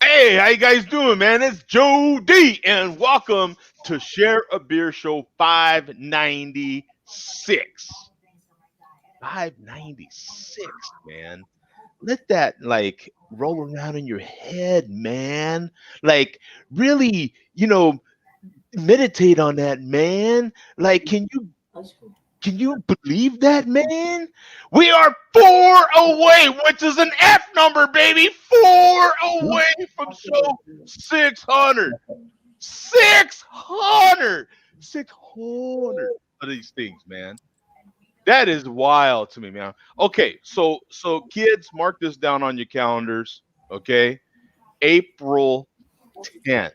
Hey, how you guys doing, man? It's Joe D, and welcome to Share a Beer Show 596. 596, man. Let that roll around in your head, man. Like really, meditate on that, man. Like, can you believe that, man? We are four away, which is an F number, baby. Four away from show 600. 600. 600 of these things, man. That is wild to me, man. Okay, so kids, mark this down on your calendars. Okay, April 10th.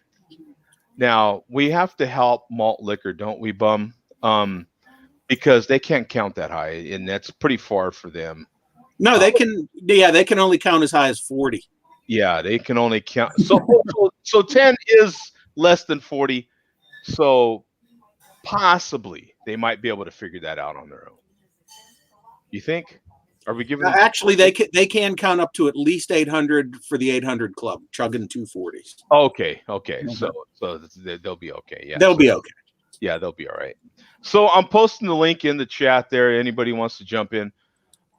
Now we have to help malt liquor, don't we, bum? Because they can't count that high, and that's pretty far for them. No, they can. Yeah, they can only count as high as 40. Yeah, they can only count. So 10 is less than 40. So possibly they might be able to figure that out on their own. You think? Are we giving? Actually, they can count up to at least 800 for the 800 club, chugging 240s. Okay. So they'll be okay. Yeah, they'll be okay. Yeah, they'll be all right. So I'm posting the link in the chat there. Anybody wants to jump in.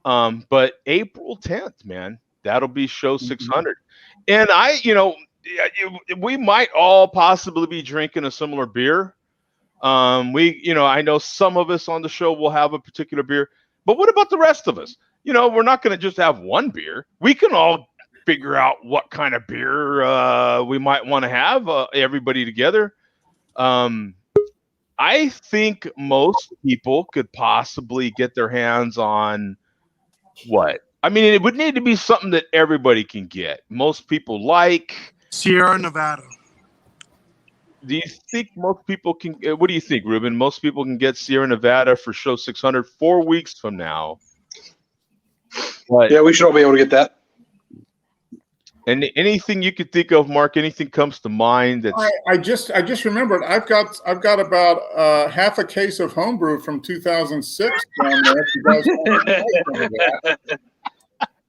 But April 10th, man, that'll be show 600. And we might all possibly be drinking a similar beer. I know some of us on the show will have a particular beer, but what about the rest of us? We're not going to just have one beer. We can all figure out what kind of beer we might want to have, everybody together. I think most people could possibly get their hands on what? I mean, it would need to be something that everybody can get. Most people like Sierra Nevada. Do you think most people can? What do you think, Ruben? Most people can get Sierra Nevada for show 600 4 weeks from now. But, yeah, we should all be able to get that. And anything you could think of, Mark? Anything comes to mind? That's I just remembered. I've got about half a case of homebrew from 2006 down there. If you guys want to try some of that.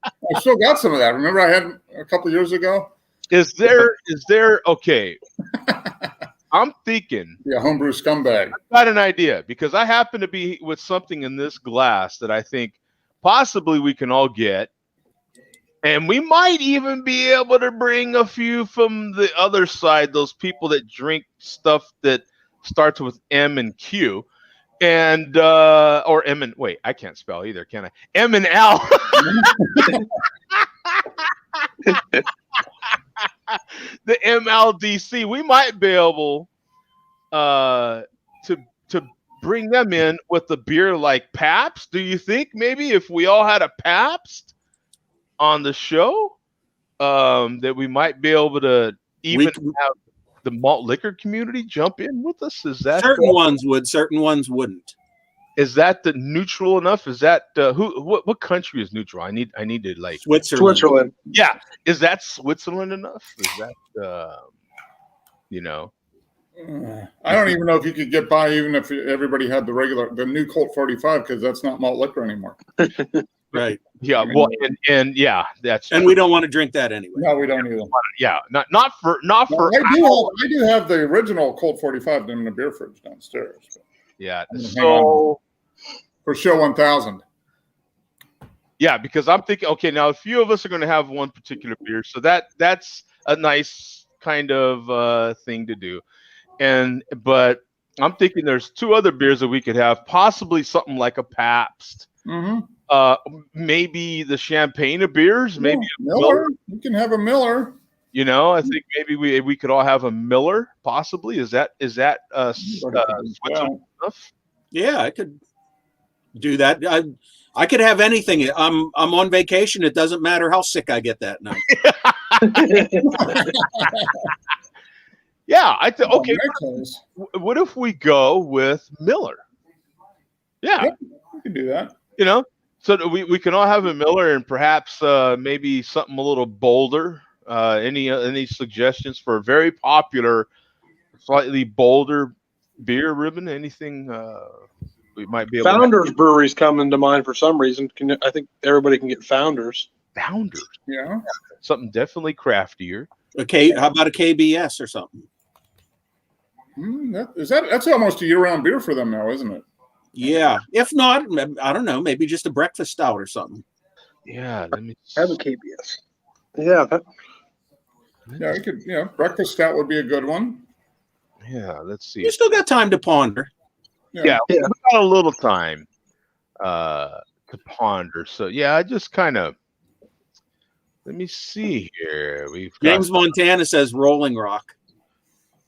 I still got some of that. Remember, I had a couple years ago. Is there? Okay. I'm thinking. Yeah, homebrew scumbag. I've got an idea because I happen to be with something in this glass that I think possibly we can all get. And we might even be able to bring a few from the other side, those people that drink stuff that starts with M and Q. And or M and wait, I can't spell either, can I? M and L. The MLDC. We might be able to bring them in with a beer like Pabst. Do you think maybe if we all had a Pabst on the show, that we might be able to even have the malt liquor community jump in with us? Is that certain ones would, certain ones wouldn't? Is that the neutral enough? Is that what country is neutral? I need to like Switzerland. Yeah, is that Switzerland enough? Is that I don't even know if you could get by even if everybody had the new Colt 45 because that's not malt liquor anymore. Right. Yeah. Well, and yeah, that's and we don't want to drink that anyway. No, we don't either. Yeah, not for. I do have the original Colt 45 in the beer fridge downstairs. Yeah. So for show 1000. Yeah, because I'm thinking, okay, now a few of us are going to have one particular beer, so that's a nice kind of thing to do, but I'm thinking there's two other beers that we could have, possibly something like a Pabst. Mm-hmm. Maybe the champagne of beers, maybe a Miller. You can have a Miller. I think maybe we could all have a Miller, possibly. Is that Switzerland enough? Yeah, I could do that. I could have anything. I'm on vacation. It doesn't matter how sick I get that night. Yeah, okay. What if we go with Miller? Yeah, we can do that. So we can all have a Miller and perhaps maybe something a little bolder. Any suggestions for a very popular, slightly bolder beer, Ruben? Anything we might be able Founders Brewery's coming to mind for some reason. I think everybody can get Founders. Founders. Yeah. Something definitely craftier. Okay, how about a KBS or something? That's almost a year-round beer for them now, isn't it? Yeah. If not, I don't know, maybe just a breakfast stout or something. Yeah, let me have a KBS. Yeah, Yeah, you could. Yeah, breakfast stout would be a good one. Yeah, let's see. You still got time to ponder. Yeah, we got a little time to ponder. So yeah, I just kind of let me see here. We've got James Montana says Rolling Rock.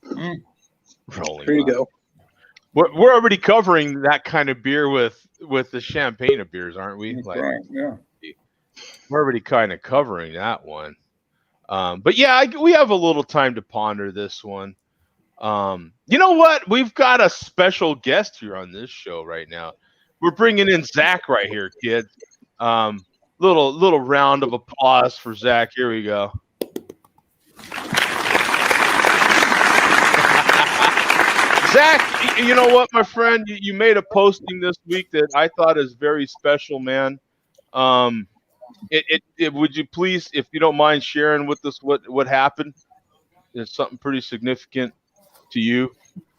Rolling. there you Rock. go. We're already covering that kind of beer with the champagne of beers, aren't we? That's Like, right. Yeah. we're already kind of covering that one. But yeah, we have a little time to ponder this one. You know what? We've got a special guest here on this show right now. We're bringing in Zach right here, kid. Little round of applause for Zach. Here we go. Zach, you know what, my friend? You made a posting this week that I thought is very special, man. Would you please, if you don't mind, sharing with us what happened? It's something pretty significant to you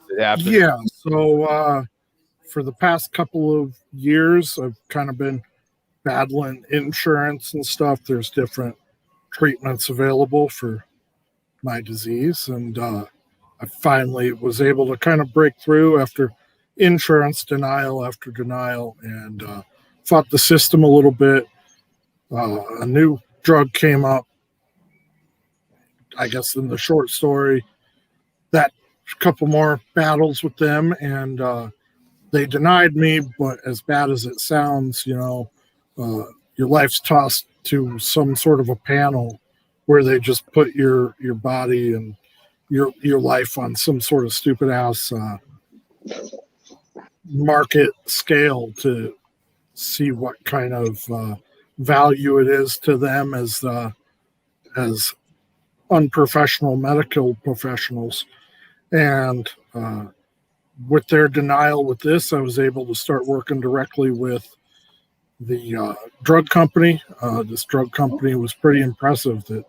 that happened. Yeah. So for the past couple of years, I've kind of been battling insurance and stuff. There's different treatments available for my disease, and I finally was able to kind of break through after insurance denial after denial, and fought the system a little bit. A new drug came up. I guess in the short story, that couple more battles with them, and they denied me. But as bad as it sounds, your life's tossed to some sort of a panel where they just put your body and your life on some sort of stupid ass market scale to see what kind of value it is to them as unprofessional medical professionals. And with their denial with this, I was able to start working directly with the drug company. This drug company was pretty impressive that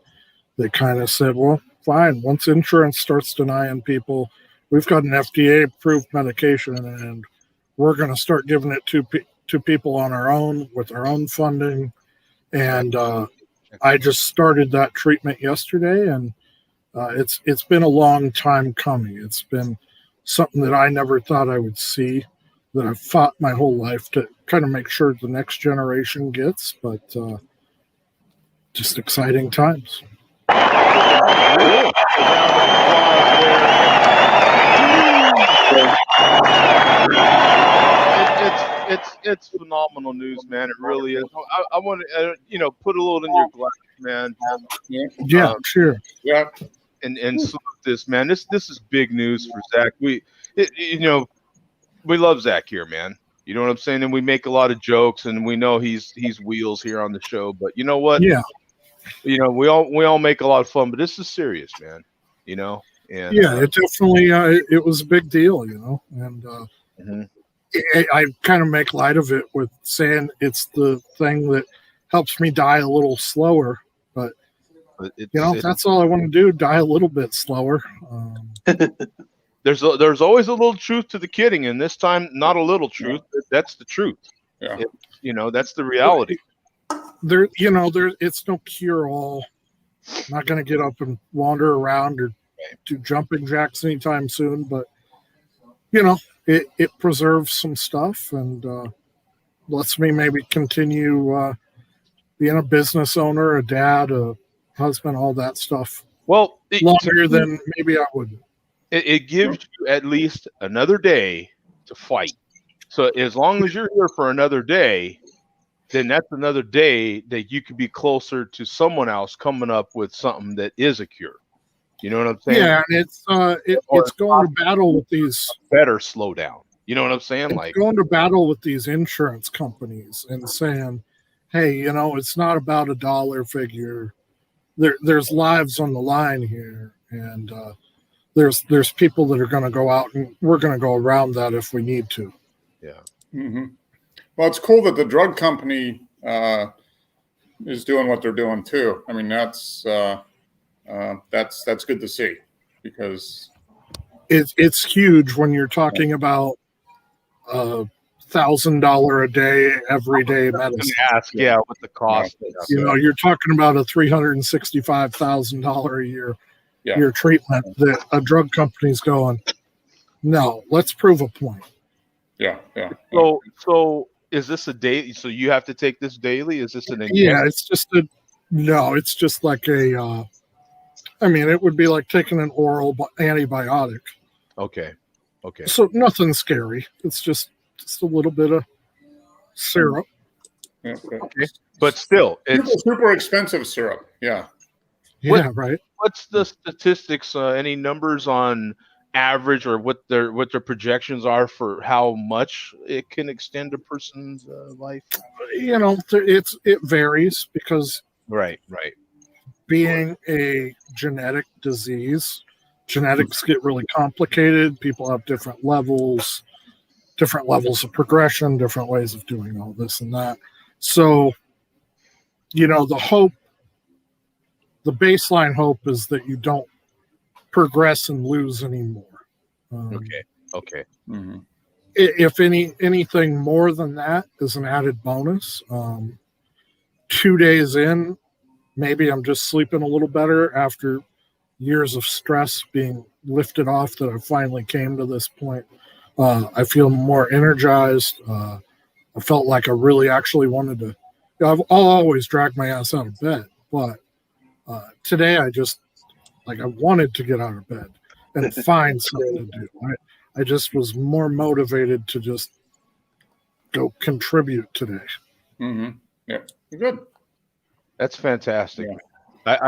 they kind of said, well, fine, once insurance starts denying people, we've got an FDA approved medication and we're going to start giving it to people on our own with our own funding. And I just started that treatment yesterday, and it's been a long time coming. It's been something that I never thought I would see, that I've fought my whole life to kind of make sure the next generation gets, but just exciting times. It's phenomenal news, man. It really is. I want to, put a little in your glass, man. Yeah, sure. Yeah. And salute this, man. This is big news for Zach. We love Zach here, man. You know what I'm saying? And we make a lot of jokes, and we know he's wheels here on the show. But you know what? Yeah. We all make a lot of fun, but this is serious, man. And yeah, it definitely it was a big deal, and I kind of make light of it with saying it's the thing that helps me die a little slower, but that's all I want to do, die a little bit slower. There's always a little truth to the kidding, and this time not a little truth. That's the truth. Yeah. That's the reality. It's no cure all. I'm not going to get up and wander around or do jumping jacks anytime soon, but it preserves some stuff and lets me maybe continue being a business owner, a dad, a husband, all that stuff. Well, longer than maybe I would. It gives you at least another day to fight. So as long as you're here for another day, then that's another day that you could be closer to someone else coming up with something that is a cure. You know what I'm saying? Yeah, and it's going to battle with these. Better slow down. You know what I'm saying? Like going to battle with these insurance companies and saying, "Hey, it's not about a dollar figure. There's lives on the line here, and there's people that are going to go out, and we're going to go around that if we need to." Yeah. Mm-hmm. Well, it's cool that the drug company is doing what they're doing too. I mean, that's good to see, because it's huge when you're talking about $1,000 a day everyday medicine. Ask, what the cost is. You know, you're talking about a $365,000 a year your treatment that a drug company's going, no, let's prove a point. Yeah. So is this a daily? So you have to take this daily? Is this an injection? Yeah, it's just like a. I mean, it would be like taking an oral antibiotic. Okay. So nothing scary. It's just a little bit of syrup. Yeah. Okay. But still, it's super expensive syrup. Yeah. Yeah, right. What's the statistics? Any numbers on average, or what their projections are for how much it can extend a person's life? You know, it varies because Right. being a genetic disease, genetics get really complicated. People have different levels of progression, different ways of doing all this and that. So, you know, the baseline hope is that you don't progress and lose anymore. Okay. Mm-hmm. If anything more than that is an added bonus. 2 days in, maybe I'm just sleeping a little better after years of stress being lifted off, that I finally came to this point. I feel more energized. I felt like I really actually wanted to. I'll always drag my ass out of bed, but today I wanted to get out of bed and find something to do. I just was more motivated to just go contribute today. Mm-hmm. Yeah, good. That's fantastic. Yeah.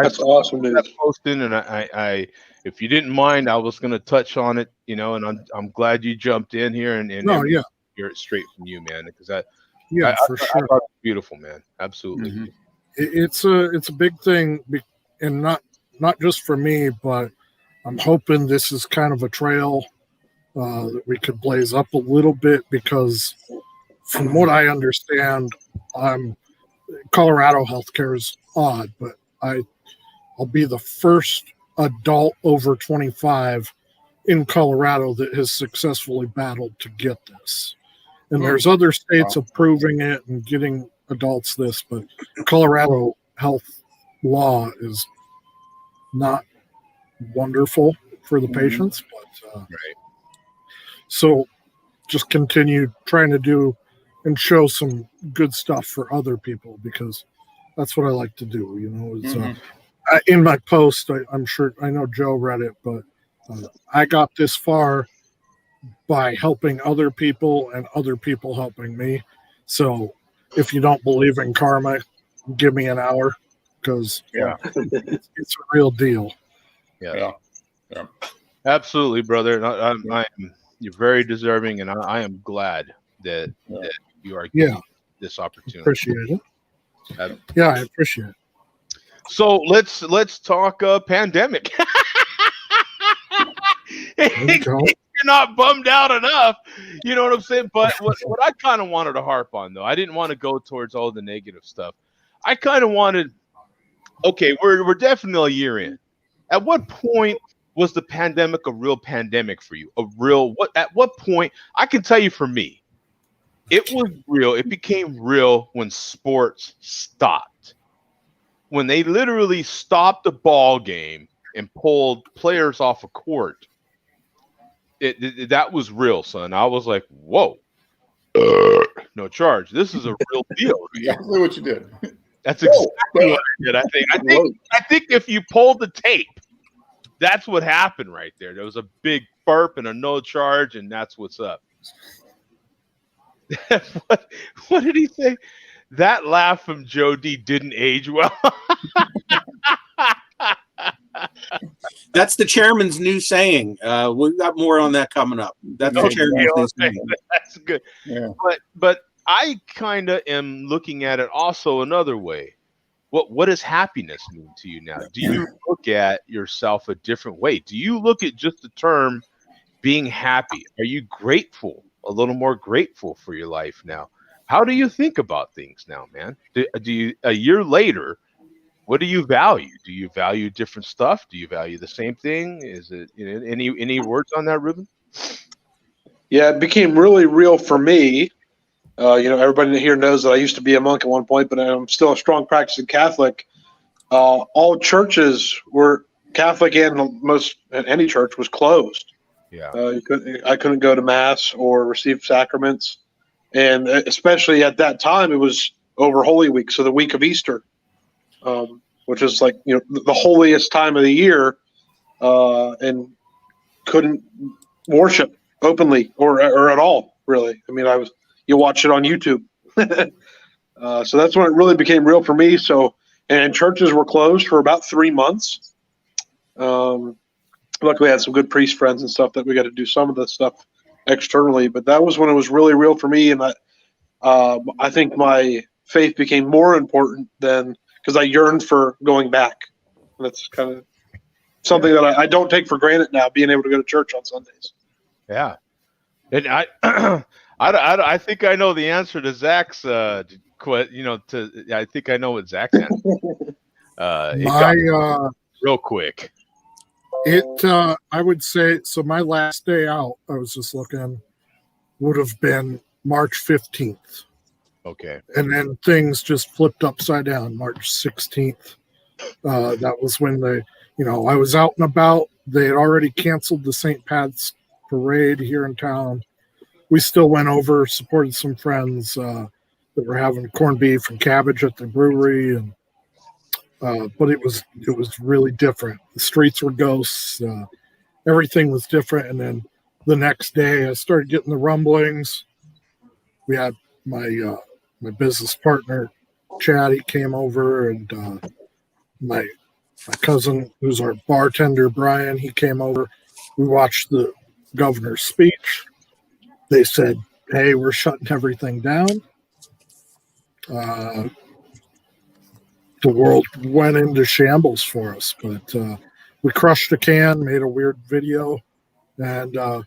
That's awesome news. Posting, and I, if you didn't mind, I was going to touch on it, you know, and I'm glad you jumped in here and hear it straight from you, man, because for sure, I thought it was beautiful, man. Absolutely. Mm-hmm. It's a big thing, and not just for me, but I'm hoping this is kind of a trail that we could blaze up a little bit, because from what I understand, Colorado healthcare is odd, but I'll be the first adult over 25 in Colorado that has successfully battled to get this. And there's other states approving it and getting adults this, but Colorado health law is not wonderful for the patients. But Right. So just continue trying to do and show some good stuff for other people, because that's what I like to do. You know, it's, in my post, I'm sure, I know Joe read it, but I got this far by helping other people and other people helping me. So if you don't believe in karma, give me an hour, because it's a real deal. Yeah. Absolutely, brother. I'm you're very deserving, and I am glad that you are getting this opportunity. Appreciate it. I appreciate it. So let's talk pandemic. You're not bummed out enough, you know what I'm saying? But what I kind of wanted to harp on, though, I didn't want to go towards all the negative stuff. I kind of wanted, okay, we're definitely a year in. At what point was the pandemic a real pandemic for you? At what point? I can tell you, for me, it was real. It became real when sports stopped. When they literally stopped the ball game and pulled players off a court. That was real, son. I was like, whoa, no charge. This is a real deal. Exactly what you did. That's exactly what I did. I think if you pulled the tape, that's what happened right there. There was a big burp and a no charge, and that's what's up. What did he say? That laugh from Joe D didn't age well. That's the chairman's new saying. We've got more on that coming up. That's the chairman's new saying. That's good. Yeah. But I kind of am looking at it also another way. What does happiness mean to you now? Do you look at yourself a different way? Do you look at just the term being happy? Are you grateful, a little more grateful for your life now? How do you think about things now, man? Do you, a year later, what do you value? Do you value different stuff? Do you value the same thing? Is it, any words on that, Ruben? Yeah, it became really real for me. Everybody here knows that I used to be a monk at one point, but I'm still a strong practicing Catholic. All churches were Catholic, and any church was closed. Yeah. I couldn't go to mass or receive sacraments, and especially at that time, it was over Holy Week, so the week of Easter, which is like the holiest time of the year, and couldn't worship openly or at all, really. I mean, you watch it on YouTube. So that's when it really became real for me. So, and churches were closed for about 3 months. Luckily, I had some good priest friends and stuff that we got to do some of the stuff externally. But that was when it was really real for me, and I think my faith became more important than because I yearned for going back. And that's kind of something that I don't take for granted now, being able to go to church on Sundays. Yeah, and I think I know the answer to Zach's I think I know what Zach's answer. Real quick. I would say, so my last day out, I was just looking, would have been March 15th. Okay. And then things just flipped upside down, March 16th. That was when I was out and about. They had already canceled the St. Pat's parade here in town. We still went over, supported some friends that were having corned beef and cabbage at the brewery, and but it was really different. The streets were ghosts. Everything was different. And then the next day, I started getting the rumblings. We had my business partner, Chad. He came over, and my cousin, who's our bartender, Brian. He came over. We watched the governor's speech. They said, "Hey, we're shutting everything down." The world went into shambles for us, but we crushed a can, made a weird video, and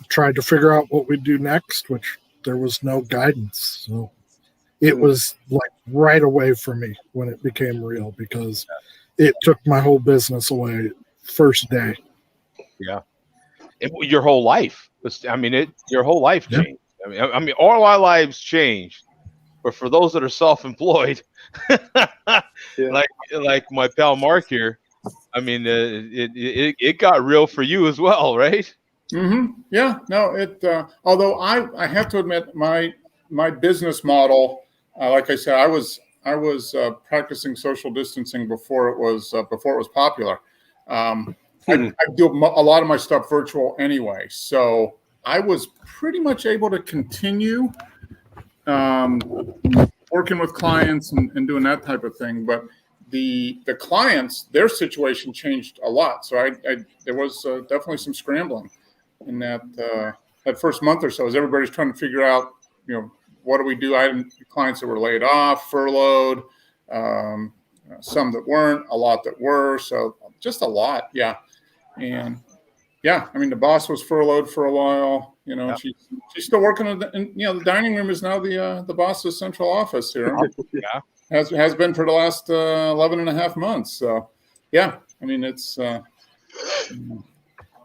tried to figure out what we'd do next, which there was no guidance. So it was like right away for me when it became real, because it took my whole business away first day. Yeah. Your whole life. Your whole life changed. I mean, all our lives changed. But for those that are self-employed, like my pal Mark here, I mean, it got real for you as well, right? Mm-hmm. Yeah. No. Although I have to admit, my business model, like I said, I was practicing social distancing before it was popular. I do a lot of my stuff virtual anyway, so I was pretty much able to continue working with clients and doing that type of thing. But the clients, their situation changed a lot. So there was definitely some scrambling in that first month or so, as everybody's trying to figure out, what do we do? I had clients that were laid off, furloughed, some that weren't, a lot that were. So just a lot, yeah. And yeah, I mean, the boss was furloughed for a while. She's still working in the dining room is now the boss's central office here. Yeah, has been for the last 11 and a half months. So yeah, I mean, it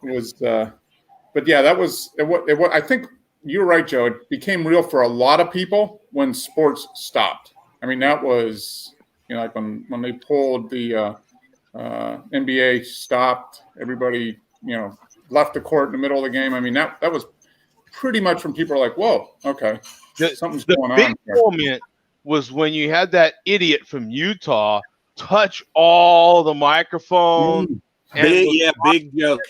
was, but yeah, that was it. I think you're right, Joe. It became real for a lot of people when sports stopped. I mean, that was like when they pulled the NBA stopped, everybody left the court in the middle of the game. I mean, that was pretty much when people are like, whoa, okay, something's going on. The big moment was when you had that idiot from Utah touch all the microphones. Big joke.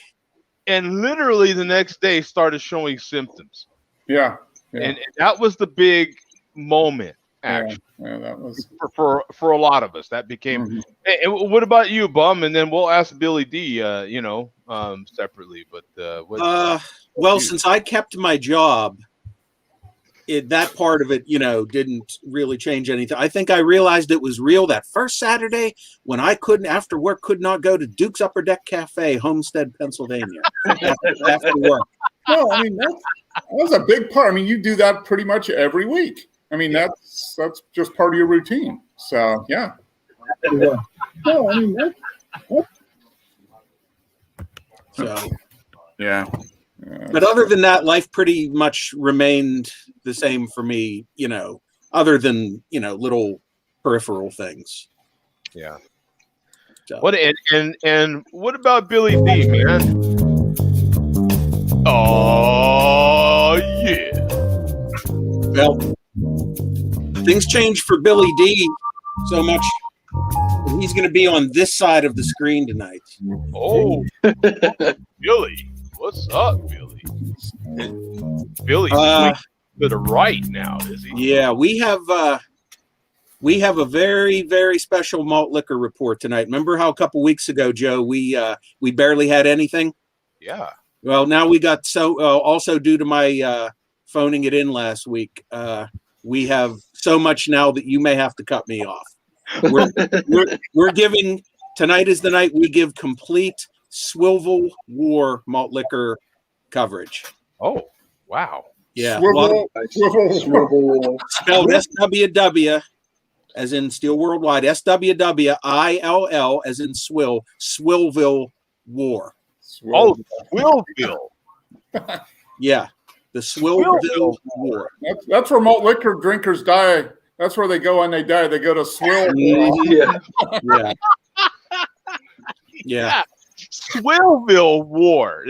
And literally the next day started showing symptoms. Yeah. And that was the big moment, actually. Yeah, that was for a lot of us. That became. Mm-hmm. Hey, what about you, Bum? And then we'll ask Billy D. Separately. But since I kept my job, that part of it, didn't really change anything. I think I realized it was real that first Saturday when I after work, could not go to Duke's Upper Deck Cafe, Homestead, Pennsylvania, after work. No, I mean that was a big part. I mean, you do that pretty much every week. I mean, that's just part of your routine. So yeah. No, I mean So yeah. but other than that, life pretty much remained the same for me, other than, little peripheral things. Yeah. So. What and what about Billy D, man? Oh yeah. Well, things changed for Billy D so much. He's going to be on this side of the screen tonight. Oh, Billy. What's up, Billy? Billy's to the right now, is he? Yeah, we have a very, very special malt liquor report tonight. Remember how a couple weeks ago, Joe, we barely had anything? Yeah. Well, now we got also due to my phoning it in last week, we have so much now that you may have to cut me off. We're giving, tonight is the night we give complete Swivel War malt liquor coverage. Oh, wow. Yeah. Swivel. Spelled SWW as in Steel Worldwide, SWWILL as in Swill, Swillville War. Oh, Swillville. Yeah. The Swillville War. That's where malt liquor drinkers die. That's where they go when they die. They go to Swill. Yeah. Yeah. Yeah. Swillville War.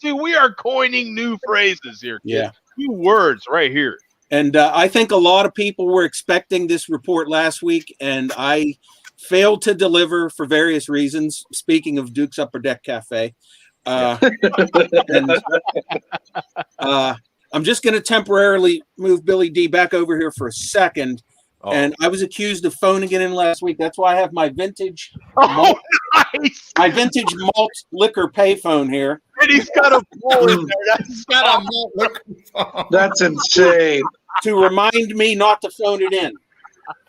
See, we are coining new phrases here. Kids. Yeah. New words right here. And I think a lot of people were expecting this report last week, and I failed to deliver for various reasons. Speaking of Duke's Upper Deck Cafe. I'm just going to temporarily move Billy D back over here for a second. Oh. And I was accused of phoning it in last week. That's why I have my vintage malt, nice. My vintage malt liquor payphone here. And he's got a bowl in there. He's got a malt liquor phone. That's insane. To remind me not to phone it in.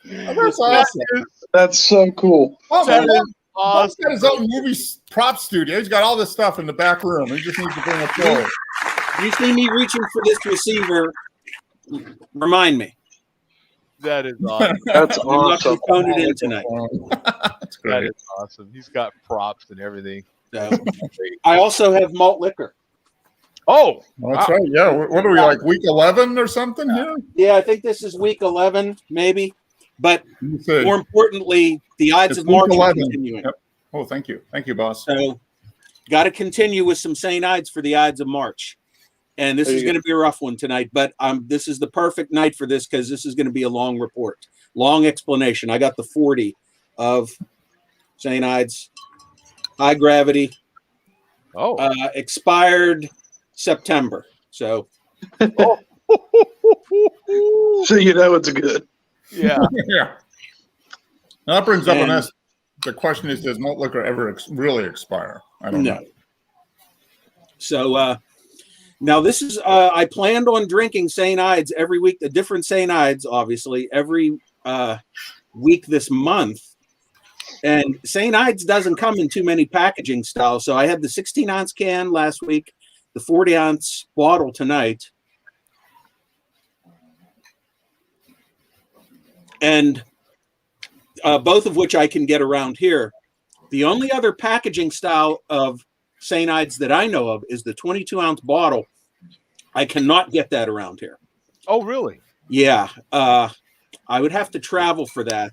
That's awesome. That's so cool. Oh, man. He's got his own movie prop studio. He's got all this stuff in the back room. He just needs to bring it forward. You see me reaching for this receiver, remind me. That is awesome. That's awesome. Phone it in tonight. That's great. That is awesome. He's got props and everything. So, I also have malt liquor. Oh, that's right. Yeah. What are we, like week 11 or something here? Yeah, I think this is week 11, maybe. But more importantly, the Ides of March are continuing. Yep. Oh, thank you. Thank you, boss. So, got to continue with some St. Ides for the Ides of March. And this is going to be a rough one tonight, but this is the perfect night for this because this is going to be a long report, long explanation. I got the 40 of St. Ides, high gravity, expired September. So, so you know it's good. Yeah. Yeah. Now that brings up the question is, does malt liquor ever really expire? I don't know. So, now this is, I planned on drinking St. Ides every week, the different St. Ides, obviously, every week this month. And St. Ides doesn't come in too many packaging styles. So I had the 16-ounce can last week, the 40-ounce bottle tonight. And both of which I can get around here. The only other packaging style of St. Ides that I know of is the 22-ounce bottle. I cannot get that around here. Oh, really? Yeah. I would have to travel for that.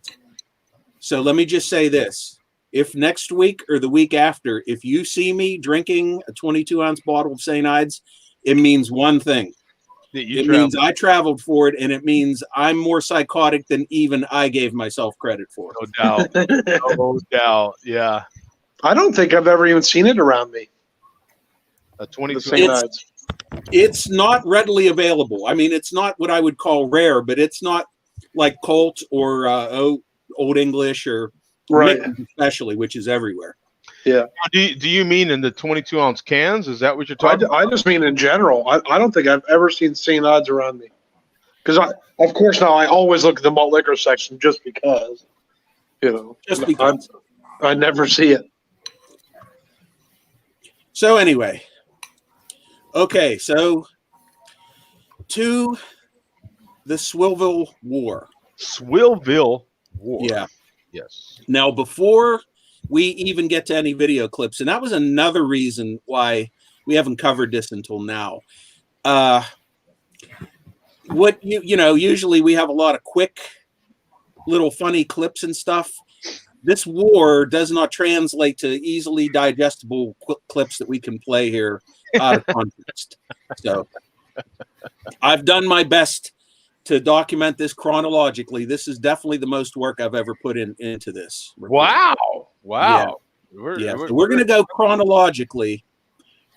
So let me just say this. If next week or the week after, if you see me drinking a 22-ounce bottle of St. Ides, it means one thing. It means I traveled for it, and it means I'm more psychotic than even I gave myself credit for. No doubt. No doubt. Yeah. I don't think I've ever even seen it around me. A 22 Ides. It's not readily available. I mean, it's not what I would call rare, but it's not like Colt or Old English or Mittens especially, which is everywhere. Yeah. Do you mean in the 22-ounce cans? Is that what you're talking about? I just mean in general. I don't think I've ever seen St. Ides around me. Because, of course, now I always look at the malt liquor section just because, Just because. I never see it. So anyway, Okay, so to the Swivel War. Swillville War. Yeah. Yes. Now, before we even get to any video clips, and that was another reason why we haven't covered this until now. What you know, usually we have a lot of quick little funny clips and stuff. This war does not translate to easily digestible clips that we can play here out of context. So I've done my best to document this chronologically. This is definitely the most work I've ever put into this. Wow. Wow. Yeah. So we're going to go chronologically,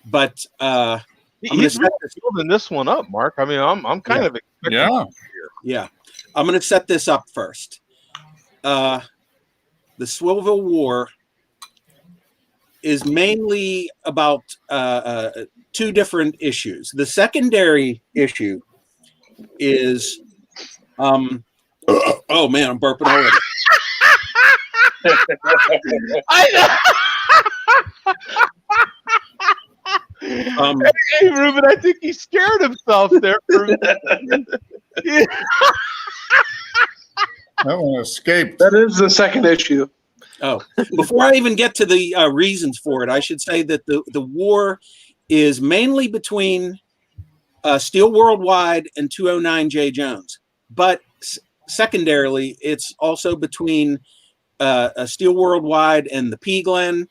but he's really building this one up, Mark. I mean, I'm kind of expecting Yeah. I'm going to set this up first. The Swivel War is mainly about two different issues. The secondary issue is, oh man, I'm burping already. I know. Hey, Ruben, I think he scared himself there. That one escaped. That is the second issue. Oh, before I even get to the reasons for it, I should say that the war is mainly between Steel Worldwide and 209 J. Jones. But secondarily, it's also between Steel Worldwide and the P. Glen,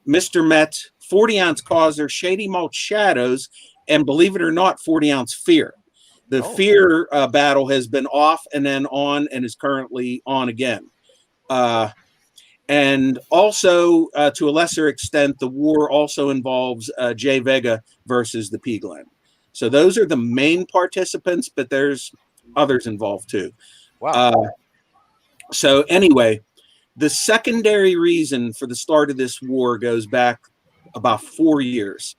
Mr. Met, 40-ounce Causer, Shady Malt Shadows, and believe it or not, 40-ounce Fear. The Fear battle has been off and then on and is currently on again. And also, to a lesser extent, the war also involves Jay Vega versus the P. Glen. So those are the main participants, but there's others involved too. Wow. So anyway, the secondary reason for the start of this war goes back about 4 years.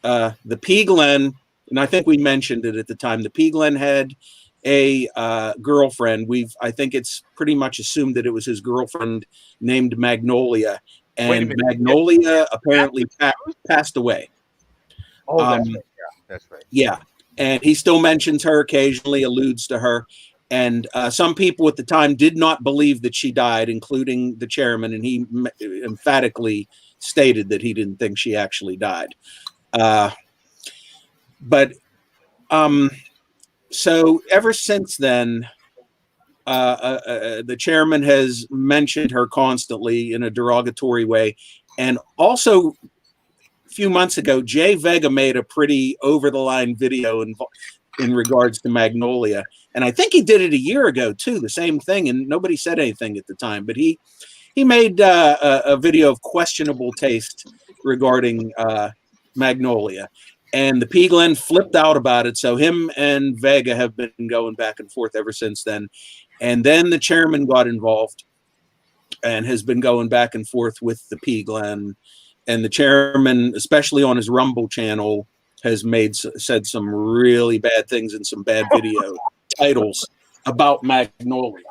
The P. Glen, and I think we mentioned it at the time, the P. Glen had a girlfriend. I think it's pretty much assumed that it was his girlfriend named Magnolia, and Magnolia apparently passed away. Oh, that's right. Yeah, that's right. Yeah, and he still mentions her occasionally, alludes to her, and some people at the time did not believe that she died, including the chairman, and he emphatically stated that he didn't think she actually died. So ever since then, the chairman has mentioned her constantly in a derogatory way. And also, a few months ago, Jay Vega made a pretty over-the-line video in regards to Magnolia. And I think he did it a year ago, too, the same thing. And nobody said anything at the time. But he made a video of questionable taste regarding Magnolia. And the P. Glen flipped out about it. So him and Vega have been going back and forth ever since then. And then the chairman got involved and has been going back and forth with the P. Glen. And the chairman, especially on his Rumble channel, has said some really bad things in some bad video titles about Magnolia.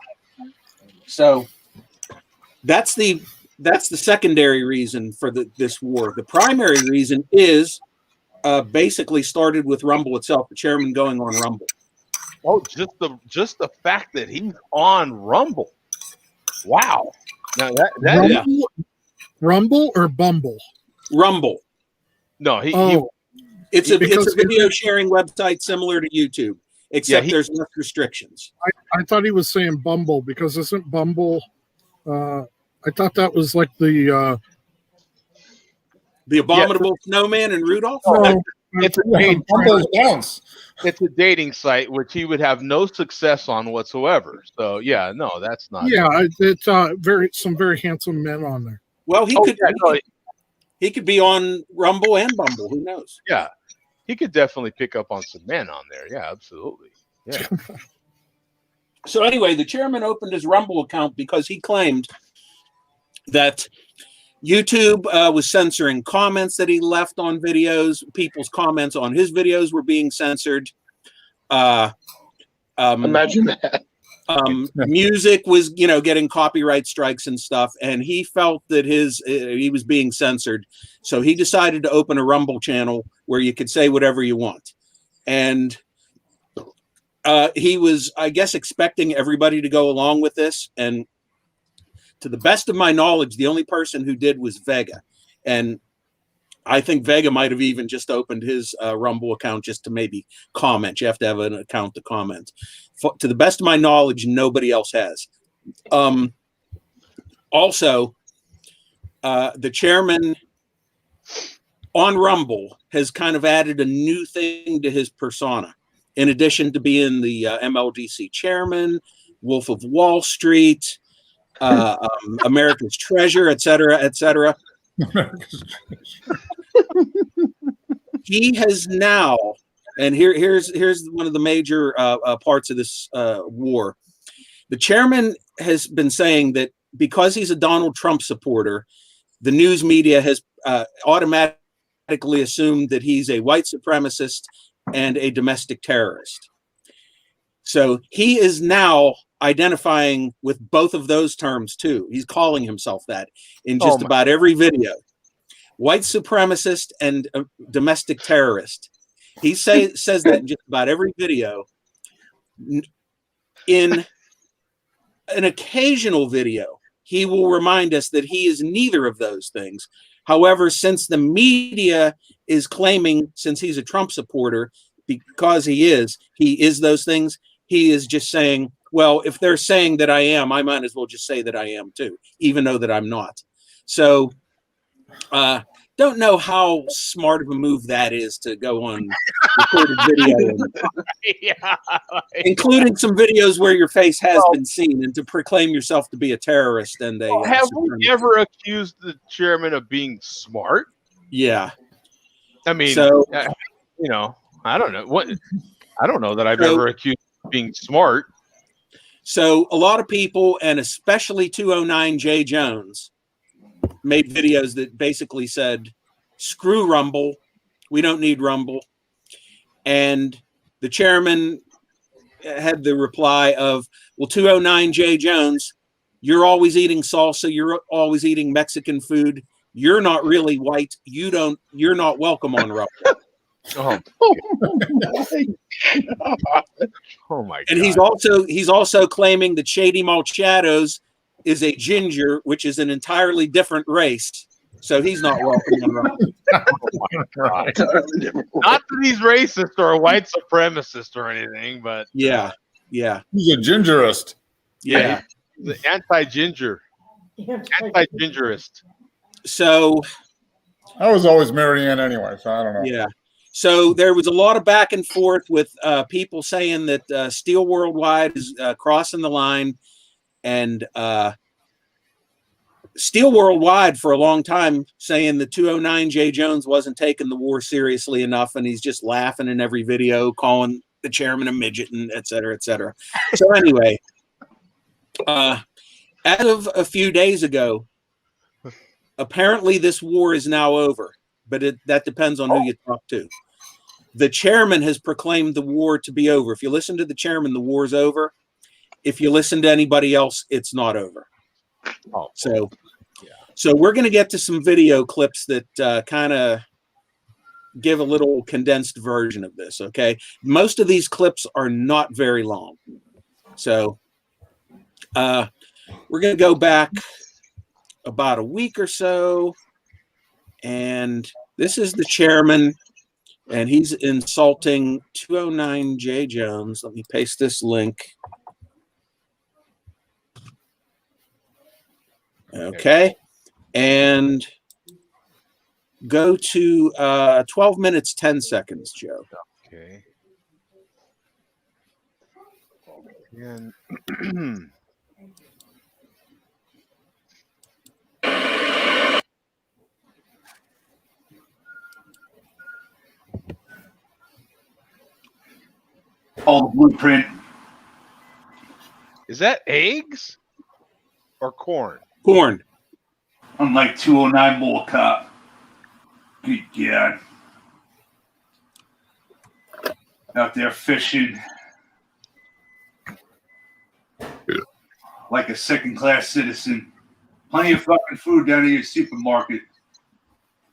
So that's the secondary reason for this war. The primary reason is basically started with Rumble itself, the chairman going on Rumble. Oh, just the fact that he's on Rumble. Wow. Now Rumble or Bumble? Rumble. No, it's a video sharing website similar to YouTube, except there's less restrictions. I thought he was saying Bumble because isn't Bumble? I thought that was like the Abominable Snowman and Rudolph. It's a dating site which he would have no success on whatsoever. So yeah, no, that's not. Yeah, it's some very handsome men on there. Well, he could be on Rumble and Bumble. Who knows? Yeah, he could definitely pick up on some men on there. Yeah, absolutely. Yeah. So anyway, the chairman opened his Rumble account because he claimed that YouTube was censoring comments that he left on videos. People's comments on his videos were being censored. Imagine that. Music was, getting copyright strikes and stuff, and he felt that he was being censored. So he decided to open a Rumble channel where you could say whatever you want. And he was, I guess, expecting everybody to go along with this. And to the best of my knowledge, the only person who did was Vega. And I think Vega might have even just opened his Rumble account just to maybe comment. You have to have an account to comment. To the best of my knowledge, nobody else has. Also, the chairman on Rumble has kind of added a new thing to his persona. In addition to being the MLDC chairman, Wolf of Wall Street, America's Treasure, et cetera, et cetera. He has now, and here's one of the major parts of this war. The chairman has been saying that because he's a Donald Trump supporter, the news media has automatically assumed that he's a white supremacist and a domestic terrorist. So he is now identifying with both of those terms too. He's calling himself that in just about every video. White supremacist and domestic terrorist. He says that in just about every video. In an occasional video, he will remind us that he is neither of those things. However, since the media is claiming, since he's a Trump supporter, because he is those things, he is just saying, well, if they're saying that I am, I might as well just say that I am too, even though that I'm not. So, don't know how smart of a move that is to go on recorded video, including some videos where your face has been seen, and to proclaim yourself to be a terrorist. And have we ever accused the chairman of being smart? Yeah, I mean, so, I don't know what. I don't know that I've ever accused of being smart. So a lot of people, and especially 209 J Jones, made videos that basically said, screw Rumble. We don't need Rumble. And the chairman had the reply of, well, 209 J Jones, you're always eating salsa. You're always eating Mexican food. You're not really white. You're not welcome on Rumble. Oh my God. And he's also claiming that Shady Malchados is a ginger, which is an entirely different race. So he's not welcome on Rumble. Oh my God. Not that he's racist or a white supremacist or anything, but yeah. He's a gingerist. Yeah. The anti-gingerist. So I was always Marianne anyway, so I don't know. Yeah. So there was a lot of back and forth with people saying that Steel Worldwide is crossing the line, and Steel Worldwide for a long time saying that 209 J Jones wasn't taking the war seriously enough, and he's just laughing in every video, calling the chairman a midget, and et cetera, et cetera. So anyway, as of a few days ago, apparently this war is now over, but that depends on who you talk to. The chairman has proclaimed the war to be over. If you listen to the chairman, the war's over. If you listen to anybody else, it's not over. So we're going to get to some video clips that kind of give a little condensed version of this, okay? Most of these clips are not very long. So we're going to go back about a week or so, and this is the chairman, and he's insulting 209 J Jones. Let me paste this link. Okay, and go to 12 minutes 10 seconds, Joe. Okay. And all the blueprint. is that eggs or corn? Corn. Unlike 209 Bull Cop. Good God. Out there fishing. like a second-class citizen. Plenty of fucking food down at your supermarket.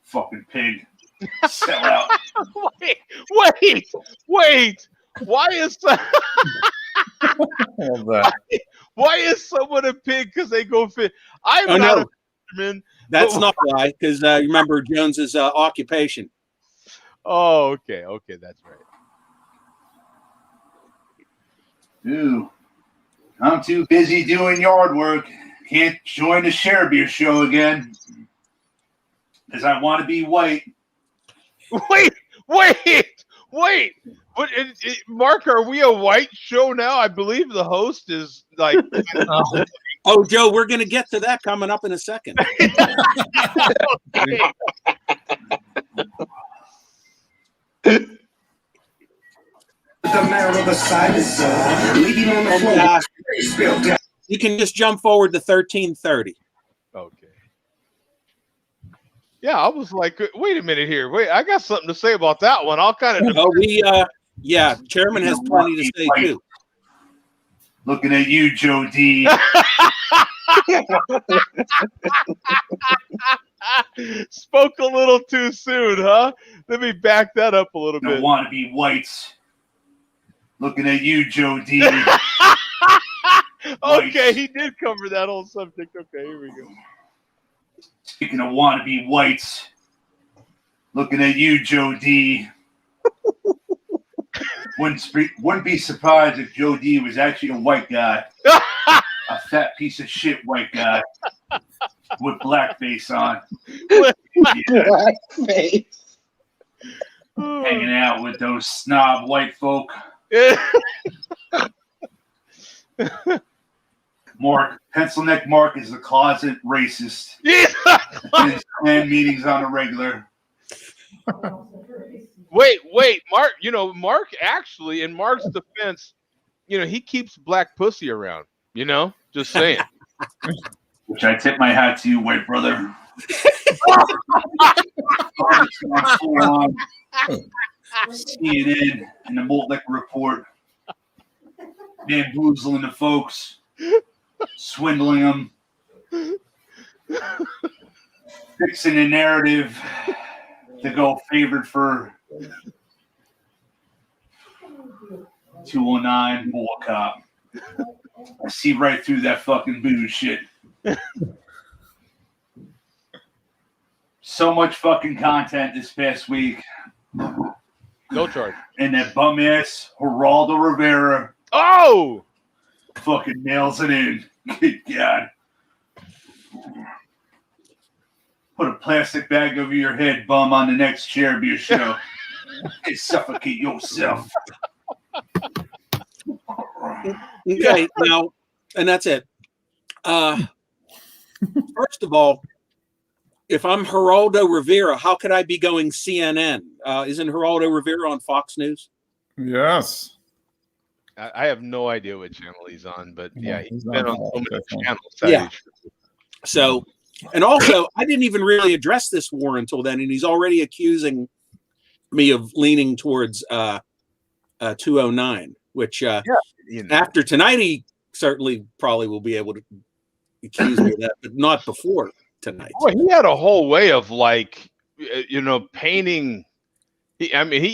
Fucking pig. Sell out. Wait. Why is why is someone a pig? Because they go fit. I'm not a fisherman. That's not why, because you remember Jones's occupation. Oh, okay, that's right. Ooh, I'm too busy doing yard work. Can't join the Share Beer show again because I want to be white. Wait. But Mark, are we a white show now? I believe the host is like. Oh, Joe, we're going to get to that coming up in a second. The marrow of the side is leaving on the floor. You can just jump forward to 1330. Okay. Yeah, I was like, wait a minute here. Wait, I got something to say about that one. I'll kind of. Oh, Chairman has plenty to say too. Looking at you, Joe D. Spoke a little too soon, huh? Let me back that up a little bit. Don't want to be whites. Looking at you, Joe D. Okay, he did cover that whole subject. Okay, here we go. Speaking of wannabe whites, looking at you, Joe D. Wouldn't be surprised if Joe D was actually a white guy. A fat piece of shit white guy with blackface on. Blackface. Hanging out with those snob white folk. Mark, Pencil Neck Mark is a closet racist. His clan meetings on a regular. Wait, Mark. Mark actually, in Mark's defense, he keeps black pussy around. Just saying. Which I tip my hat to you, white brother. CNN and the Malt Liquor Report. Bamboozling the folks. Swindling them. Fixing a narrative to go favored for 209 Bull Cop. I see right through that fucking booze shit. So much fucking content this past week. No charge. And that bum ass Geraldo Rivera. Oh! Fucking nails it in. Good God. Put a plastic bag over your head, bum, on the next Share Beer show. And suffocate yourself. Okay, now, and that's it. First of all, if I'm Geraldo Rivera, how could I be going CNN? Isn't Geraldo Rivera on Fox News? Yes. I have no idea what channel he's on, but yeah, he's been on so many channels. Yeah. So, and also, I didn't even really address this war until then, and he's already accusing me of leaning towards 209, which after tonight, he certainly probably will be able to accuse me of that, but not before tonight. Well, he had a whole way of painting. He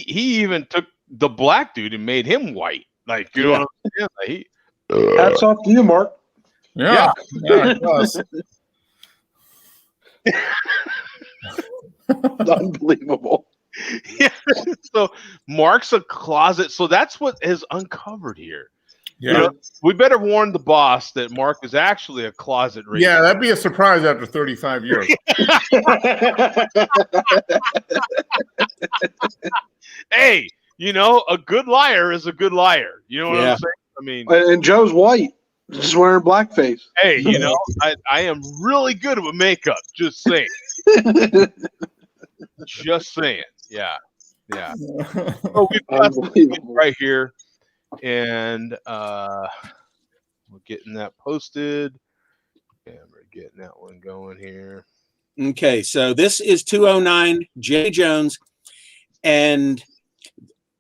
even took the black dude and made him white. Like, you know what I'm saying? Hats off to you, Mark. Yeah, it does. Unbelievable. Yeah. So Mark's a closet. So that's what is uncovered here. Yeah. We better warn the boss that Mark is actually a closet racist. Yeah, that'd be a surprise after 35 years. Hey, a good liar is a good liar. You know what I'm saying? I mean, And Joe's white, just wearing blackface. hey, I am really good with makeup. Just saying. Just saying. Yeah. Oh, we've got something right here, and we're getting that posted, and we're getting that one going here. Okay, so this is 209 Jay Jones, and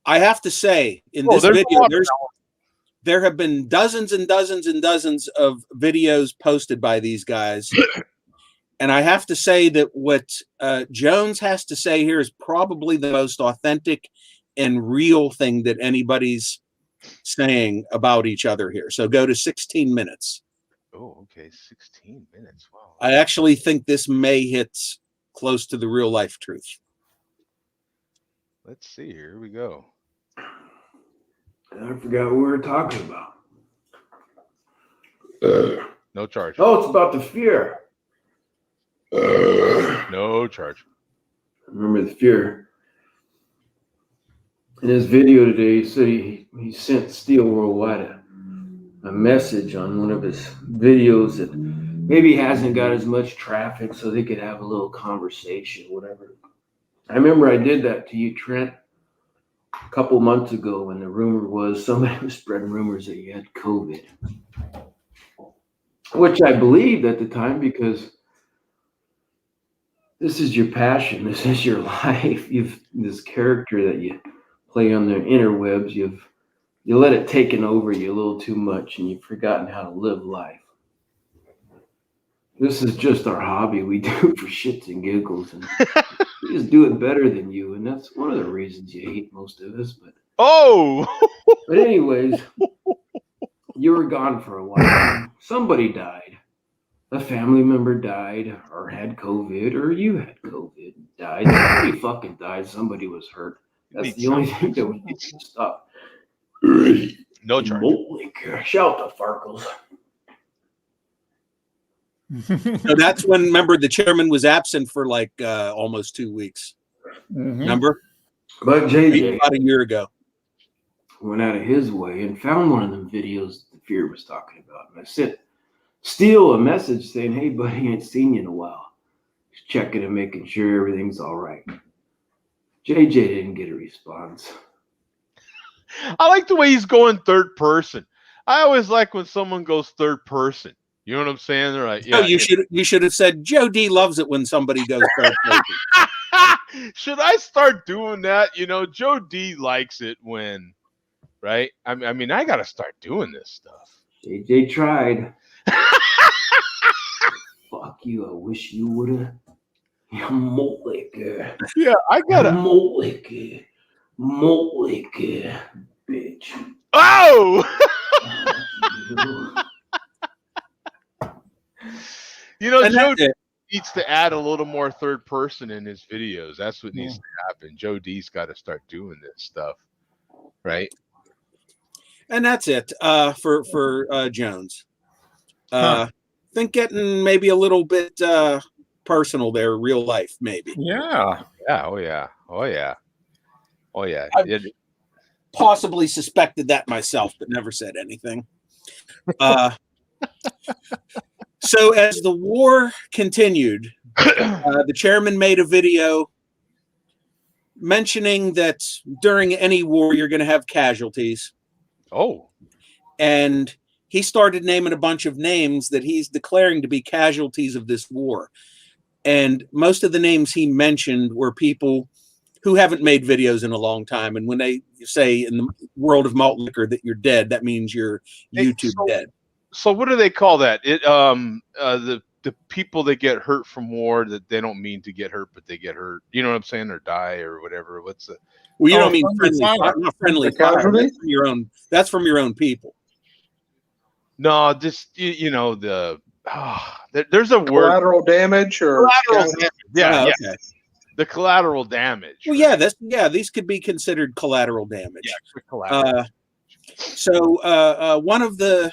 I have to say, in this video, there have been dozens and dozens and dozens of videos posted by these guys. And I have to say that what Jones has to say here is probably the most authentic and real thing that anybody's saying about each other here. So go to 16 minutes. Oh, okay. 16 minutes. Wow. I actually think this may hit close to the real life truth. Let's see. Here we go. I forgot what we were talking about. No charge. Oh, it's about the fear. No charge. Remember the fear. In his video today, he said he sent Steel Worldwide a message on one of his videos that maybe hasn't got as much traffic, so they could have a little conversation, whatever. I remember I did that to you, Trent, a couple months ago when the rumor was somebody was spreading rumors that you had COVID, which I believed at the time because this is your passion. This is your life. You've this character that you play on the interwebs. You let it taken over you a little too much, and you've forgotten how to live life. This is just our hobby. We do it for shits and giggles, and we just do it better than you. And that's one of the reasons you hate most of us. But anyways, you were gone for a while. Somebody died. A family member died, or had COVID, or you had COVID, died. Somebody fucking died. Somebody was hurt. That's the only thing that we need to stop. No charge. Shout to Farkles. So that's when, remember, the chairman was absent for like almost 2 weeks. Mhm. Remember? But JJ About a year ago. went out of his way and found one of them videos the fear was talking about. And I sent Steele a message saying, "Hey, buddy, ain't seen you in a while. Just checking and making sure everything's all right." JJ didn't get a response. I like the way he's going third person. I always like when someone goes third person. You know what I'm saying? They're like, No, you should have said Joe D loves it when somebody goes third person. Should I start doing that? You know, Joe D likes it when, right? I mean, I got to start doing this stuff. JJ tried. Fuck you. I wish you would have. You Mollick. Yeah, I gotta. Mollick, bitch. Oh! You know, Joe D needs to add a little more third person in his videos. That's what needs to happen. Joe D's got to start doing this stuff, right? And that's it for Jones. Think getting maybe a little bit personal there, real life, maybe. Yeah. Yeah. Oh yeah. Oh yeah. Oh yeah. I've possibly suspected that myself, but never said anything. So as the war continued, the chairman made a video mentioning that during any war, you're going to have casualties. Oh. And he started naming a bunch of names that he's declaring to be casualties of this war. And most of the names he mentioned were people who haven't made videos in a long time. And when they say in the world of malt liquor that you're dead, that means you're YouTube dead. So what do they call that? The people that get hurt from war that they don't mean to get hurt, but they get hurt. You know what I'm saying? Or die or whatever. What's the? Well, you don't mean friendly friendly fire. fire. Not friendly fire. That's from your own. That's from your own people. No, just you know there's a word. Collateral damage or Collateral damage. Yeah, Oh, yeah. okay. The collateral damage. Well, yeah, these could be considered collateral damage. Yeah, collateral. So one of the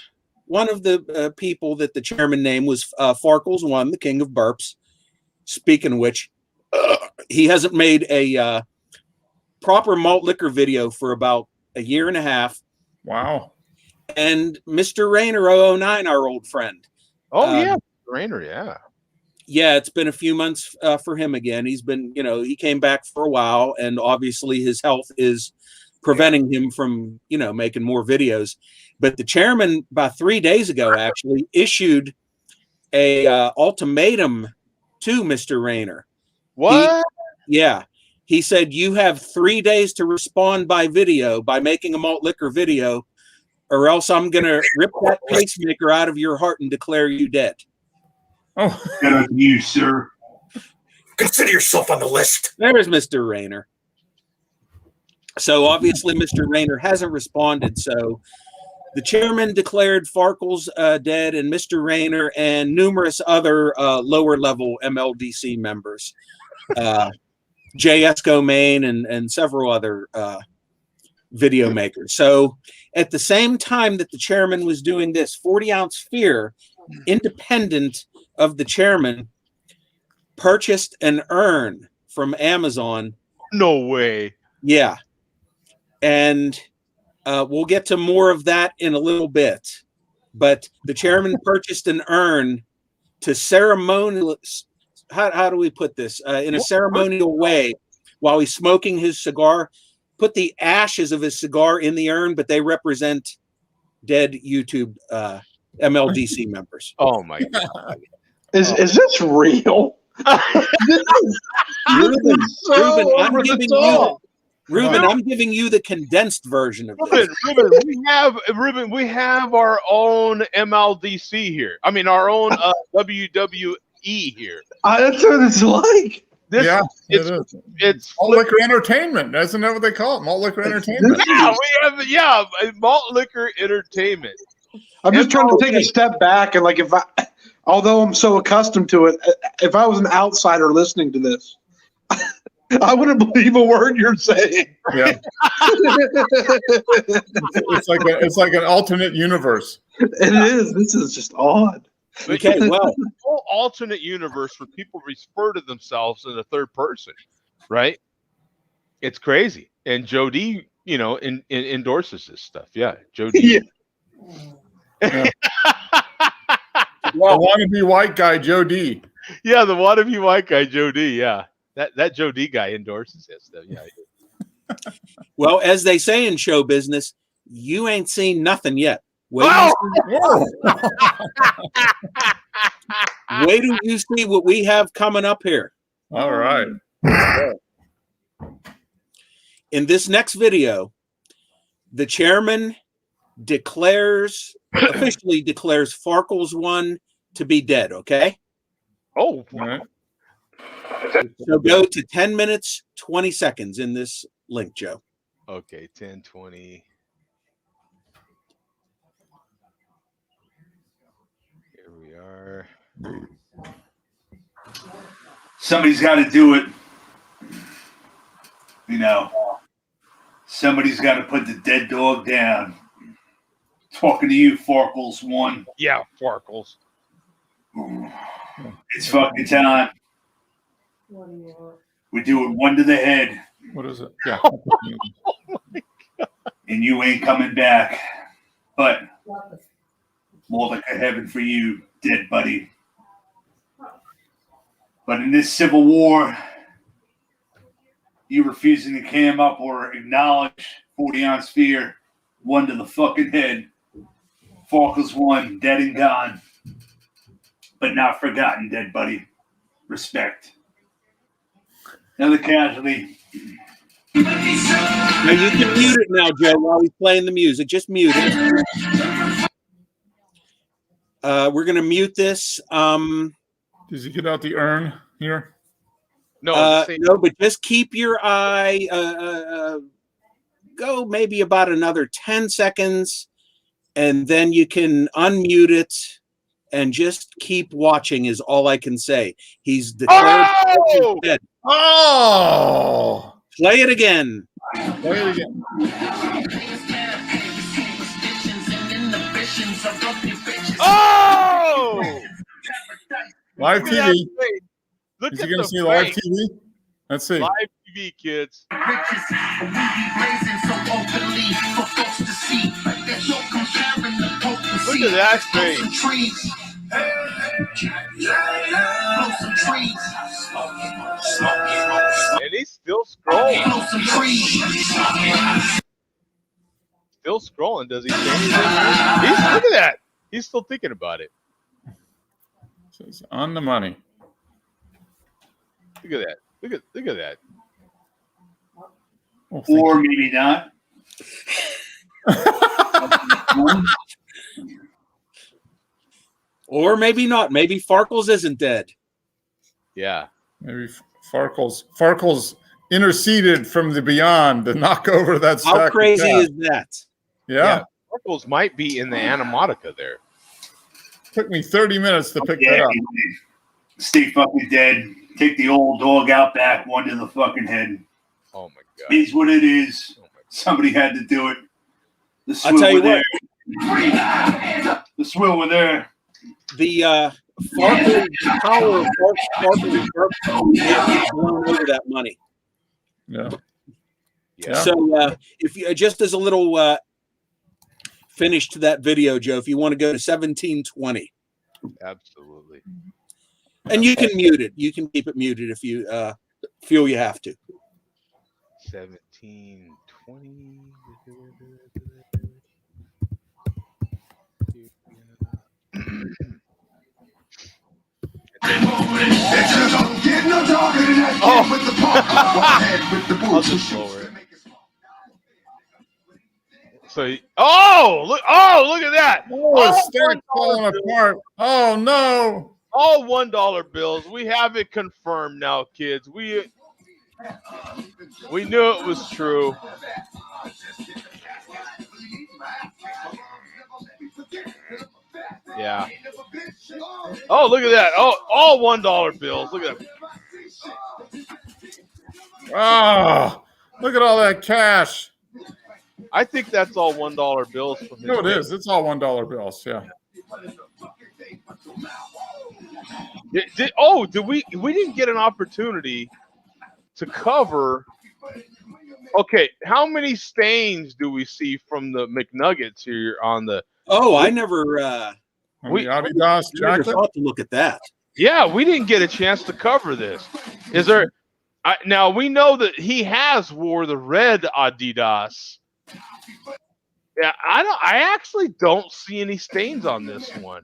people that the chairman named was Farkles One, the king of burps. Speaking of which, he hasn't made a proper malt liquor video for about a year and a half. Wow. And Mr. Rayner 009, our old friend. Oh yeah, Rainer. Yeah. Yeah, it's been a few months for him again. He's been, he came back for a while, and obviously his health is preventing him from, making more videos. But the chairman, about 3 days ago, actually issued a ultimatum to Mr. Rayner. What? He said, you have 3 days to respond by video, by making a malt liquor video, or else I'm going to rip that pacemaker out of your heart and declare you dead. Oh, Good on you, sir. Consider yourself on the list. There's Mr. Rayner. So obviously Mr. Rayner hasn't responded. So the chairman declared Farkles dead, and Mr. Rayner and numerous other lower level MLDC members, Jay Esco Main and several other video makers. So at the same time that the chairman was doing this, 40-ounce Fear, independent of the chairman, purchased an urn from Amazon. No way. Yeah. And we'll get to more of that in a little bit. But the chairman purchased an urn to ceremonial. How do we put this? In a ceremonial way, while he's smoking his cigar, put the ashes of his cigar in the urn, but they represent dead YouTube MLDC members. Oh my God. Is this real? Ruben, I'm giving you the condensed version of this. Ruben, we have our own MLDC here. I mean, our own WWE here. That's what it's like. It's Malt Liquor Entertainment. Isn't that what they call it? Malt Liquor Entertainment. Yeah, Malt Liquor Entertainment. I'm just trying to take a step back and although I'm so accustomed to it, if I was an outsider listening to this, I wouldn't believe a word you're saying. Yeah. it's like an alternate universe. It is. This is just odd. Okay, well, whole alternate universe where people refer to themselves in the third person, right? It's crazy. And Joe D, endorses this stuff. Yeah, Joe D. Yeah. Well, wannabe white guy Joe D. Yeah, the wannabe white guy Joe D. Yeah, that Joe D guy endorses this stuff. Yeah. Well, as they say in show business, you ain't seen nothing yet. Wait till you see what we have coming up here. All right. In this next video, the chairman officially declares Farkles 1 to be dead, okay? Oh, wow. So go to 10 minutes, 20 seconds in this link, Joe. Okay, 10, 20. Here we are. Somebody's got to do it. Somebody's got to put the dead dog down. Talking to you, Farkles 1. Yeah, Farkles. It's fucking time. What do you want? We do it one to the head. What is it? Yeah. And you ain't coming back. But more like a heaven for you, dead buddy. But in this civil war, you refusing to cam up or acknowledge 40-ounce Fear, 1 to the fucking head. Farkles 1, dead and gone. But not forgotten, dead buddy. Respect. Another casualty. Now you can mute it now, Joe, while he's playing the music. Just mute it. We're going to mute this. Does he get out the urn here? No, no, but just keep your eye. Go maybe about another 10 seconds, and then you can unmute it and just keep watching is all I can say. He's declared dead. Oh! Play it again. Play it again. Oh! Live TV. Look Is at he going to the see live face. TV? Let's see. Live TV, kids. Look at that face. And he's still scrolling. Still scrolling. Does he say anything? Look at that. He's still thinking about it. It's on the money. Look at that. Look at that. Oh, Or maybe not. Or maybe not. Maybe Farkles isn't dead. Yeah. Maybe Farkles interceded from the beyond to knock over that stack. How crazy is that? Yeah. Farkles might be in the animatica there. Took me 30 minutes to pick that up. Stay fucking dead. Take the old dog out back, one to the fucking head. Oh my god. Is what it is. Somebody had to do it. The I'll tell you there. what. The swill were there. The Farkles power of Farkles blown over that money. Yeah. So if you just as a little finish to that video, Joe, if you want to go to 1720. Absolutely. And you can mute it. You can keep it muted if you feel you have to. 1720. I'll just lower it. So, look at that! Oh, the stack's falling apart. Oh no! All $1 bills. We have it confirmed now, kids. We knew it was true. Yeah. Oh, look at that. Oh, all $1 bills. Look at that. Oh, look at all that cash. I think that's all $1 bills from his No, it is. It's all $1 bills. Yeah. We didn't get an opportunity to cover. Okay, how many stains do we see from the McNuggets here on the? Oh, I never. We Adidas never thought to look at that. Yeah, we didn't get a chance to cover this. Is there? Now we know that he has wore the red Adidas. Yeah, I actually don't see any stains on this one.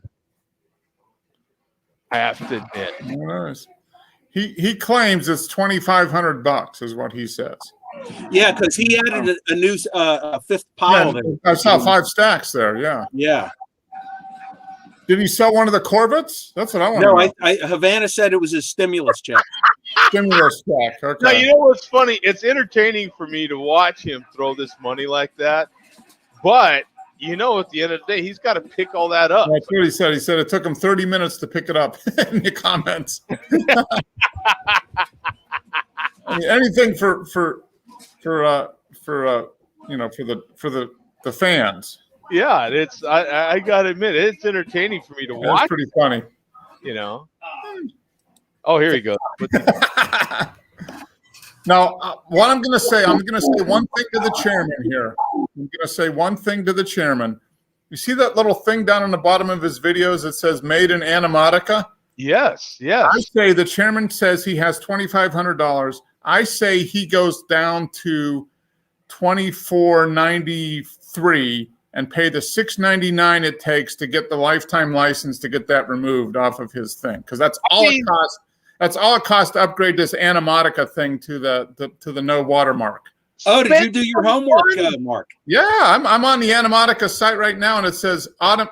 I have to admit. Nice. He claims it's $2,500 is what he says. Yeah, because he added a new fifth pile there. I saw 5 stacks there. Yeah. Yeah. Did he sell one of the Corvettes? That's what I want No, to know. Havana said it was his stimulus check. Stimulus check. Okay. Now, you know what's funny? It's entertaining for me to watch him throw this money like that. But, you know, at the end of the day, he's got to pick all that up. That's what he said. He said it took him 30 minutes to pick it up in the comments. I mean, anything for the fans. Yeah, it's I gotta admit it's entertaining for me to watch. It's pretty funny. You know. Oh, here he goes. Now, what I'm going to say one thing to the chairman here. I'm going to say one thing to the chairman. You see that little thing down on the bottom of his videos that says "Made in Animatica"? Yes, yes. I say the chairman says he has $2,500. I say he goes down to $2,493 and pay the $699 it takes to get the lifetime license to get that removed off of his thing, because that's all it costs. That's all it costs to upgrade this Animatica thing to the no watermark. Oh, did you do your homework, Mark? Yeah, I'm on the Animatica site right now, and it says on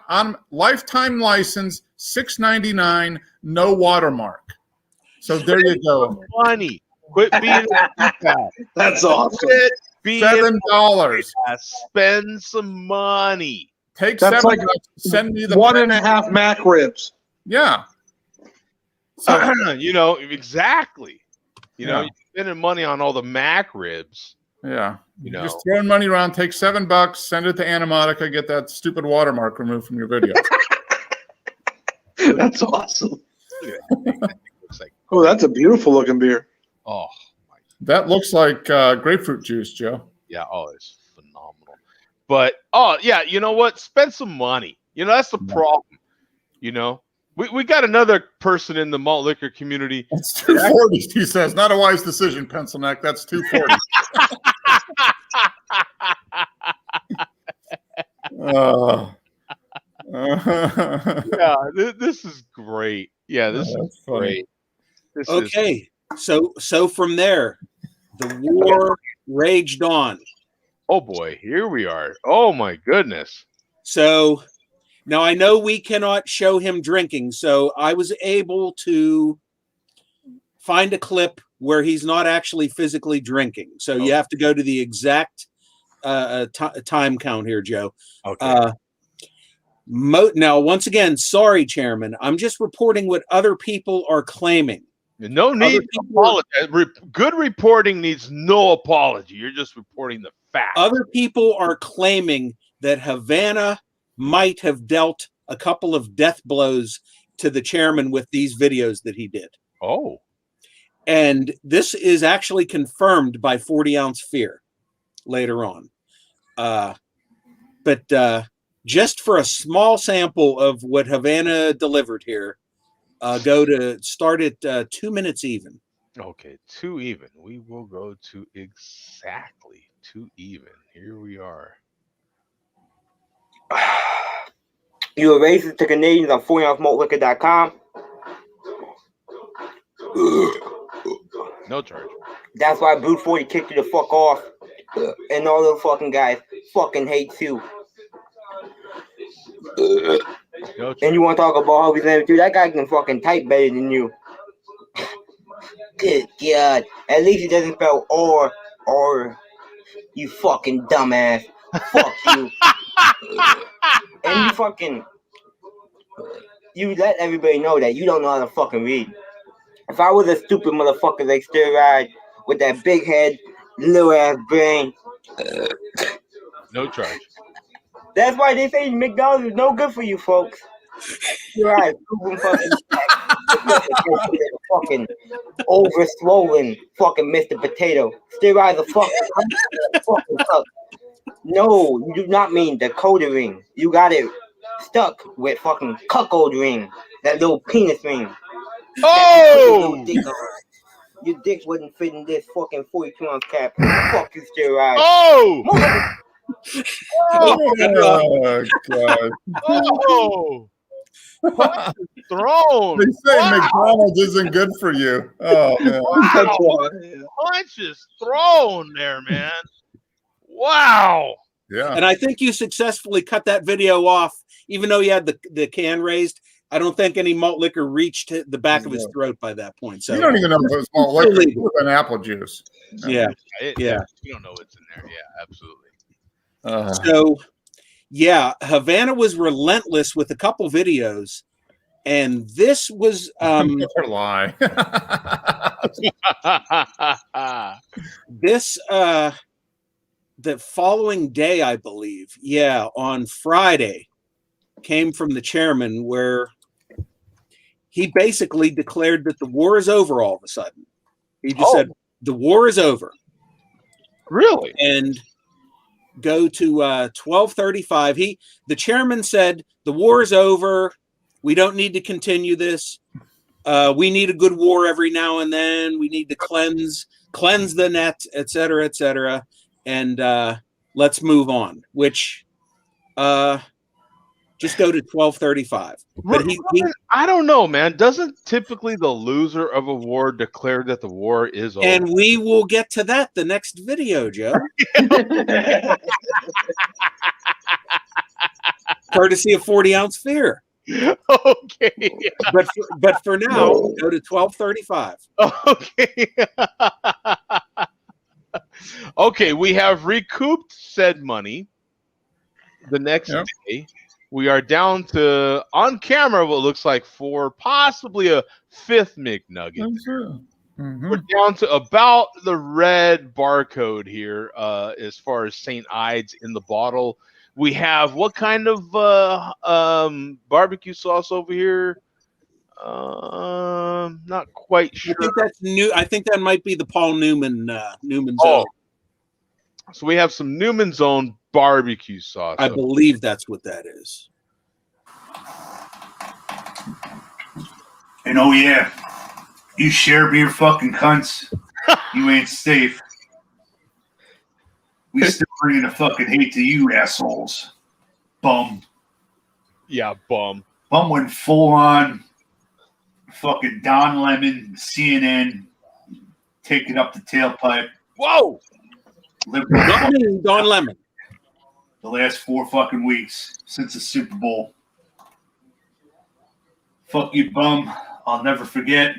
lifetime license $699, no watermark. So there you go. Money. Quit being That's awesome. Quit being $7. Spend some money. Take That's $7. like Send me the 1.5 Mac ribs. Yeah. So, you know, exactly. You know, Yeah. you're spending money on all the Mac ribs. Yeah. You know. Just throwing money around, take $7, send it to Animatica, get that stupid watermark removed from your video. That's awesome. Oh, that's a beautiful looking beer. Oh, that looks like grapefruit juice, Joe. yeah. Oh, it's phenomenal. But, yeah, you know what? Spend some money. You know, that's the problem. You know, we got another person in the malt liquor community. That's $240, he says. Not a wise decision, Pencil Neck. That's $240. Yeah, this is great. Yeah, this is great. This Okay, so from there, the war raged on. Oh boy, here we are. Oh my goodness. So now I know we cannot show him drinking, so I was able to find a clip where he's not actually physically drinking. So you have to go to the exact time count here, Joe. Okay. Now, once again, sorry, Chairman. I'm just reporting what other people are claiming. No need to apologize. Good reporting needs no apology. You're just reporting the facts. Other people are claiming that Havana might have dealt a couple of death blows to the chairman with these videos that he did. Oh. And this is actually confirmed by 40 Ounce Fear later on. But just for a small sample of what Havana delivered here, start at 2 minutes even. Okay, 2 even. We will go to exactly 2 even. Here we are. You are racist to Canadians on 40ouncemaltliquor.com. No charge. That's why Brute 40 kicked you the fuck off. And all those fucking guys fucking hate you. And you want to talk about how we live, dude? That guy can fucking type better than you. Good God. At least he doesn't spell or. You fucking dumbass. Fuck you. And you fucking. You let everybody know that you don't know how to fucking read. If I was a stupid motherfucker like Steroid with that big head, little ass brain. No charge. That's why they say McDonald's is no good for you folks. You're right. Fucking over-swollen fucking Mr. Potato. Steroids are fucking suck. No, you do not mean the Dakota ring. You got it stuck with fucking cuckold ring. That little penis ring. Oh! Your dick wouldn't fit in this fucking 42-ounce cap. Fuck you, Steroid. Oh! Oh, God. Oh! Punch is thrown. They say McDonald's isn't good for you. Oh, man. Wow. Punch is thrown there, man. Wow. Yeah. And I think you successfully cut that video off, even though you had the can raised. I don't think any malt liquor reached the back of his throat by that point. So you don't even know if it was malt liquor. It was an apple juice. Yeah. Yeah. You don't know what's in there. Yeah, absolutely. So, yeah, Havana was relentless with a couple videos, and this was lie. This the following day, I believe, on Friday, came from the chairman where he basically declared that the war is over all of a sudden. He just said the war is over. Really? And go to 12:35. The chairman said the war is over. We don't need to continue this. We need a good war every now and then. We need to cleanse the net, et cetera, and let's move on. Which just go to 12:35. But I don't know, man. Doesn't typically the loser of a war declare that the war is over? And we will get to that the next video, Joe. Courtesy of 40 Ounce Fear. Okay. But for now, go to 12:35. Okay. Okay, we have recouped said money the next day. We are down to, on camera, what looks like 4, possibly a 5th McNugget. Mm-hmm. We're down to about the red barcode here as far as St. Ides in the bottle. We have what kind of barbecue sauce over here? Not quite sure. I think that's new. I think that might be the Paul Newman's Own. So we have some Newman's Own barbecue sauce. I believe that's what that is. And oh yeah, you share beer fucking cunts. You ain't safe. We still bringing the fucking hate to you assholes. Bum. Yeah, bum. Bum went full on fucking Don Lemon, CNN, taking up the tailpipe. Whoa! Don Lemon. the last 4 fucking weeks since the Super Bowl. Fuck you, bum. I'll never forget.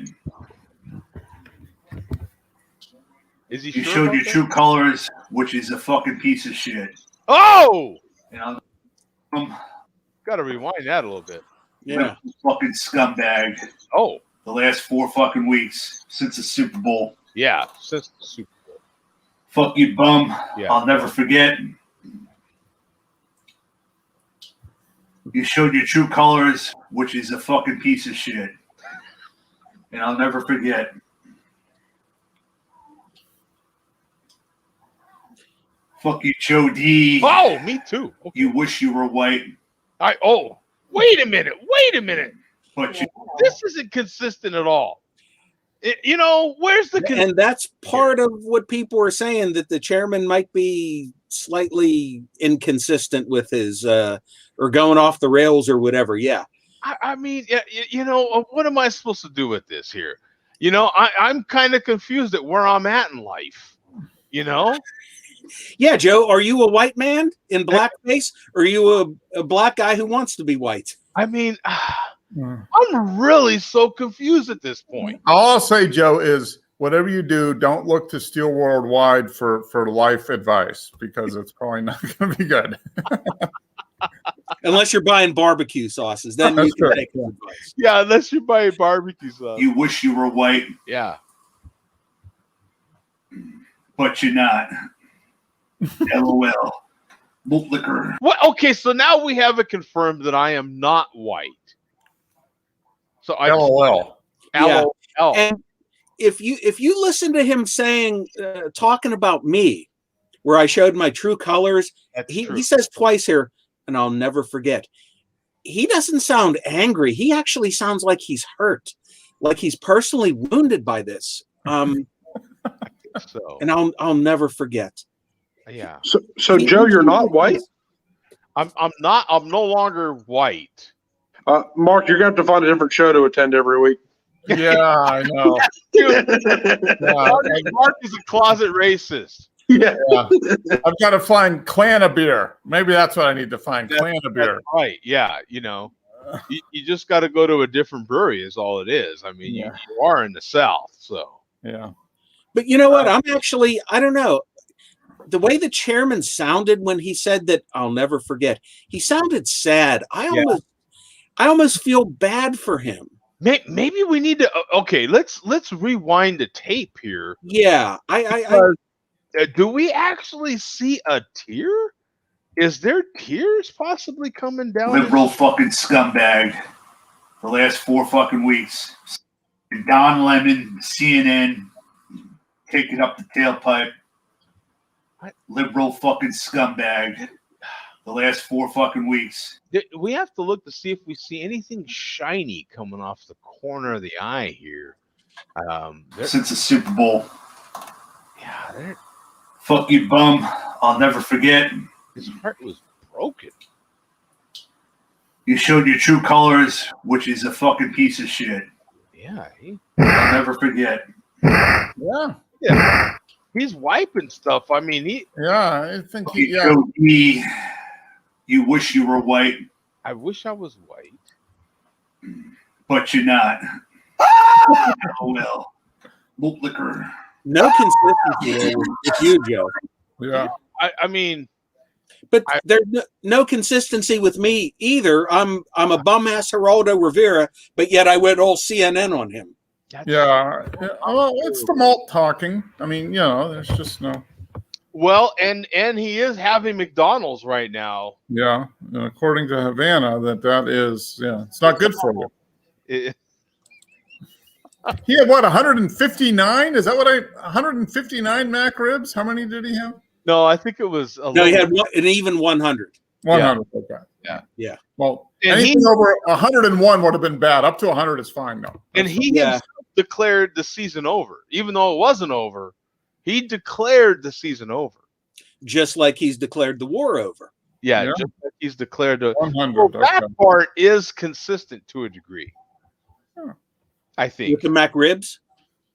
Is he You sure showed about your that? true colors, which is a fucking piece of shit. Oh! And Got to rewind that a little bit. Yeah. Fucking scumbag. Oh. The last 4 fucking weeks since the Super Bowl. Yeah, since the Super Bowl. Fuck you, bum. Yeah. I'll never forget. You showed your true colors, which is a fucking piece of shit. And I'll never forget. Fuck you, Joe D. Oh, me too. Okay. You wish you were white. Wait a minute. But This isn't consistent at all. Where's the And that's part of what people are saying, that the chairman might be slightly inconsistent with his or going off the rails or whatever. Yeah. I mean, what am I supposed to do with this here? I'm kind of confused at where I'm at in life. Yeah, Joe, are you a white man in blackface, or are you a black guy who wants to be white? I mean, I'm really so confused at this point. All I'll say, Joe, is whatever you do, don't look to Steel Worldwide for life advice, because it's probably not going to be good. Unless you're buying barbecue sauces, then you can take the advice. Yeah, unless you're buying barbecue sauce. You wish you were white. Yeah. But you're not. LOL. Malt liquor. What? Okay, so now we have it confirmed that I am not white. So I LOL. Yeah. LOL. And if you listen to him saying, talking about me, where I showed my true colors, he says twice here, and I'll never forget. He doesn't sound angry. He actually sounds like he's hurt, like he's personally wounded by this. So. And I'll never forget. Yeah. So Joe, you're not white? I'm not. I'm no longer white. Mark, you're going to have to find a different show to attend every week. Yeah, I know. Mark is a closet racist. Yeah. I've got to find Clan of Beer. Maybe that's what I need to find. Clan of Beer. Right. Yeah. You just got to go to a different brewery is all it is. I mean, you are in the South, so. Yeah. But you know what? I don't know. The way the chairman sounded when he said that, I'll never forget, he sounded sad. I almost feel bad for him. Maybe we need to. Okay, let's rewind the tape here. Yeah, do we actually see a tear? Is there tears possibly coming down? Liberal fucking scumbag. The last 4 fucking weeks. Don Lemon, CNN, taking up the tailpipe. Liberal fucking scumbag. The last 4 fucking weeks. We have to look to see if we see anything shiny coming off the corner of the eye here. Since the Super Bowl. Yeah. Fuck you, bum. I'll never forget. His heart was broken. You showed your true colors, which is a fucking piece of shit. Yeah. I'll never forget. Yeah. He's wiping stuff. I mean, I think you wish you were white. I wish I was white. But you're not. Oh, well. Malt liquor. No consistency with you, Joe. Yeah. I mean, but there's no consistency with me either. I'm a bum ass Geraldo Rivera, but yet I went all CNN on him. Yeah. Well, it's the malt talking. I mean, there's just no. Well, and he is having McDonald's right now. Yeah, and according to Havana, that is, it's not good for you. He had 159? Is that 159 Mac ribs? How many did he have? No, I think it was. He had an even 100. 100. Okay. Yeah. Well, anything over 101 would have been bad. Up to 100 is fine now. And he himself declared the season over, even though it wasn't over. He declared the season over, just like he's declared the war over. Yeah. Just like he's declared the 100. Well, that part is consistent to a degree. I think. With the Mac ribs?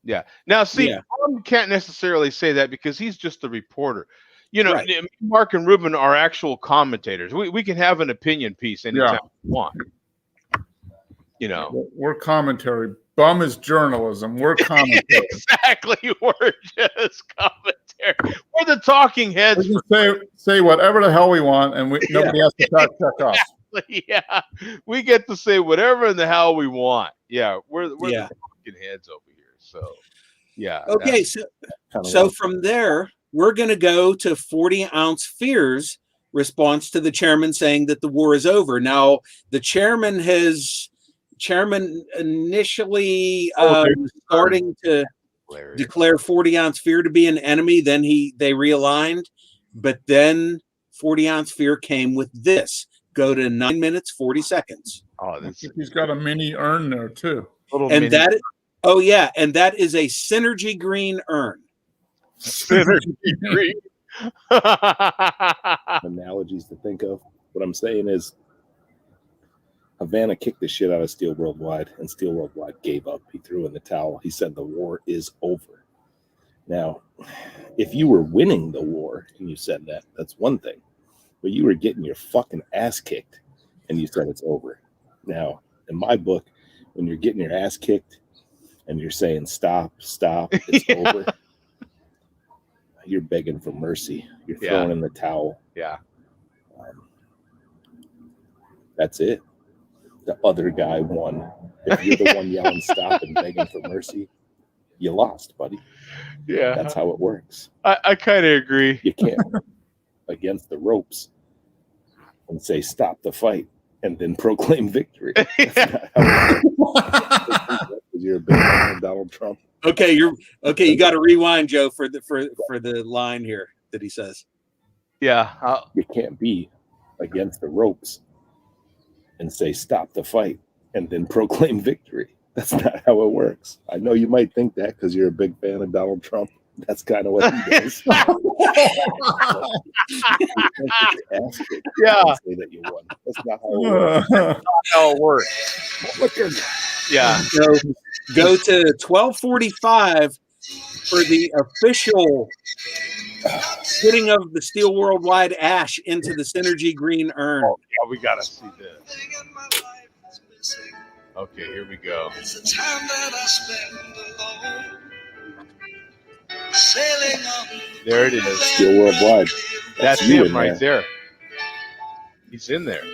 Yeah. Now, see, Tom can't necessarily say that because he's just a reporter. Right. Mark and Ruben are actual commentators. We can have an opinion piece anytime we want. We're commentary. Bum is journalism. We're commentary. Exactly. We're just commentary. We're the talking heads. We can say whatever the hell we want, and nobody has to fact check us. Yeah, we get to say whatever in the hell we want. Yeah, we're the talking heads over here. So, yeah. Okay, so from there, we're going to go to 40-ounce Fear's response to the chairman saying that the war is over. Now, the chairman initially starting to declare 40-ounce Fear to be an enemy. Then they realigned, but then 40-ounce Fear came with this. Go to 9 minutes 40 seconds. Oh, he's got a mini urn there too. And that is a Synergy Green urn. Synergy Green. Analogies to think of. What I'm saying is, Havana kicked the shit out of Steel Worldwide, and Steel Worldwide gave up. He threw in the towel. He said the war is over. Now, if you were winning the war and you said that, that's one thing. But you were getting your fucking ass kicked and you said it's over. Now, in my book, when you're getting your ass kicked and you're saying stop, it's over, you're begging for mercy. You're throwing in the towel. Yeah. That's it. The other guy won. If you're the one yelling stop and begging for mercy, you lost, buddy. Yeah. That's how it works. I kind of agree. You can't against the ropes and say stop the fight and then proclaim victory. You're a big fan of Donald Trump. Okay, you got to rewind, Joe, for the line here that he says. Yeah. You can't be against the ropes and say stop the fight and then proclaim victory. That's not how it works. I know you might think that because you're a big fan of Donald Trump. That's kind of what he does. Yeah. Say that you won. That's not how it works. That's not how it works. Yeah. So go to 12:45 for the official putting of the Steel Worldwide ash into the Synergy Green urn. Oh, yeah, we gotta see this. Okay, here we go. It's the time that I spend alone. Sailing on. There it is. Steel Worldwide. That's him right there. He's in there.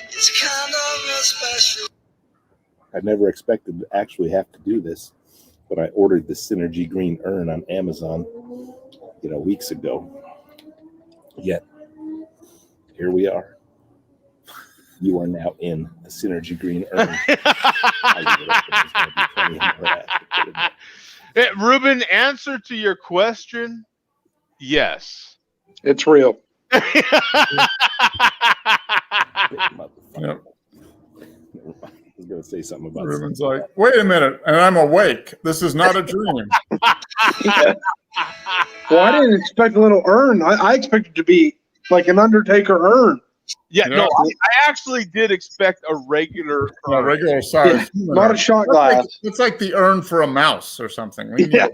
It's kind of a special. I never expected to actually have to do this, but I ordered the Synergy Green urn on Amazon, weeks ago. Yet, here we are. You are now in the Synergy Green urn. Ruben, answer to your question, yes. It's real. Yep. I was going to say something about Ruben's like, wait a minute, and I'm awake. This is not a dream. Yeah. Well, I didn't expect a little urn. I expected it to be like an Undertaker urn. Yeah, no, I actually did expect a regular size. Not a shot glass. It's like the urn for a mouse or something. In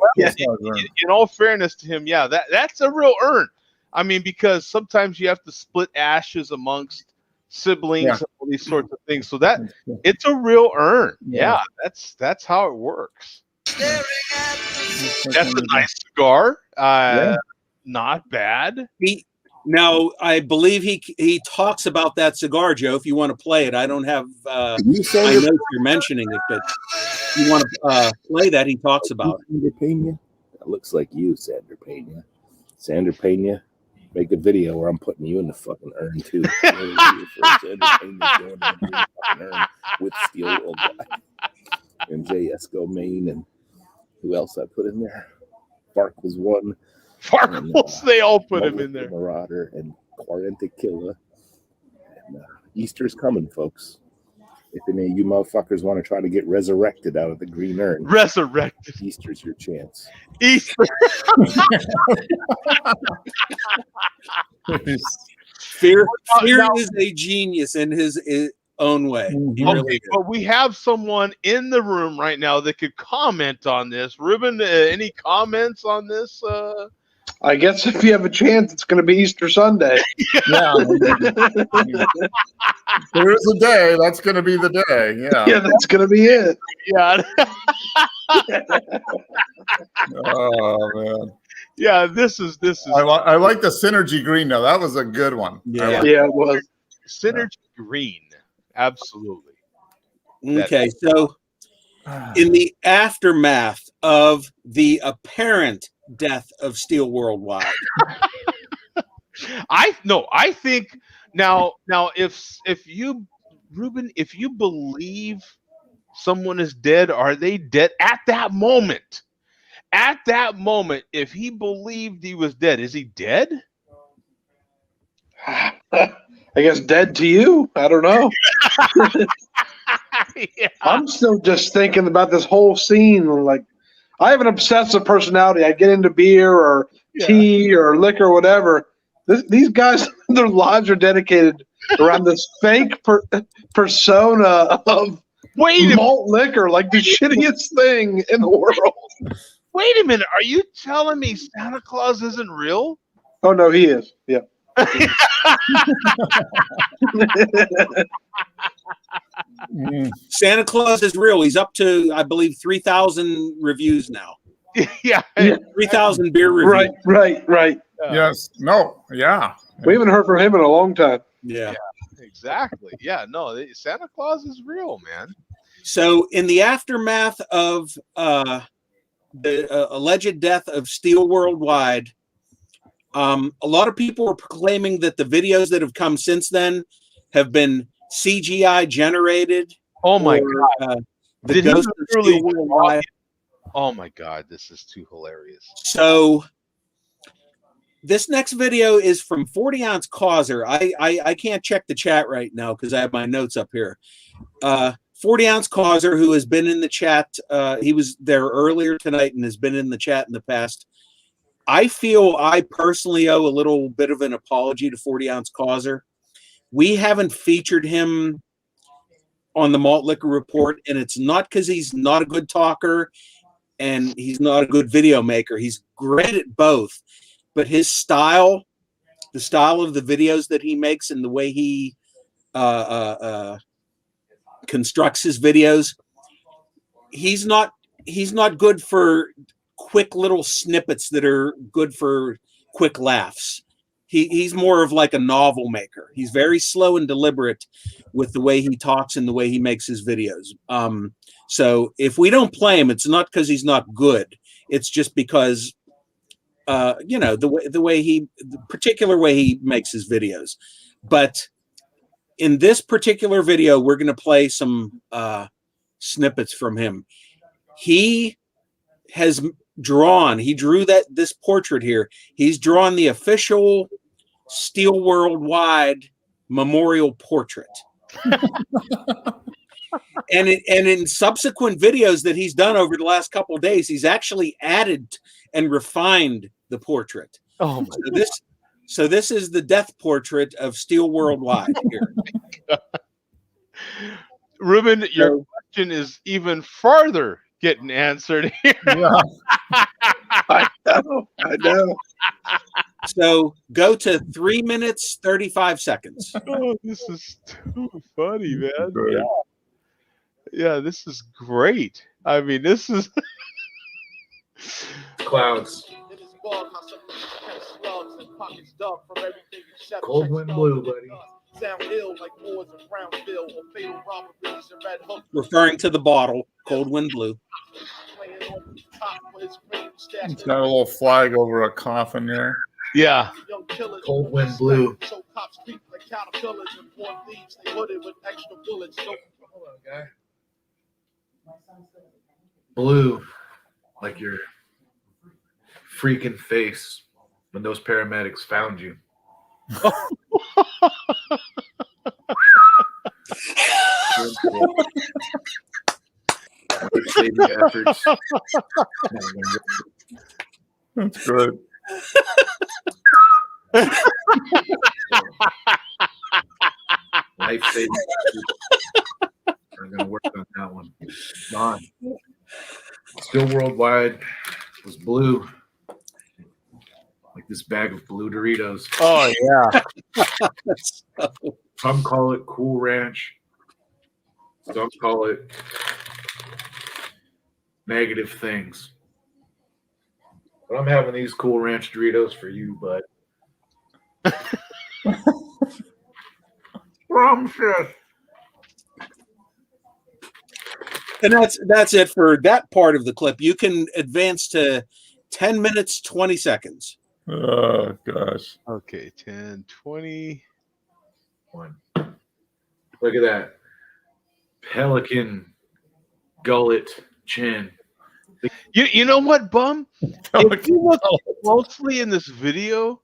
all fairness to him, that's a real urn. I mean, because sometimes you have to split ashes amongst siblings and all these sorts of things. So it's a real urn. Yeah, that's how it works. That's a nice cigar. Not bad. Now, I believe he talks about that cigar, Joe. If you want to play it, I don't have. I know you're mentioning it, but you want to play that? He talks about it. Sandra Pena. That looks like you, Sandra Pena. Sandra Pena, make a video where I'm putting you in the fucking urn too. Sandra Pena's going in the fucking urn with Steel Worldwide and J.S.Go. Maine, and who else I put in there? Farkles one. Farkles, they all put him in there. Marauder and Quarenta Killa. And Easter's coming, folks. If any of you motherfuckers want to try to get resurrected out of the green urn, resurrected. Easter's your chance. Easter. Fear is a genius in his own way. Okay, but we have someone in the room right now that could comment on this. Ruben, any comments on this? I guess if you have a chance, it's going to be Easter Sunday. Yeah. There is a day. That's going to be the day. Yeah. Yeah, that's going to be it. Yeah. Oh man. Yeah, this is. I like the synergy green though. That was a good one. Yeah, yeah, it was synergy green. Absolutely. Okay, so in the aftermath of the apparent death of Steel Worldwide, I think now if you, Ruben, if you believe someone is dead, are they dead at that moment? At that moment, if he believed he was dead, is he dead? I guess dead to you. I don't know. Yeah. I'm still just thinking about this whole scene. Like, I have an obsessive personality. I get into beer or tea or liquor or whatever. These guys, their lives are dedicated around this fake persona of malt liquor, like the shittiest thing in the world. Wait a minute. Are you telling me Santa Claus isn't real? Oh, no, he is. Yeah. Santa Claus is real. He's up to, I believe, 3,000 reviews now. Yeah. 3,000 beer reviews. Right. Yes. No. Yeah. We haven't heard from him in a long time. Yeah. Exactly. Yeah. No, Santa Claus is real, man. So in the aftermath of the alleged death of Steel Worldwide, a lot of people are proclaiming that the videos that have come since then have been CGI generated. Oh my God. The ghost of Steel Worldwide. Oh my God, this is too hilarious. So this next video is from 40 Ounce Causer. I can't check the chat right now because I have my notes up here. 40 Ounce Causer, who has been in the chat, he was there earlier tonight and has been in the chat in the past. I feel I personally owe a little bit of an apology to 40 Ounce Causer. We haven't featured him on the Malt Liquor Report, and it's not because he's not a good talker and he's not a good video maker. He's great at both, but his style, the style of the videos that he makes and the way he constructs his videos, he's not good for quick little snippets that are good for quick laughs. He's more of like a novel maker. He's very slow and deliberate with the way he talks and the way he makes his videos. So if we don't play him, it's not because he's not good. It's just because the particular way he makes his videos. But in this particular video, we're going to play some snippets from him. He drew this portrait here. He's drawn the official Steel Worldwide memorial portrait. and in subsequent videos that he's done over the last couple of days, he's actually added and refined the portrait. Oh my God. So this is the death portrait of Steel Worldwide here. Ruben, your question is even farther getting answered here. Yeah. I know. So go to 3 minutes, 35 seconds. Oh, this is too funny, man. Yeah, this is great. I mean, this is clouds. Cold wind blue, buddy. Referring to the bottle, Cold Wind Blue. It's got a little flag over a coffin there. Yeah. Cold Wind Blue. Blue, like your freaking face when those paramedics found you. Efforts. That's good. Life saving. We're gonna work on that one. Don. Still Worldwide was blue. this bag of blue Doritos. Oh yeah. Some call it Cool Ranch. Some call it negative things. But I'm having these Cool Ranch Doritos for you, bud. Scrumptious. And that's it for that part of the clip. You can advance to 10 minutes, 20 seconds. Oh, gosh. Okay, 10, 20. One. Look at that. Pelican gullet chin. You know what, Bum? If you look closely in this video,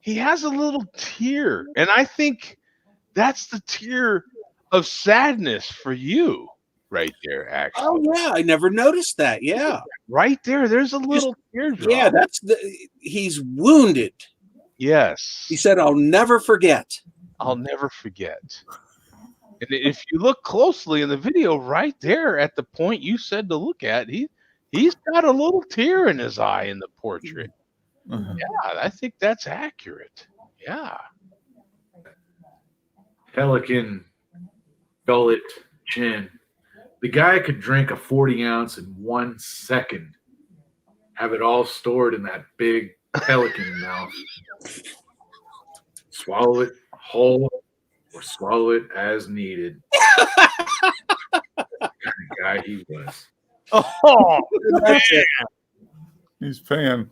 he has a little tear. And I think that's the tear of sadness for you right there, actually. Oh, yeah. I never noticed that. Yeah. Right there. There's a little teardrop. Yeah, he's wounded. Yes. He said, I'll never forget. I'll never forget. And if you look closely in the video right there at the point you said to look at, he's got a little tear in his eye in the portrait. Uh-huh. Yeah, I think that's accurate. Yeah. Pelican gullet chin. The guy could drink a 40 ounce in 1 second, have it all stored in that big pelican mouth. Swallow it whole or swallow it as needed. What kind of guy he was. Oh, man. He's paying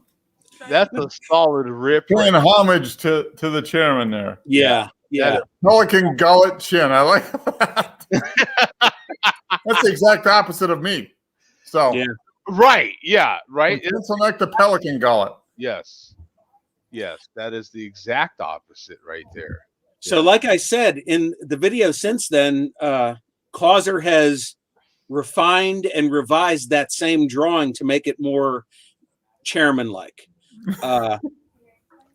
That's a solid rip. Paying homage to the chairman there. Yeah. Yeah. Pelican gullet chin. I like that. That's the exact opposite of me. So yeah. Right. Yeah. Right. It's like the pelican gullet. Yes. Yes. That is the exact opposite right there. So, like I said, in the video since then, Causer has refined and revised that same drawing to make it more chairman-like.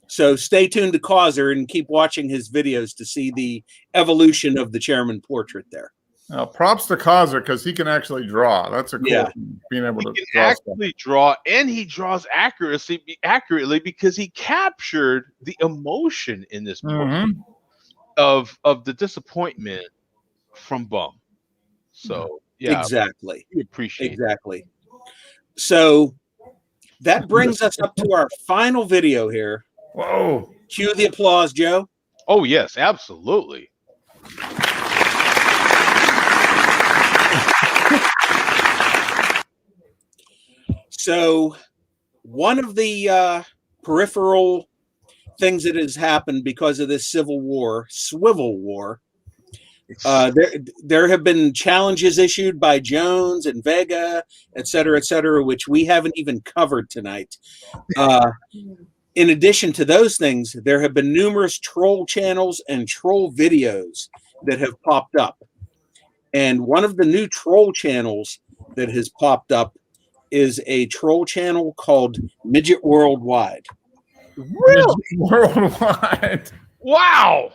So stay tuned to Causer and keep watching his videos to see the evolution of the chairman portrait there. Now, props to Causer because he can actually draw. That's a cool thing, being able to draw draw, and he draws accurately because he captured the emotion in this portrait of the disappointment from Bum. So yeah, exactly. We appreciate exactly. So that brings us up to our final video here. Whoa! Cue the applause, Joe. Oh yes, absolutely. So one of the peripheral things that has happened because of this Swivel War, there have been challenges issued by Jones and Vega, et cetera, which we haven't even covered tonight. In addition to those things, there have been numerous troll channels and troll videos that have popped up. And one of the new troll channels that has popped up is a troll channel called Midget Worldwide. Really? Worldwide. Wow.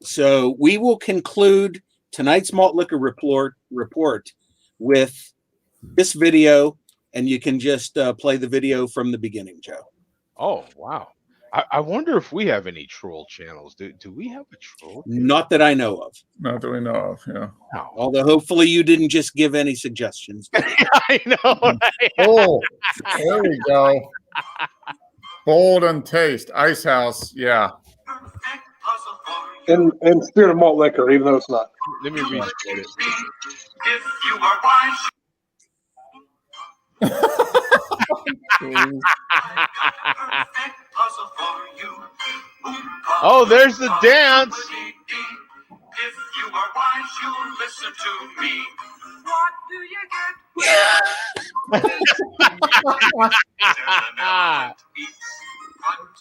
So we will conclude tonight's malt liquor report with this video, and you can just play the video from the beginning, Joe. Oh, wow. I wonder if we have any troll channels. Do we have a troll channel? Not that I know of. Not that we know of, yeah. No. Although hopefully you didn't just give any suggestions. I know. Right? Oh, there we go. Bold and taste. Ice House, yeah. In spirit of malt liquor, even though it's not. Let me read it. If you are wise. Oh, there's the dance. If you are wise, you'll listen to me. What do you get? What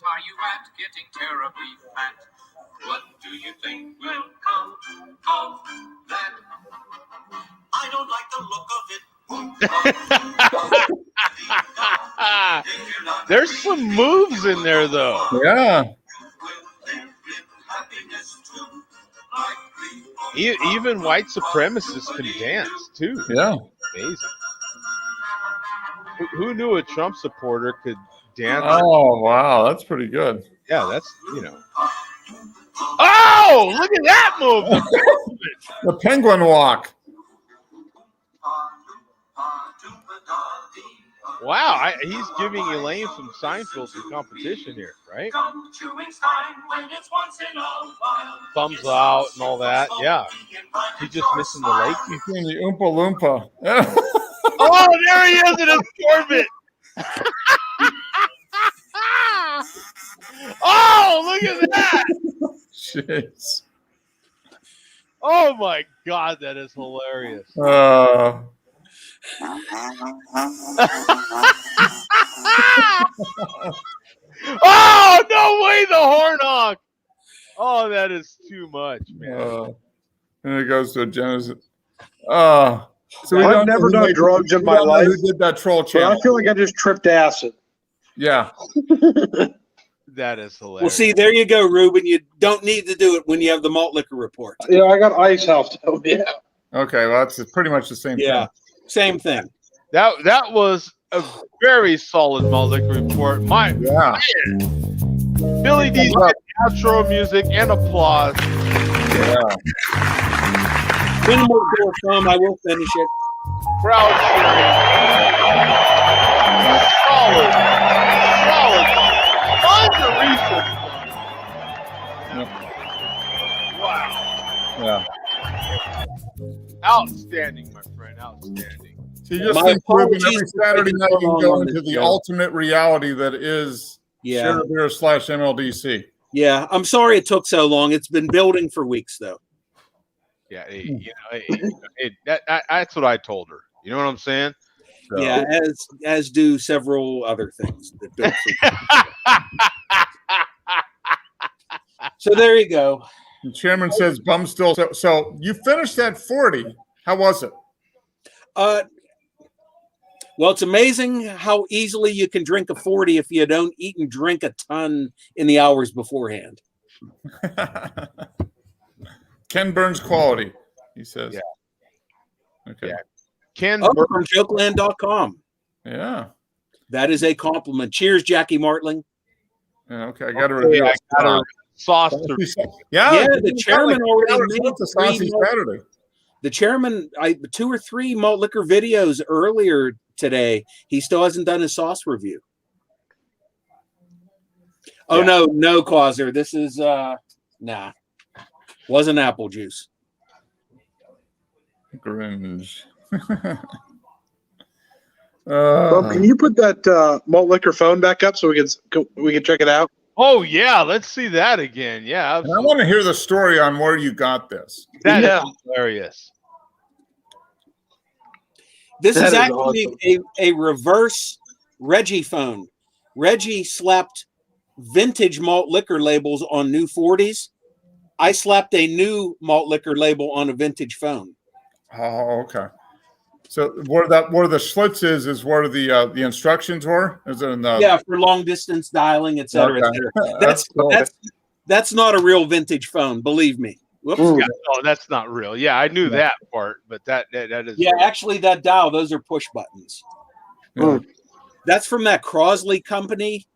are you at getting terribly fat? What do you think will come of that? I don't like the look of it. There's some moves in there, though. Yeah. Even white supremacists can dance, too. Yeah. Amazing. Who knew a Trump supporter could dance. Oh wow, that's pretty good. Yeah, that's Oh, look at that move! The penguin walk. Wow, he's giving Elaine from Seinfeld some competition here, right? Thumbs out and all that. Yeah, he's just missing the leg. He's doing the Oompa Loompa. Oh, there he is in his Corvette. Oh, look at that! Jeez. Oh my God, that is hilarious. Oh, no way, the horn hawk. Oh, that is too much, man. And it goes to a Genesis. So I've never done drugs in my life. Who did that troll channel? I feel like I just tripped acid. Yeah. That is hilarious. Well, see, there you go, Ruben. You don't need to do it when you have the malt liquor report. Yeah, I got Ice House. Yeah. Okay, well, that's pretty much the same thing. Same thing. That was a very solid malt liquor report. Man, Billy D's outro music and applause. Yeah. When more door come, I will finish it. Crowd cheering. Solid. Tons of research. Wow. Yeah. Outstanding, my friend. Outstanding. So you just think Ruben, every Saturday night you can go into the alternate reality that is Share Beer / MLDC. Yeah, I'm sorry it took so long. It's been building for weeks, though. Yeah, that's what I told her. You know what I'm saying? So. Yeah, as do several other things that built for So there you go. The chairman says bum still. So you finished at 40. How was it? Well, it's amazing how easily you can drink a 40 if you don't eat and drink a ton in the hours beforehand. Ken Burns quality, he says. Yeah. Okay. Yeah. Ken from jokeland.com. Yeah. That is a compliment. Cheers, Jackie Martling. Yeah, okay, I got to review sauce. Yeah, the chairman already made the saucy Saturday. The chairman, 2 or 3 malt liquor videos earlier today. He still hasn't done his sauce review. Oh no, Causer. This is wasn't apple juice. Gringe. Can you put that malt liquor phone back up so we can check it out? Oh yeah, let's see that again. Yeah, I want to hear the story on where you got this. That is hilarious. This is actually awesome. a reverse Reggie phone. Reggie slapped vintage malt liquor labels on new 40s. I slapped a new malt liquor label on a vintage phone. Oh, okay. So where the Schlitz is where the instructions were? Is it in the for long distance dialing, et cetera, et cetera. That's cool. That's not a real vintage phone, believe me. Whoops. Yeah, no, that's not real. Yeah, I knew that part, but that is. Yeah, actually, that dial, those are push buttons. Yeah. That's from that Crosley company.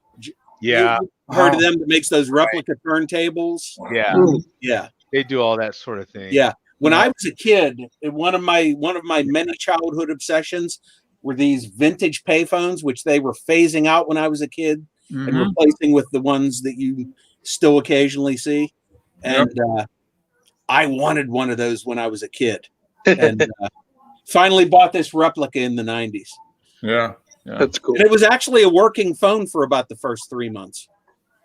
Yeah, you heard of them that makes those replica turntables. Yeah, yeah, they do all that sort of thing. Yeah, when I was a kid, one of my many childhood obsessions were these vintage payphones, which they were phasing out when I was a kid and replacing with the ones that you still occasionally see. And I wanted one of those when I was a kid, and finally bought this replica in the 90s. Yeah, that's cool. And it was actually a working phone for about the first 3 months.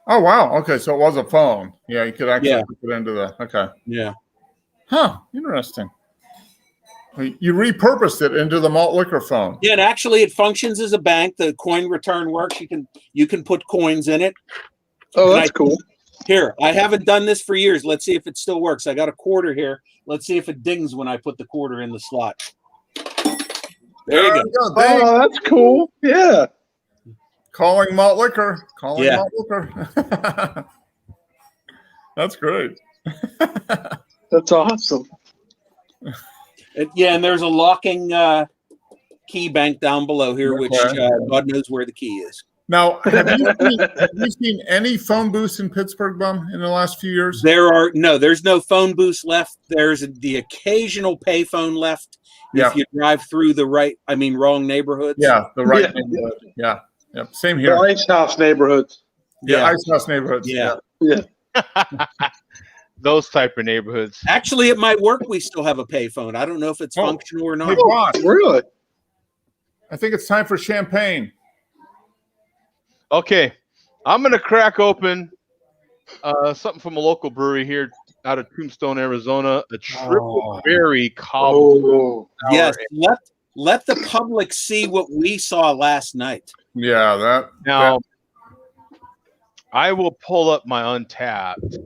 Oh wow! Okay, so it was a phone. Yeah, you could actually put it into the. Okay. Yeah. Huh. Interesting. You repurposed it into the malt liquor phone. Yeah, and actually, it functions as a bank. The coin return works. You can put coins in it. Oh, that's cool. Here, I haven't done this for years. Let's see if it still works. I got a quarter here. Let's see if it dings when I put the quarter in the slot. There you go. Oh, that's cool. Yeah. Calling malt liquor. Malt liquor. That's great. That's awesome. And there's a locking key bank down below here, which God knows where the key is. Now, have you seen any phone booths in Pittsburgh, Bum, in the last few years? There's no phone booths left. There's the occasional payphone left if you drive through wrong neighborhoods. Yeah, the right neighborhood. Yeah. Yep. Same here. The Ice House neighborhoods. Yeah, Ice House neighborhoods. Yeah. Those type of neighborhoods. Actually, at my work, we still have a payphone. I don't know if it's functional or not. Hey, boss. Really? I think it's time for champagne. Okay, I'm going to crack open something from a local brewery here out of Tombstone, Arizona, a triple berry cobbler. Yes, let the public see what we saw last night. Yeah, I will pull up my Untapped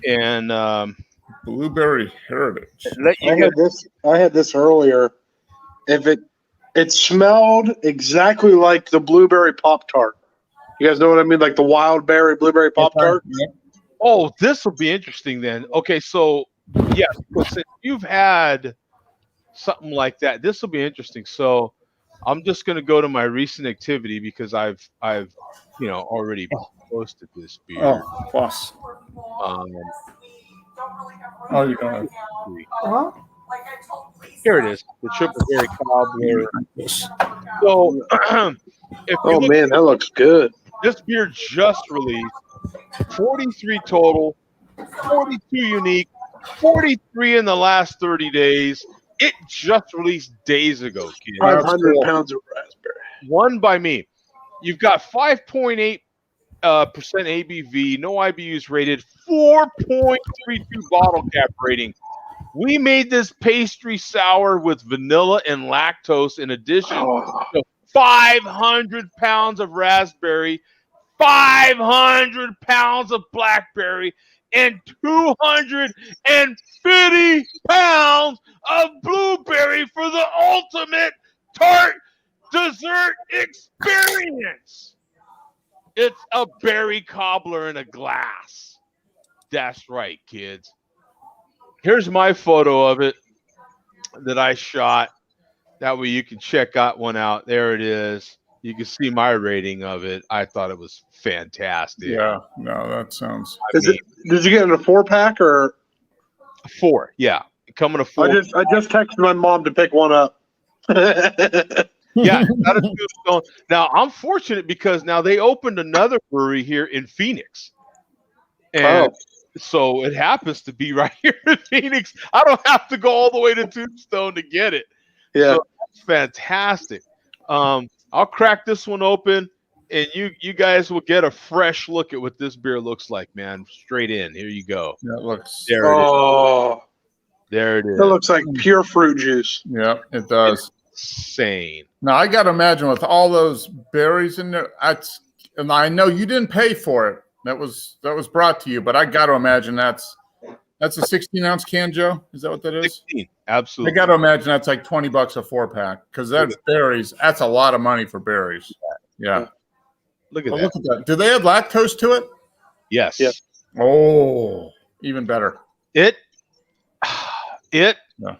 and Blueberry Heritage. I had this earlier. If it smelled exactly like the blueberry Pop-Tart. You guys know what I mean? Like the wild berry blueberry Pop-Tart? Oh, this will be interesting then. Okay, so since you've had something like that, this will be interesting. So I'm just going to go to my recent activity because I've already posted this beer. Oh, boss. You got it. Here it is, the triple berry cobbler. So, man, that looks good. This beer just released, 43 total, 42 unique, 43 in the last 30 days. It just released days ago, kids. 500 pounds of raspberry. One by me. You've got 5.8% ABV, no IBUs rated, 4.32 bottle cap rating. We made this pastry sour with vanilla and lactose in addition to 500 pounds of raspberry, 500 pounds of blackberry, and 250 pounds of blueberry for the ultimate tart dessert experience. It's a berry cobbler in a glass. That's right, kids. Here's my photo of it that I shot. That way you can check that one out. There it is. You can see my rating of it. I thought it was fantastic. Yeah, no, that sounds. Did you get it in a 4-pack or 4? Yeah, coming to 4. I just texted my mom to pick one up. Yeah, that is good. Now I'm fortunate because now they opened another brewery here in Phoenix, and so it happens to be right here in Phoenix. I don't have to go all the way to Tombstone to get it. Yeah, so that's fantastic. I'll crack this one open, and you guys will get a fresh look at what this beer looks like, man. Straight in. Here you go. Yeah, it looks. There it is. There it is. It looks like pure fruit juice. Yeah, it does. Insane. Now I got to imagine with all those berries in there. And I know you didn't pay for it. That was brought to you, but I got to imagine that's a 16-ounce can, Joe. Is that what that is? 16. Absolutely. I got to imagine that's like $20 a 4-pack because that's berries. That's a lot of money for berries. Yeah. Look at that. that. Look at that. Do they add lactose to it? Yes. Yeah. Oh, even better. It. No.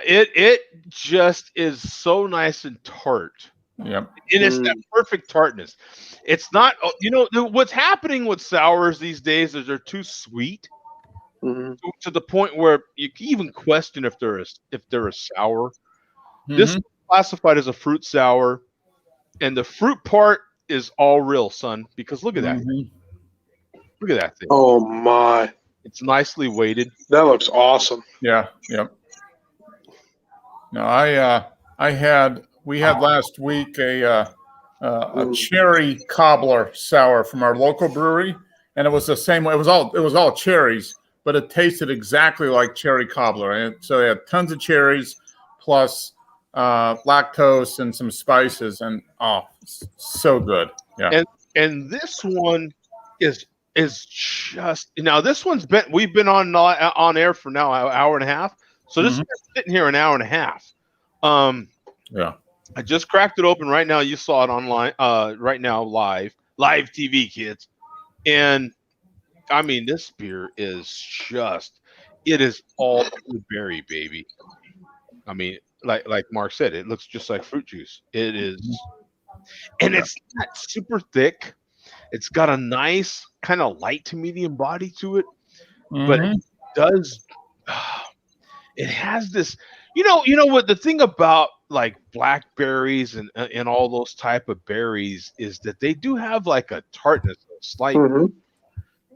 It just is so nice and tart. Yep. And it's that perfect tartness. It's not, what's happening with sours these days is they're too sweet to the point where you can even question if they're a sour. This is classified as a fruit sour, and the fruit part is all real, son. Because look at that. Look at that thing. Oh my! It's nicely weighted. That looks awesome. Yeah. Yep. No, we had last week a cherry cobbler sour from our local brewery, and it was the same way. It was all cherries, but it tasted exactly like cherry cobbler. And so it had tons of cherries plus lactose and some spices, and so good. Yeah. And this one is just this one's we've been on air for now an hour and a half. So this is sitting here an hour and a half. Yeah. I just cracked it open right now. You saw it online right now live TV, kids. And I mean, this beer is it is all blueberry, baby. I mean, like Mark said, it looks just like fruit juice. It is, and it's not super thick. It's got a nice kind of light to medium body to it, but it does. It has this, you know what the thing about like blackberries and all those type of berries is that they do have like a tartness, a slight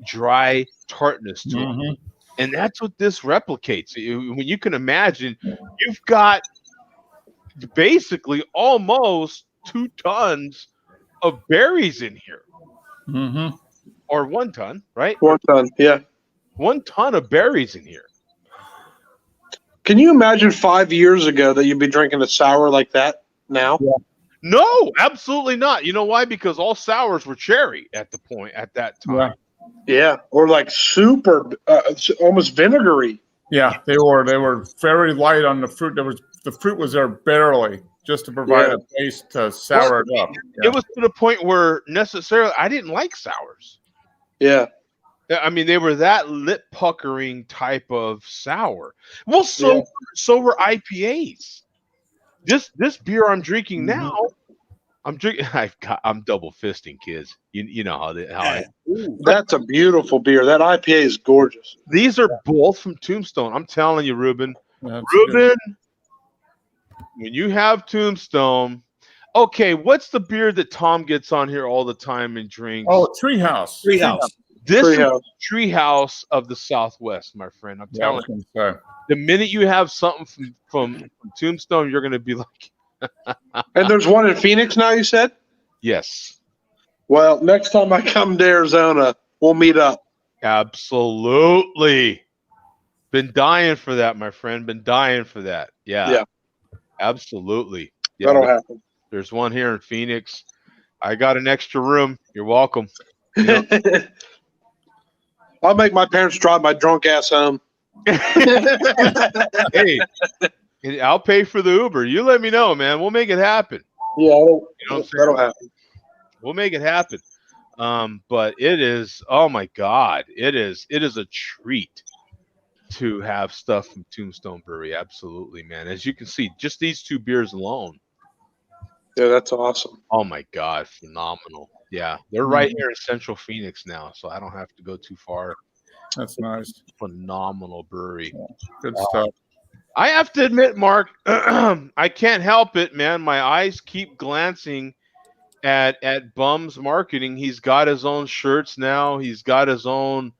dry tartness to them. And that's what this replicates. When you can imagine, you've got basically almost 2 tons of berries in here. Or 1 ton, right? 1 ton, yeah. 1 ton of berries in here. Can you imagine 5 years ago that you'd be drinking a sour like that now? Yeah. No, absolutely not. You know why? Because all sours were cherry at that time. Yeah, or like super, almost vinegary. Yeah, they were very light on the fruit. The fruit was there barely just to provide a base to sour it up. It was to the point where necessarily I didn't like sours. Yeah. I mean, they were that lip puckering type of sour. Well, so were IPAs. This beer I'm drinking now, I'm double fisting, kids. You know how that's a beautiful beer. That IPA is gorgeous. These are both from Tombstone. I'm telling you, Ruben. Ruben, when you have Tombstone, okay, what's the beer that Tom gets on here all the time and drinks? Oh, Treehouse. This is Treehouse of the Southwest, my friend. I'm telling you. The minute you have something from Tombstone, you're going to be like. And there's one in Phoenix now, you said? Yes. Well, next time I come to Arizona, we'll meet up. Absolutely. Been dying for that, my friend. Been dying for that. Yeah. Absolutely. Yeah, that'll happen. There's one here in Phoenix. I got an extra room. You're welcome. I'll make my parents drive my drunk ass home. Hey, I'll pay for the Uber. You let me know, man. We'll make it happen. Yeah, that'll happen. We'll make it happen. But it is, oh my God, it is a treat to have stuff from Tombstone Brewery. Absolutely, man. As you can see, just these 2 beers alone. Yeah, that's awesome. Oh my God, phenomenal. Yeah, they're right here in Central Phoenix now, so I don't have to go too far. That's nice. Phenomenal brewery. Yeah, good stuff. I have to admit, Mark, I can't help it, man. My eyes keep glancing at Bum's marketing. He's got his own shirts now. He's got his own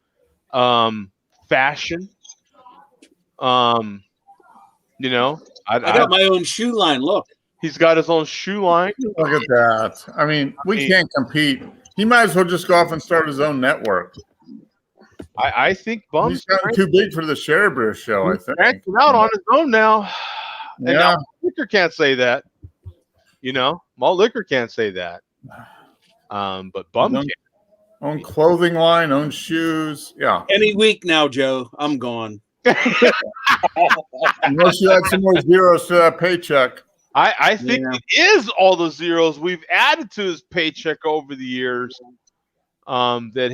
fashion. You know, I got my own shoe line. Look. He's got his own shoe line. Look at that. I mean, we can't compete. He might as well just go off and start his own network. I think Bum's he's gotten too big for the Share Beer show, I think. He's out on his own now. And now Liquor can't say that. You know, Malt Liquor can't say that. But Bum can. Own clothing line, own shoes. Yeah. Any week now, Joe. I'm gone. Unless you add some more zeros to that paycheck. I think it is all the zeros we've added to his paycheck over the years that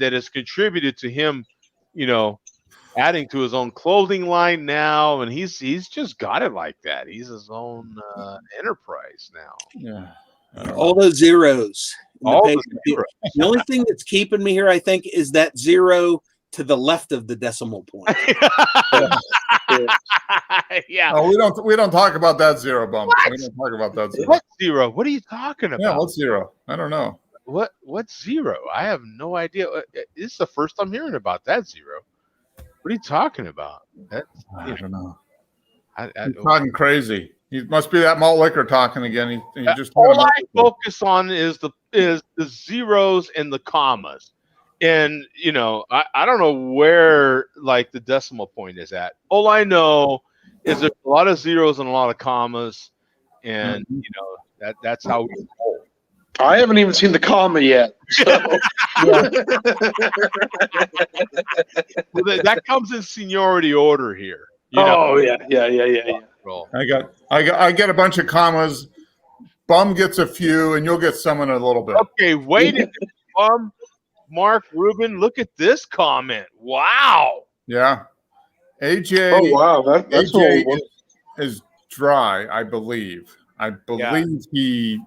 has contributed to him, you know, adding to his own clothing line now, and he's just got it like that. He's his own enterprise now. Yeah, all those zeros. The zeros. The only thing that's keeping me here, I think, is that 0 to the left of the decimal point. Yeah. No, we don't talk about that 0, Bump. We don't talk about that 0. What 0? What are you talking about? Yeah, what's 0? I don't know. What's 0? I have no idea. This is the first I'm hearing about that 0. What are you talking about? I don't know. He's talking crazy. He must be that Malt Liquor talking again. He just all I focus on is the zeros and the commas. And, you know, I don't know where, like, the decimal point is at. All I know is there's a lot of zeros and a lot of commas. And, you know, that's how we roll. I haven't even seen the comma yet. So. Well, that comes in seniority order here. You know? Yeah. I get a bunch of commas. Bum gets a few, and you'll get some in a little bit. Okay, wait a minute, Bum. Mark, Ruben, look at this comment. Wow. Yeah. AJ. Oh, wow. That's AJ is dry, I believe. He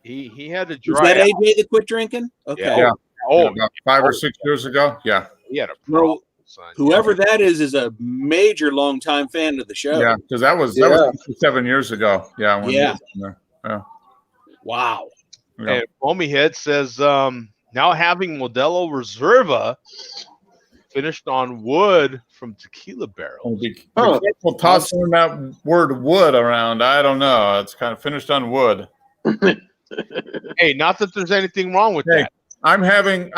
he had to Was dry that out. AJ that quit drinking? Okay. Yeah. Oh, about 5 or 6 years ago. Yeah. he had a Well, problem, son. whoever that is a major longtime fan of the show. Yeah, because that was 7 years ago. Yeah. When Yeah. Yeah. Wow. Yeah. And Foamy Head says, now having Modelo Reserva finished on wood from tequila barrels. Be careful tossing that word wood around. I don't know. It's kind of finished on wood. Hey, not that there's anything wrong with that. I'm having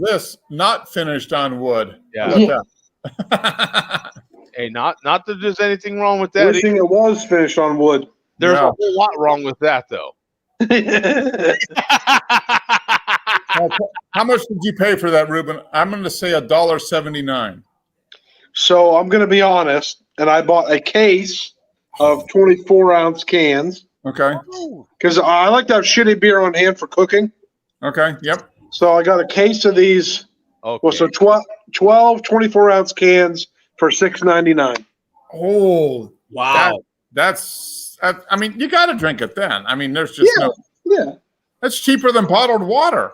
this not finished on wood. Yeah. How about that? Hey, not that there's anything wrong with that. Wishing it was finished on wood. There's a whole lot wrong with that, though. How much did you pay for that, Ruben? I'm going to say $1.79. So I'm going to be honest, and I bought a case of 24-ounce cans. Okay. Because I like to have shitty beer on hand for cooking. Okay. Yep. So I got a case of these. Okay. Well, so 12 24-ounce cans for $6.99. Oh, wow. I mean, you got to drink it then. I mean, there's just Yeah. That's cheaper than bottled water.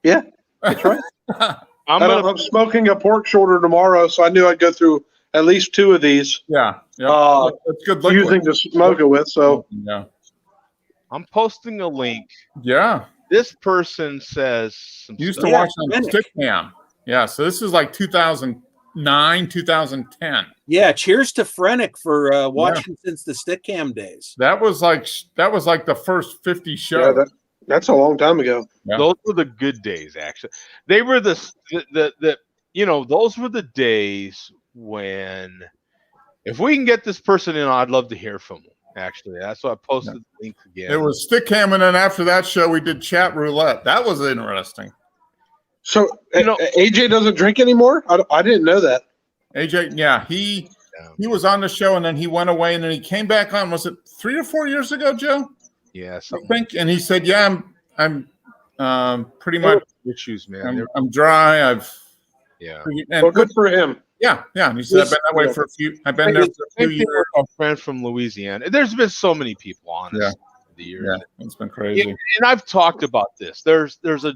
Yeah, that's right. I'm smoking a pork shoulder tomorrow, so I knew I'd go through at least 2 of these. Yeah. That's good using to smoke it with. So yeah. I'm posting a link. Yeah. This person says used to watch on Stickman. Yeah, so this is like 2009, 2010. Yeah, cheers to Frenick for watching since the Stickcam days. That was like the first 50 shows. Yeah, that's a long time ago. Yeah. Those were the good days, actually. They were those were the days when, if we can get this person in, I'd love to hear from them. Actually, that's why I posted the link again. It was Stickcam, and then after that show, we did chat roulette. That was interesting. So AJ doesn't drink anymore? I didn't know that. AJ, yeah, he was on the show, and then he went away, and then he came back on. Was it 3 or 4 years ago, Joe? Yes, I think. And he said, "Yeah, I'm pretty much issues, man. I'm dry. And well, good for him. Yeah. And he said, I've been that way for a few. I've been there for a few years. A friend from Louisiana. There's been so many people on this over the years. Yeah, it's been crazy. And I've talked about this. There's a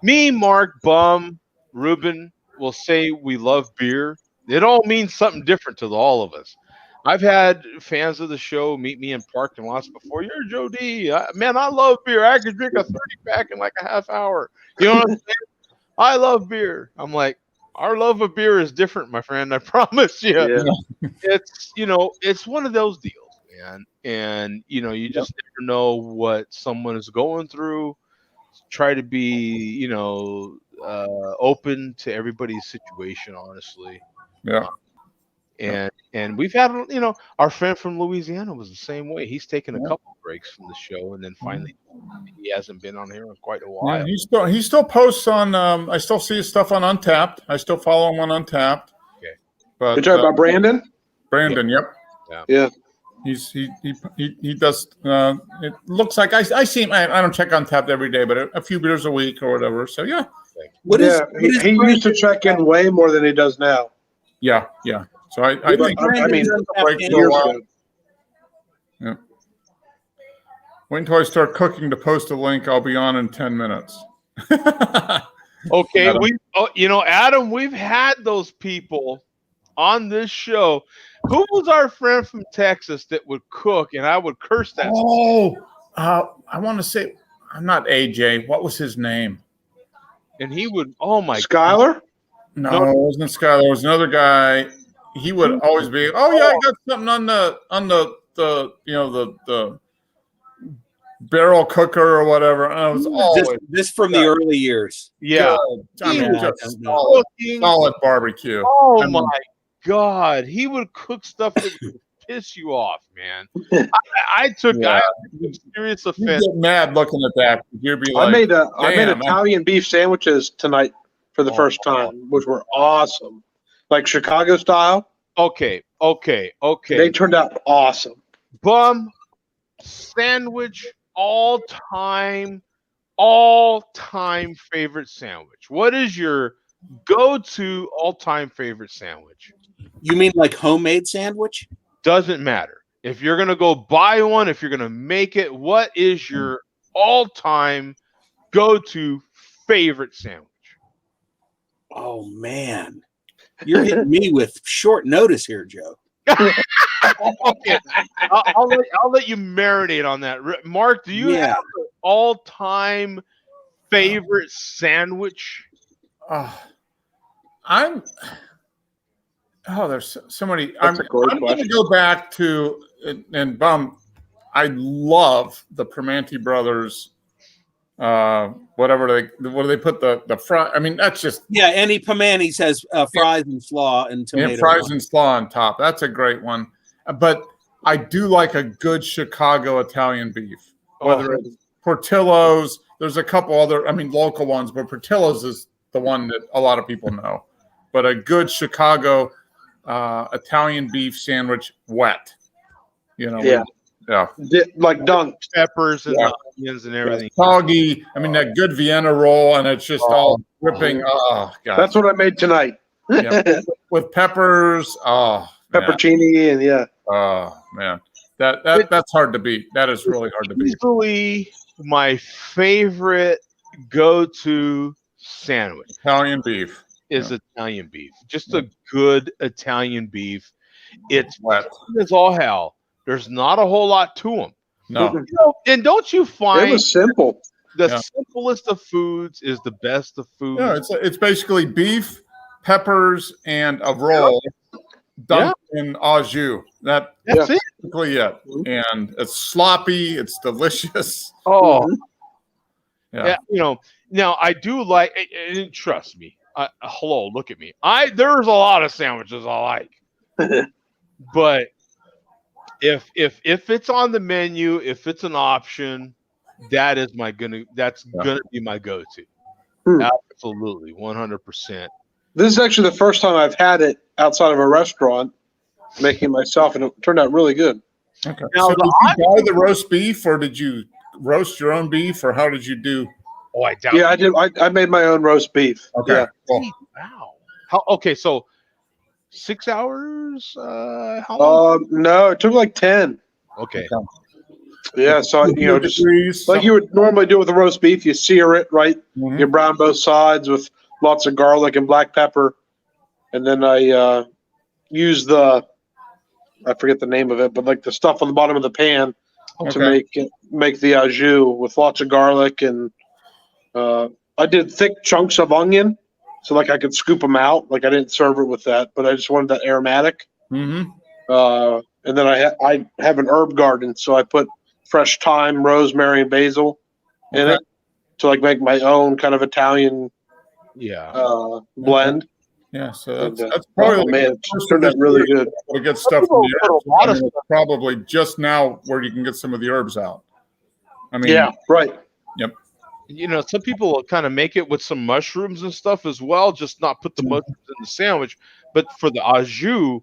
me, Mark, Bum, Ruben will say we love beer. It all means something different to all of us. I've had fans of the show meet me in parking lots before. You're Joe D. Man, I love beer. I could drink a 30-pack in like a half hour. You know what I'm saying? I love beer. I'm like, our love of beer is different, my friend. I promise you. Yeah. It's one of those deals, man. And you just never know what someone is going through. Try to be, open to everybody's situation, honestly. Yeah. And we've had, our friend from Louisiana was the same way. He's taken a couple breaks from the show, and then finally he hasn't been on here in quite a while. Yeah, he still posts on. I still see his stuff on Untapped. I still follow him on Untapped. Okay. But you're talking about Brandon? Brandon, Yeah. He does. It looks like I see him. I don't check Untapped every day, but a few beers a week or whatever. So yeah. He used to check in way more than he does now. Yeah. So I think yeah. Wait until I start cooking to post a link. I'll be on in 10 minutes. Okay, Adam, we've had those people on this show. Who was our friend from Texas that would cook, and I would curse that? I want to say, I'm not AJ. What was his name? And he would, Skylar? No, it wasn't Skylar. It was another guy. He would always be, I got something on the barrel cooker or whatever. And I was always this from the early years. Yeah. Just solid barbecue. Oh my God. He would cook stuff that would piss you off, man. I took serious offense. You get mad looking at that. You'd be like, I made Italian beef sandwiches tonight for the first time, which were awesome. Like Chicago style. Okay. They turned out awesome. Bum sandwich, all-time favorite sandwich. What is your go-to all-time favorite sandwich? You mean like homemade sandwich? Doesn't matter. If you're gonna go buy one, if you're gonna make it, what is your all-time go-to favorite sandwich? Oh man, you're hitting me with short notice here, Joe. Okay, I'll let you marinate on that. Mark, do you have an all-time favorite sandwich? There's so many. I'm going to go back to and bum. I love the Primanti brothers. What do they put the fry? I mean, that's just Any Primanti's has fries and slaw and tomato. And fries and slaw on top. That's a great one. But I do like a good Chicago Italian beef. Whether it's Portillo's, there's a couple other, local ones, but Portillo's is the one that a lot of people know. But a good Chicago Italian beef sandwich, wet. Like dunked peppers and onions and everything. Soggy. That good Vienna roll, and it's just all dripping. Oh god, that's what I made tonight. With peppers. Oh, peppercini and Oh man, that's hard to beat. That is really hard to beat. Easily my favorite go-to sandwich. Italian beef is Italian beef. Just a good Italian beef. It's wet as all hell. There's not a whole lot to them. No. And don't you find it was simple? The simplest of foods is the best of foods. Yeah, it's basically beef, peppers, and a roll dunked in au jus. That's it. Basically it. And it's sloppy. It's delicious. Oh. Yeah. Now I do like. And trust me. Hello, look at me. There's a lot of sandwiches I like, but if it's on the menu, if it's an option, that's gonna be my go-to. Absolutely, 100%. This is actually the first time I've had it outside of a restaurant, making it myself, and it turned out really good. Okay. Now, did you buy the roast beef, or did you roast your own beef, or how did you do? Oh, I doubt. Yeah, I did. I made my own roast beef. Okay. Yeah. Cool. Wow. Okay, so 6 hours? How long? No, it took like 10. Okay. Yeah, so just like you would normally do with a roast beef, you sear it, right? Mm-hmm. You brown both sides with lots of garlic and black pepper, and then I use I forget the name of it, but like the stuff on the bottom of the pan to make the au jus with lots of garlic, and I did thick chunks of onion, so like I could scoop them out. Like I didn't serve it with that, but I just wanted that aromatic. Mm-hmm. And then I have an herb garden, so I put fresh thyme, rosemary, and basil in it to like make my own kind of Italian blend. Yeah, so that's probably it turned out really good. To get stuff from the herbs, probably just now where you can get some of the herbs out. Yeah, right. Yep. Some people will kind of make it with some mushrooms and stuff as well, just not put the mushrooms in the sandwich. But for the au jus,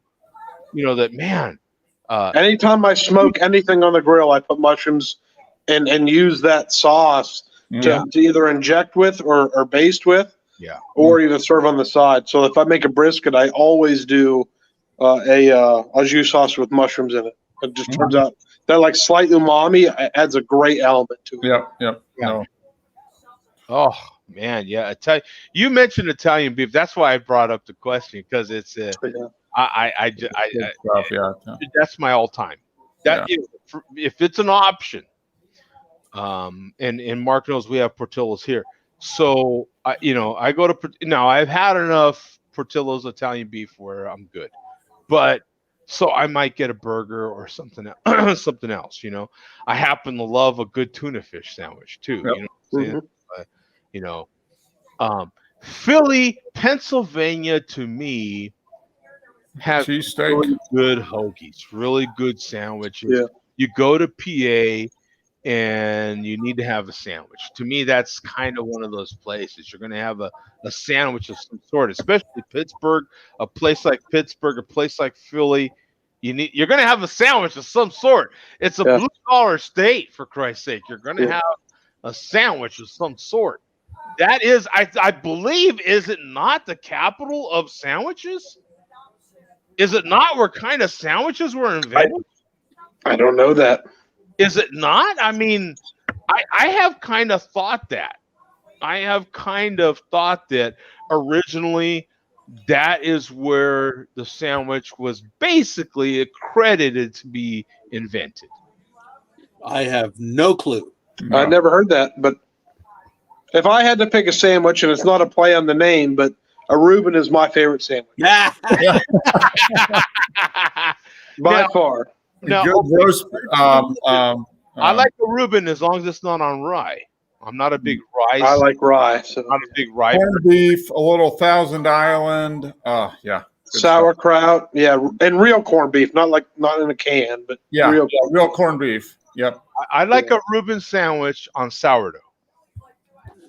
anytime I smoke anything on the grill, I put mushrooms and use that sauce to either inject with or baste with, or even serve on the side. So if I make a brisket, I always do a au jus sauce with mushrooms in it. It just turns out that like slight umami adds a great element to it. Yep. No. Oh man, yeah. You mentioned Italian beef. That's why I brought up the question, because it's that's my all time. If it's an option, and Mark knows we have Portillo's here, so I go to now. I've had enough Portillo's Italian beef where I'm good, but so I might get a burger or something else. I happen to love a good tuna fish sandwich too. Philly, Pennsylvania, to me, has really good hoagies, really good sandwiches. Yeah. You go to PA and you need to have a sandwich. To me, that's kind of one of those places. You're going to have a sandwich of some sort, especially Pittsburgh, a place like Pittsburgh, a place like Philly. You're going to have a sandwich of some sort. It's a blue-collar state, for Christ's sake. You're going to have a sandwich of some sort. That is, I believe, is it not the capital of sandwiches? Is it not where kind of sandwiches were invented? I don't know that. Is it not? I mean, I have kind of thought that. I have kind of thought that originally that is where the sandwich was basically accredited to be invented. I have no clue. No. I never heard that, but if I had to pick a sandwich, and it's not a play on the name, but a Reuben is my favorite sandwich. By far. No, roast, I like the Reuben as long as it's not on rye. I'm not a big rye. I like rye. So. I'm a big rye. Corned beef, a little Thousand Island. Yeah. Sauerkraut. Yeah. And real corned beef, not in a can, but real corned beef. Yep. I like a Reuben sandwich on sourdough.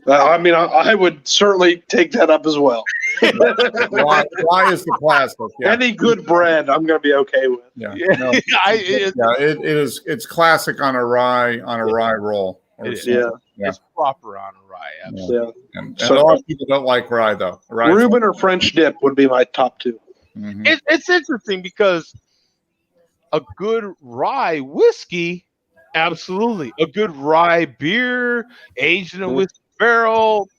I mean, I would certainly take that up as well. Rye is the classic. Yeah. Any good bread, I'm going to be okay with. Yeah. No, it's classic on a rye roll. It's proper on a rye. Absolutely. Yeah. And a lot of people don't like rye though. Reuben or French dip would be my top two. Mm-hmm. It's interesting because a good rye whiskey, absolutely. A good rye beer aged in a whiskey barrel.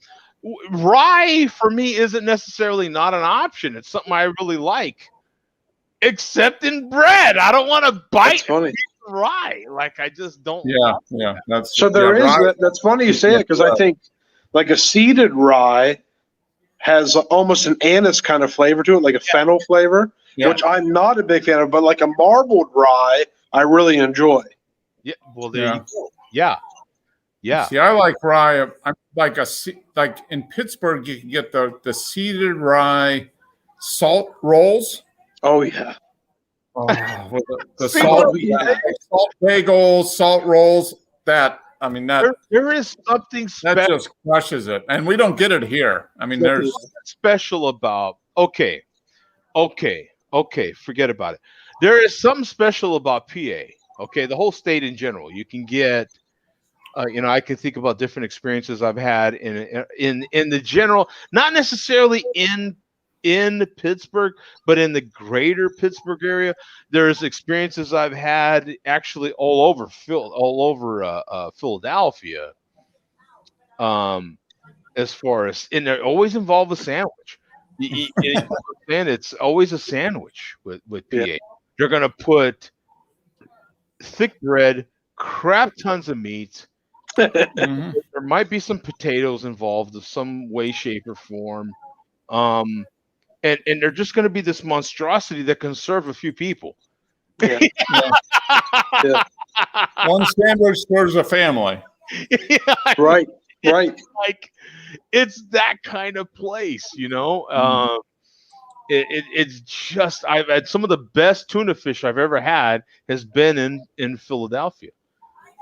Rye for me isn't necessarily not an option. It's something I really like, except in bread. I don't want to bite rye. Like I just don't. Yeah. That's so there is that. That's funny you say it because I think like a seeded rye has almost an anise kind of flavor to it, like a fennel flavor, which I'm not a big fan of. But like a marbled rye, I really enjoy. Yeah. Well, there you go. Yeah. Yeah. See, I like rye. I'm like in Pittsburgh, you can get the seeded rye salt rolls. Oh yeah. With the salt bagels, salt rolls. That there is something special. That just crushes it, and we don't get it here. I mean, there's special about okay. Forget about it. There is something special about PA. Okay, the whole state in general. You can get. I can think about different experiences I've had in the general, not necessarily in Pittsburgh, but in the greater Pittsburgh area. There's experiences I've had actually all over Philadelphia. As far as and they always involve a sandwich. And it's always a sandwich with PA. Yeah. They're gonna put thick bread, crap tons of meat. Mm-hmm. There might be some potatoes involved of some way, shape, or form. And they're just going to be this monstrosity that can serve a few people. Yeah. One sandwich serves a family. Right. Like it's that kind of place, It's just I've had some of the best tuna fish I've ever had has been in Philadelphia.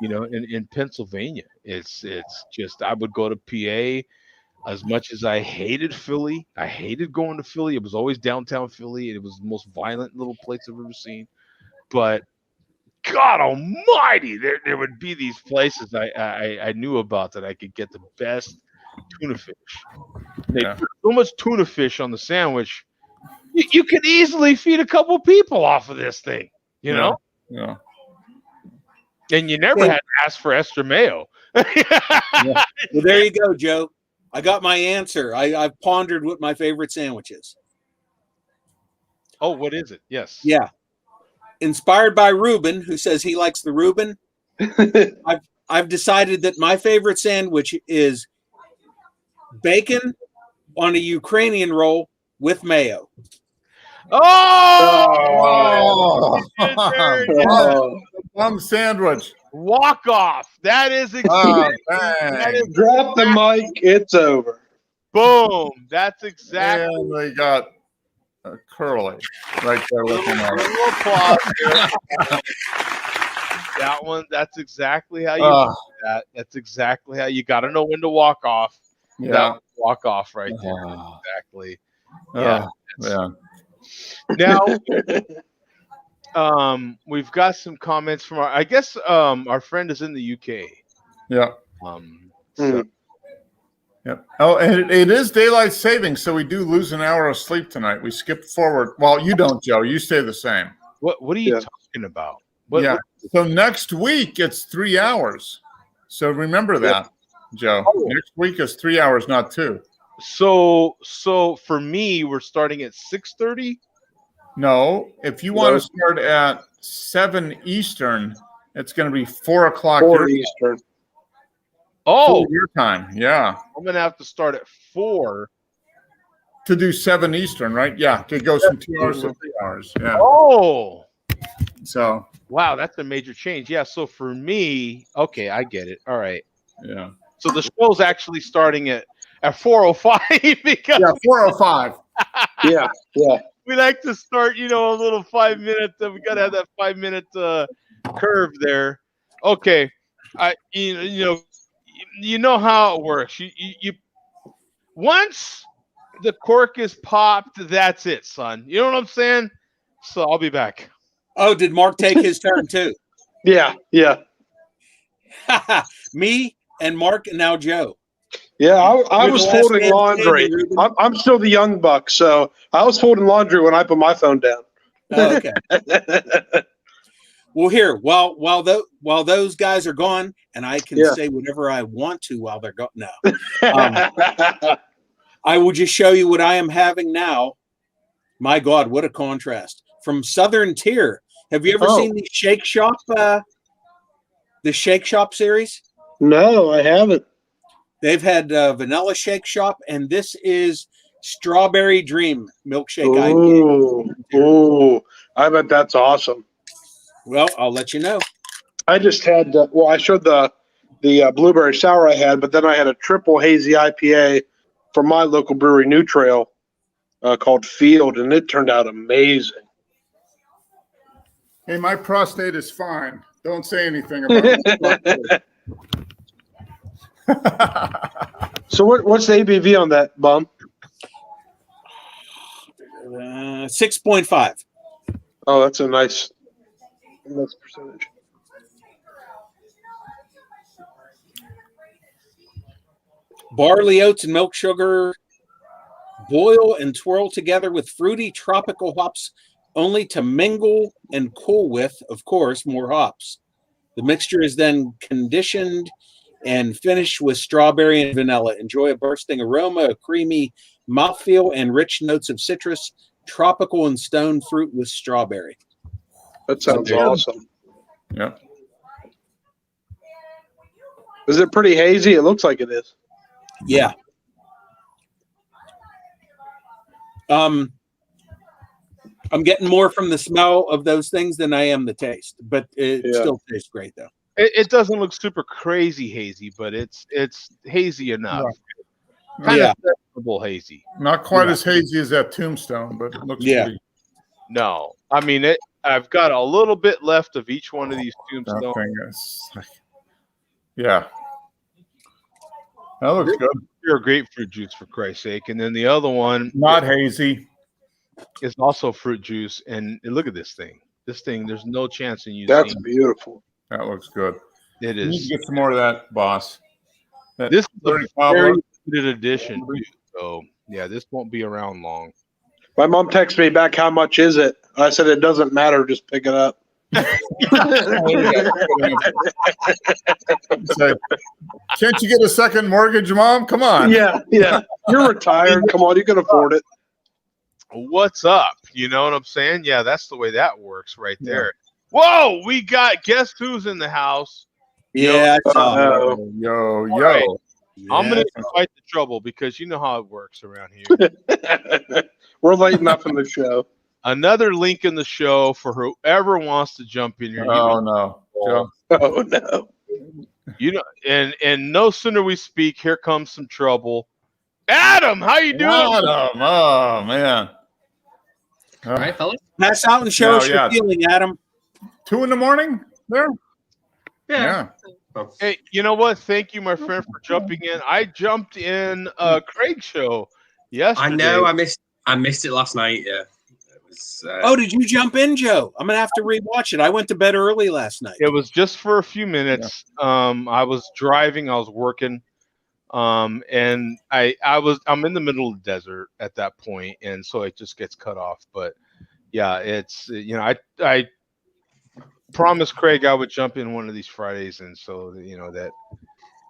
In Pennsylvania, it's just I would go to PA as much as I hated Philly. I hated going to Philly. It was always downtown Philly. It was the most violent little place I've ever seen. But God Almighty, there would be these places I knew about that I could get the best tuna fish. They put so much tuna fish on the sandwich, you could easily feed a couple people off of this thing. Yeah. And you never had to ask for extra mayo. Well, there you go, Joe. I got my answer. I've pondered what my favorite sandwich is. Oh, what is it? Yes. Yeah. Inspired by Reuben, who says he likes the Reuben. I've decided that my favorite sandwich is bacon on a Ukrainian roll with mayo. Plum sandwich. Walk off. That is exactly. Drop the mic. It's over. Boom. That's exactly. And we got Curly right there looking at it. That one. That's exactly how you do that. That's exactly how you got to know when to walk off. Yeah. Walk off right there. Exactly. Yeah. Now, we've got some comments from our friend is in the UK. Yeah. So Yep. Oh, and it is daylight saving, so we do lose an hour of sleep tonight. We skip forward. Well, you don't, Joe. You stay the same. What are you talking about? What, so next week it's 3 hours. So remember that, Joe. Oh. Next week is 3 hours, not 2. So for me, we're starting at 6:30. No, if you want to start at 7 Eastern, it's going to be 4 o'clock 4 Eastern. Oh, your time. Yeah. I'm going to have to start at 4 to do 7 Eastern, right? Yeah. It goes from 2 hours to 3 hours. Yeah. Oh. So. Wow, that's a major change. Yeah. So for me, okay, I get it. All right. Yeah. So the show's actually starting at 4:05 because 4:05. Yeah. We like to start, a little 5 minute. We got to have that 5 minute curve there. Okay. You know how it works. You once the cork is popped, that's it, son. You know what I'm saying? So I'll be back. Oh, did Mark take his turn too? Yeah. Me and Mark and now Joe. Yeah, I was folding laundry. I'm still the young buck, so I was folding laundry when I put my phone down. Oh, okay. Well, here, while those guys are gone, and I can say whatever I want to while they're gone. No, I will just show you what I am having now. My God, what a contrast from Southern Tier. Have you ever seen the Shake Shop? The Shake Shop series? No, I haven't. They've had Vanilla Shake Shop, and this is Strawberry Dream Milkshake IPA. Ooh, I bet that's awesome. Well, I'll let you know. I just had, I showed the blueberry sour I had, but then I had a triple hazy IPA from my local brewery, New Trail, called Field, and it turned out amazing. Hey, my prostate is fine. Don't say anything about it. So what's the ABV on that, Bum? 6.5. Oh, that's a nice percentage. Barley, oats, and milk sugar boil and twirl together with fruity tropical hops, only to mingle and cool with, of course, more hops. The mixture is then conditioned and finished with strawberry and vanilla. Enjoy a bursting aroma, a creamy mouthfeel, and rich notes of citrus, tropical and stone fruit with strawberry. That sounds awesome. Yeah. Is it pretty hazy? It looks like it is. Yeah. I'm getting more from the smell of those things than I am the taste, but it still tastes great though. It doesn't look super crazy hazy, but it's hazy enough. Yeah. Kind of acceptable hazy. Not quite as hazy as that Tombstone, but it looks pretty. No, I mean it. I've got a little bit left of each one of these Tombstones. Yeah, that looks good. Pure grapefruit juice, for Christ's sake, and then the other one, not hazy, is also fruit juice. And look at this thing. This thing, there's no chance in you. That's beautiful. That looks good. It is. You need to get some more of that, boss. This is a very limited edition, dude. So yeah, this won't be around long. My mom texted me back, how much is it? I said, it doesn't matter, just pick it up. So, can't you get a second mortgage, Mom? Come on. Yeah. You're retired. Come on, you can afford it. What's up? You know what I'm saying? Yeah, that's the way that works right there. Whoa, we got, guess who's in the house? Yeah. Yo. Right. I'm going to fight the trouble because you know how it works around here. We're late enough in the show. Another link in the show for whoever wants to jump in here. Oh, no. Oh, no. You know, and no sooner we speak, here comes some trouble. Adam, how you doing? Adam, oh, man. All right, fellas. Pass out and show us your feeling, Adam. 2 a.m. there? Yeah. Hey, you know what? Thank you, my friend, for jumping in. I jumped in Craig's show yesterday. I know. I missed it last night. Yeah. It was, did you jump in, Joe? I'm gonna have to rewatch it. I went to bed early last night. It was just for a few minutes. I was driving. I was working. And I'm in the middle of the desert at that point, and so it just gets cut off. But yeah, it's I promised Craig I would jump in one of these Fridays, and so that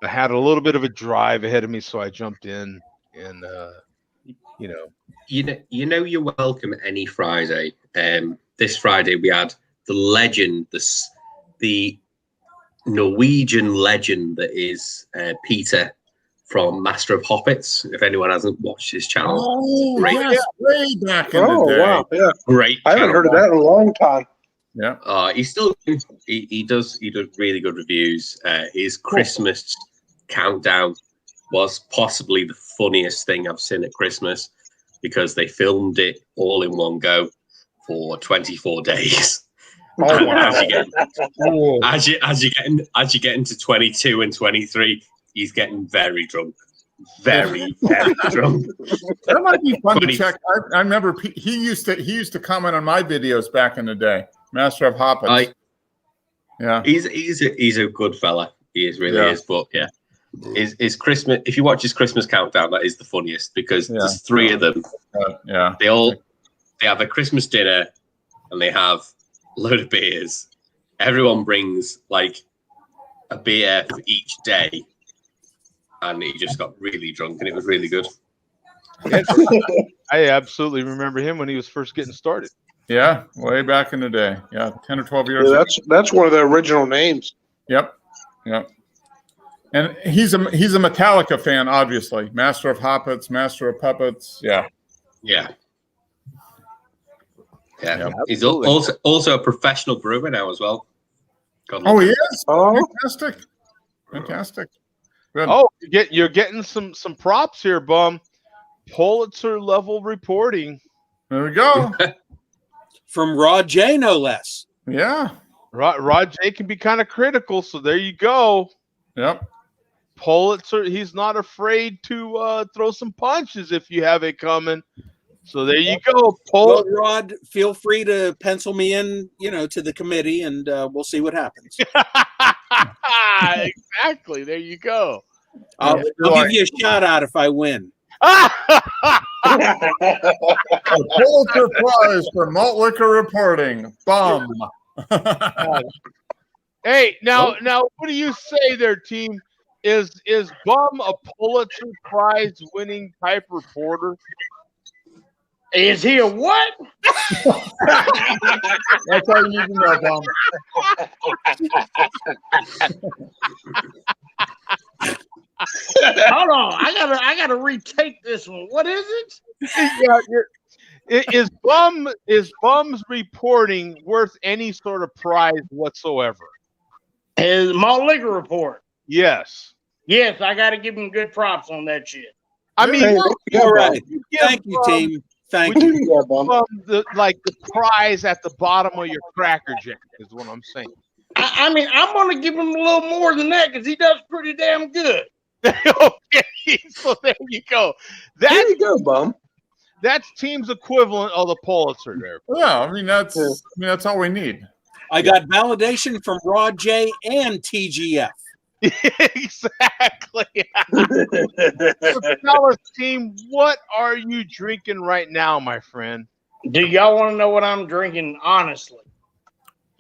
I had a little bit of a drive ahead of me, so I jumped in, and you're welcome any Friday. This Friday we had the legend, the Norwegian legend that is Peter from Master of Hoppets. If anyone hasn't watched his channel, way back in the day. Wow, yeah, great. I haven't heard of that in a long time. Yeah, he does really good reviews. His Christmas countdown was possibly the funniest thing I've seen at Christmas, because they filmed it all in one go for 24 days. Oh, wow. As you get into 22 and 23, he's getting very drunk, very drunk. That might be fun to check. I remember he used to comment on my videos back in the day. Master of Hoppets. Yeah, he's a good fella. He really is. But yeah, his Christmas. If you watch his Christmas countdown, that is the funniest, because there's three of them. They have a Christmas dinner, and they have a load of beers. Everyone brings like a beer for each day, and he just got really drunk, and it was really good. I absolutely remember him when he was first getting started. Yeah, way back in the day. Yeah, 10 or 12 years. Yeah, that's one of the original names. Yep. And he's a Metallica fan, obviously. Master of Hoppets, Master of Puppets. Yeah. He's also a professional brewer now as well. Oh, he is? Oh, fantastic. Good. Oh, you're getting some props here, Bum. Pulitzer level reporting. There we go. From Rod J, no less. Yeah. Rod J can be kind of critical, so there you go. Yep. Pulitzer, he's not afraid to throw some punches if you have it coming. So there you go. Well, Rod, feel free to pencil me in, to the committee, and we'll see what happens. Exactly. There you go. I'll give you a shout out if I win. A Pulitzer Prize for malt liquor reporting. Bum. Hey, now, what do you say there, team? Is Bum a Pulitzer Prize winning type reporter? Is he a what? That's all you need to know, Bum. Hold on, I gotta retake this one. What is it? Is Bum's reporting worth any sort of prize whatsoever? His malt liquor report. Yes. Yes, I got to give him good props on that shit. I mean, all right. Thank you, team. Thank you. The prize at the bottom of your Cracker Jack is what I'm saying. I mean, I'm going to give him a little more than that because he does pretty damn good. Okay, so there you go. There you go, Bum. That's team's equivalent of the Pulitzer there. Yeah, I mean that's all we need. I got validation from Rod J and TGF. Exactly. So tell us, team, what are you drinking right now, my friend? Do y'all want to know what I'm drinking? Honestly.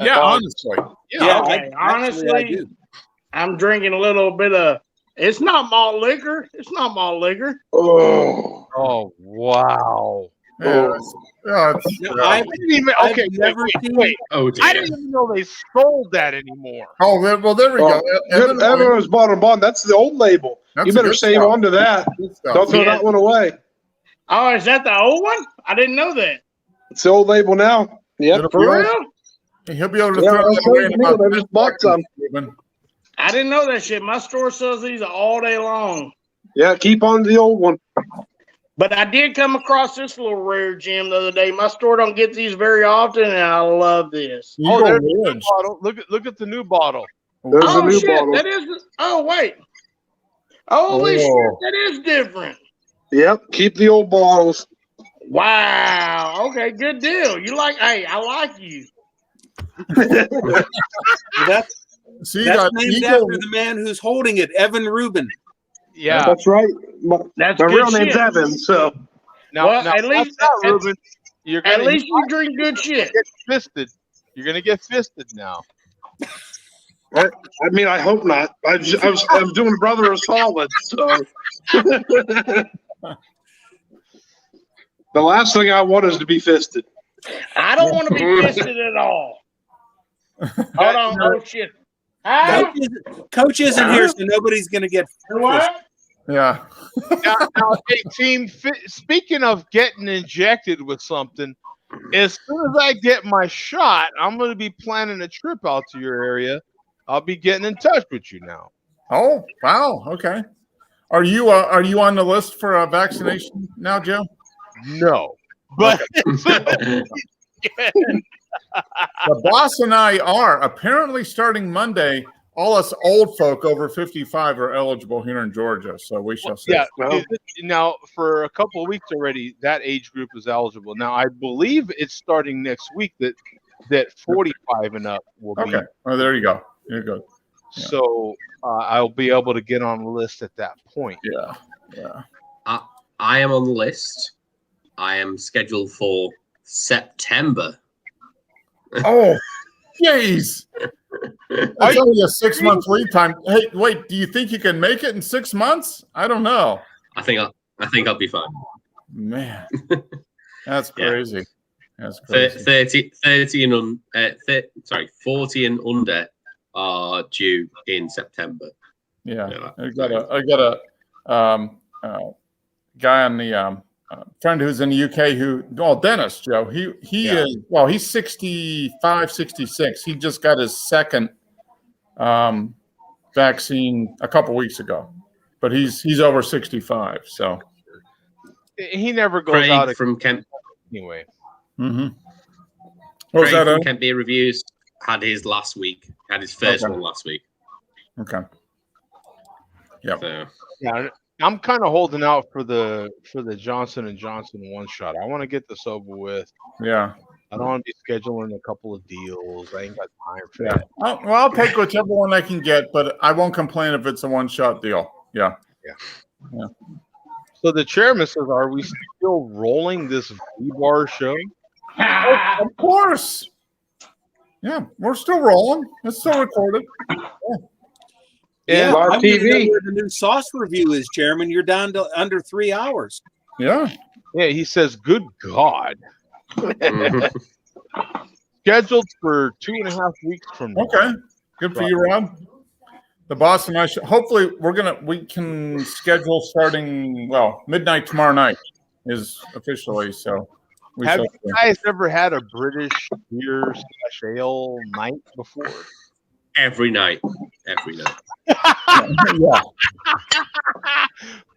Yeah, honestly. Yeah. Okay. Honestly, I'm drinking a little bit of. It's not malt liquor. Oh wow. Yeah, I didn't even. Okay, wait. Oh, dear. I didn't even know they sold that anymore. Oh, well, there we go. Evan was bottom on. That's the old label. You better save on to that. Don't throw that one away. Oh, is that the old one? I didn't know that. It's the old label now. Yep. For real? He'll be able to throw that away in about I just bought some. I didn't know that shit. My store sells these all day long. Yeah, keep on the old one. But I did come across this little rare gem the other day. My store don't get these very often, and I love this. Oh, there's the new bottle. Look at the new bottle. There's the new bottle. That is. Oh wait. Holy shit! That is different. Yep. Keep the old bottles. Wow. Okay. Good deal. Hey, I like you. That's named after the man who's holding it, Evan Rubin. Yeah, that's right. That's My good real name's shit. Evan. So now, Well, now at least- watch out, Ruben. At least you drink good shit. Get fisted. You're gonna get fisted now. I mean, I hope not. I was doing brother a solid. So the last thing I want is to be fisted. I don't want to be fisted at all. Hold on. Oh, shit. Huh? Coach isn't here, so nobody's going to get what? Yeah. Now, hey, team. Speaking of getting injected with something, as soon as I get my shot, I'm going to be planning a trip out to your area. I'll be getting in touch with you now. Oh, wow. Okay. Are you on the list for a vaccination now, Joe? No, but the boss and I are apparently starting Monday. All us old folk over 55 are eligible here in Georgia, so we shall see. Yeah. Now, for a couple of weeks already, that age group is eligible. Now, I believe it's starting next week that 45 and up will be. Okay. Oh, there you go. You're good. Yeah. So I'll be able to get on the list at that point. Yeah. Yeah. I am on the list. I am scheduled for September. Oh, jeez. That's only a 6-month lead time. Hey, wait, do you think you can make it in 6 months? I don't know. I think I'll be fine. Man, that's crazy. That's crazy. 40 and under are due in September. Yeah, I got a guy on the friend who's in the UK Dennis, Joe. He is, well, he's 65, 66. He just got his second vaccine a couple weeks ago, but he's over 65. So he never goes Craig out from Kent anyway. Mm-hmm. Craig from Kent Beer Reviews had his last week. Had his first one last week. Okay. Yeah. So. Yeah. I'm kind of holding out for the Johnson & Johnson one shot. I want to get this over with. Yeah. I don't want to be scheduling a couple of deals. I ain't got time for Yeah. that. Well, I'll take whichever one I can get, but I won't complain if it's a one-shot deal. Yeah. Yeah. So the chairman says, "Are we still rolling this V-Bar show?" Oh, of course. Yeah, we're still rolling. It's still recorded. Yeah, Live I want to know TV. where the new sauce review is, Chairman. You're down to under 3 hours. Yeah. Yeah, he says, "Good God." Scheduled for 2.5 weeks from now. Okay. Good for you, Rob. The boss and I hopefully we can schedule starting midnight tomorrow night is officially, so have you guys ever had a British beer / ale night before? Every night. Yeah.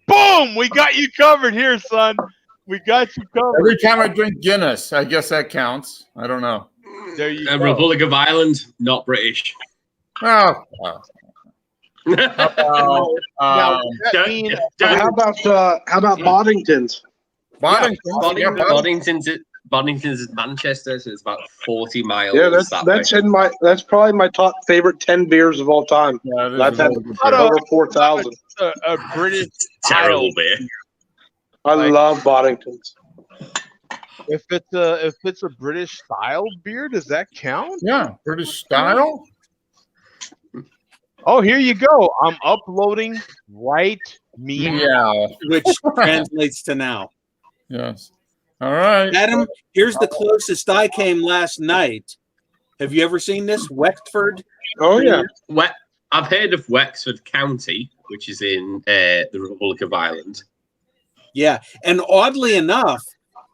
Boom! We got you covered here, son. We got you covered. Every time I drink Guinness, I guess that counts. I don't know. There you go. Republic of Ireland, not British. Oh. How about Boddington's? Boddington's is Manchester, so it's about 40 miles. Yeah, that's probably my top favorite 10 beers of all time. Yeah, that's had over 4,000. A British terrible beer. I love Boddington's. If it's a British style beer, does that count? Yeah, British style. Oh, here you go. I'm uploading right me. Yeah, which translates to now. Yes. All right, Adam. Here's the closest I came last night. Have you ever seen this? Wexford. Oh yeah. I've heard of Wexford County, which is in the Republic of Ireland. Yeah, and oddly enough,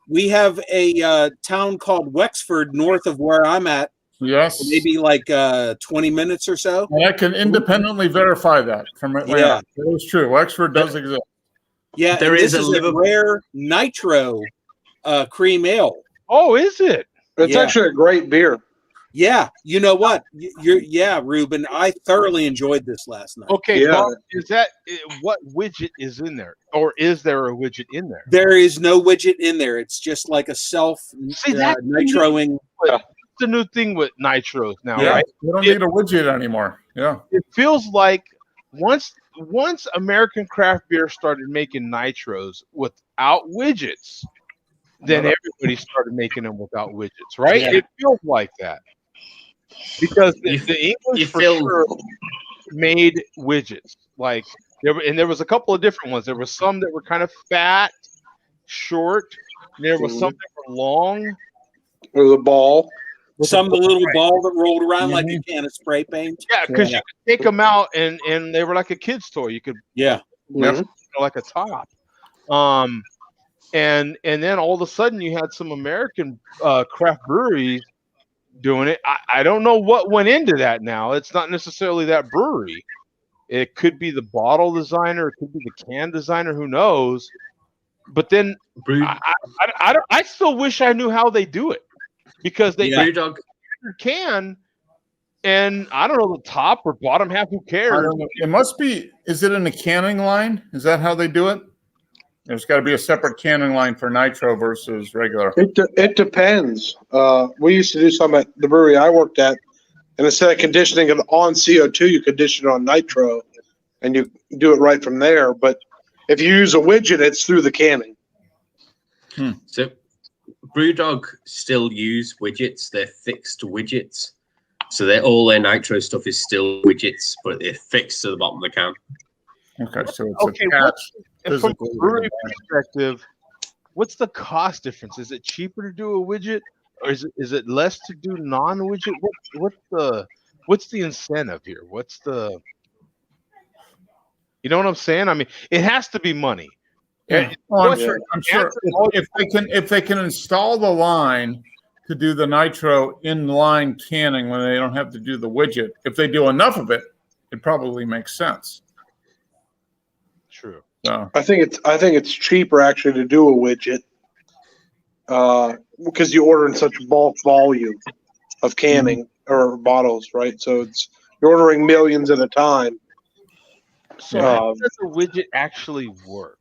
we have a town called Wexford north of where I'm at. Yes, maybe like 20 minutes or so. And I can independently verify that from Atlanta. Yeah, it is true. Wexford does exist. Yeah, there is a rare nitro cream ale. Oh, is it? It's actually a great beer. Yeah, you know what? Ruben, I thoroughly enjoyed this last night. Okay, Bob, is that what widget is in there, or is there a widget in there? There is no widget in there. It's just like a self nitroing. It's the new thing with nitros now, Yeah, right? you don't need a widget anymore. Yeah, it feels like once once American craft beer started making nitros without widgets, then everybody started making them without widgets, right? Yeah. It feels like that because the English for sure made widgets. Like there was a couple of different ones. There was some that were kind of fat, short. And there was some that were long. There was a ball. Some of the little ball that rolled around like a can of spray paint. Yeah, because you could take them out and they were like a kid's toy. You could like a top. And then all of a sudden you had some American craft breweries doing it. I don't know what went into that now. It's not necessarily that brewery. It could be the bottle designer. It could be the can designer. Who knows? But then I still wish I knew how they do it because they can. And I don't know the top or bottom half. Who cares? It must be. Is it in the canning line? Is that how they do it? There's got to be a separate canning line for nitro versus regular. It depends. We used to do some at the brewery I worked at, and instead of conditioning it on CO2, you condition it on nitro, and you do it right from there. But if you use a widget, it's through the canning. So Brewdog still use widgets. They're fixed widgets. So all their nitro stuff is still widgets, but they're fixed to the bottom of the can. Okay, so it's from a brewery perspective, what's the cost difference? Is it cheaper to do a widget, or is it less to do non-widget? What's the incentive here? What's the, you know what I'm saying? I mean, it has to be money. Yeah. I'm sure. If they can install the line to do the nitro in-line canning when they don't have to do the widget, if they do enough of it, it probably makes sense. True. So. I think it's cheaper actually to do a widget because you order in such bulk volume of canning or bottles, right? So you're ordering millions at a time. So how does a widget actually work?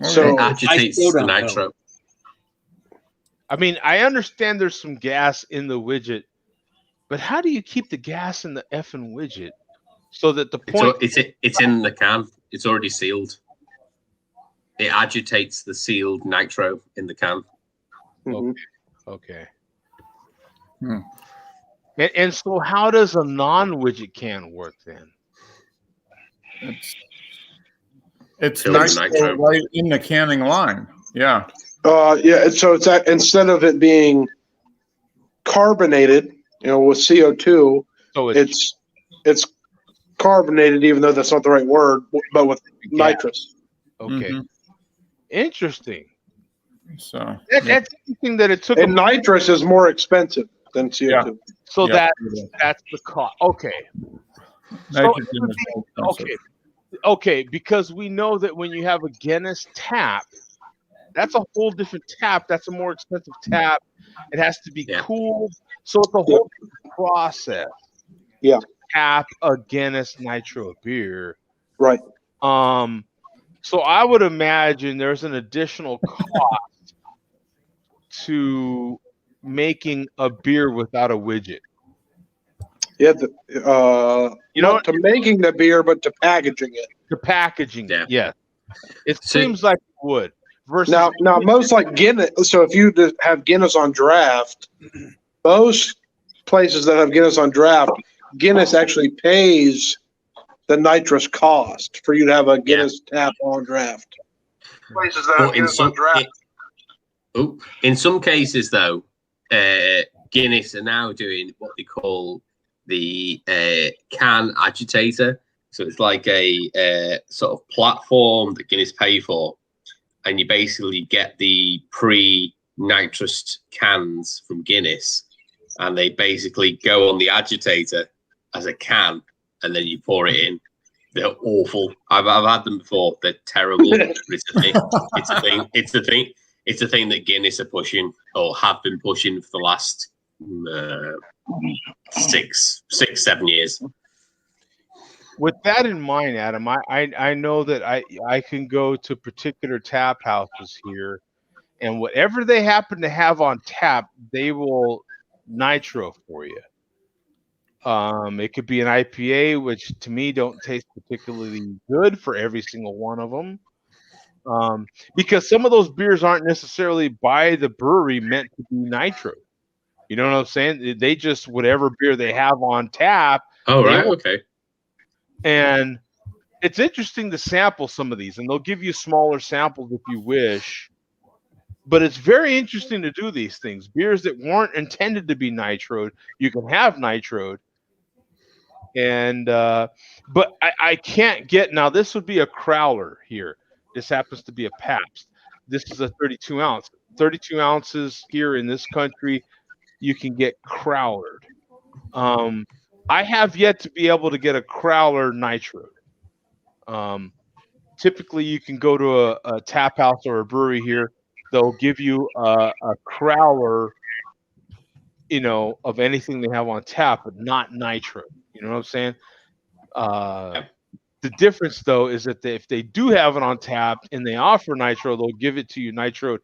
So it agitates the nitro. I mean, I understand there's some gas in the widget, but how do you keep the gas in the effing widget so that the point? It's in the can. It's already sealed. It agitates the sealed nitro in the can. Okay. And so, how does a non-widget can work then? It's nitro right in the canning line. Yeah. So it's instead of it being carbonated, with CO2, so it's carbonated, even though that's not the right word, but with nitrous. Okay. Interesting. So that's interesting that it took. And nitrous is more expensive than CO2. Yeah. So that's the cost. Okay. So, okay, because we know that when you have a Guinness tap, that's a whole different tap. That's a more expensive tap. It has to be cooled. So it's a whole different process. Yeah. Tap a Guinness Nitro beer. Right. So I would imagine there's an additional cost to making a beer without a widget. Yeah, to making the beer, but to packaging it. To packaging it, yeah. It seems like it would. Versus now, most like Guinness. So if you have Guinness on draft, most places that have Guinness on draft, Guinness actually pays the nitrous cost for you to have a Guinness tap on draft. Places that have Guinness on draft. In some cases, though, Guinness are now doing what they call the can agitator. So it's like a sort of platform that Guinness pay for, and you basically get the pre-nitrous cans from Guinness, and they basically go on the agitator as a can, and then you pour it in. They're awful. I've had them before. They're terrible. But it's a thing. It's a thing. It's a thing. It's a thing that Guinness are pushing or have been pushing for the last 6-7 years. With that in mind, Adam, I know that I can go to particular tap houses here, and whatever they happen to have on tap, they will nitro for you. It could be an IPA, which to me don't taste particularly good for every single one of them. Because some of those beers aren't necessarily by the brewery meant to be nitro. You know what I'm saying? They just whatever beer they have on tap. Oh, right, okay. And it's interesting to sample some of these, and they'll give you smaller samples if you wish. But it's very interesting to do these things. Beers that weren't intended to be nitroed, you can have nitroed. And but I can't get now. This would be a crowler here. This happens to be a Pabst. This is a 32 ounce. 32 ounces here in this country, you can get crowlered. I have yet to be able to get a crowler nitroed. Typically, you can go to a tap house or a brewery here. They'll give you a crowler, of anything they have on tap, but not nitro. You know what I'm saying? The difference, though, is that if they do have it on tap and they offer nitro, they'll give it to you nitro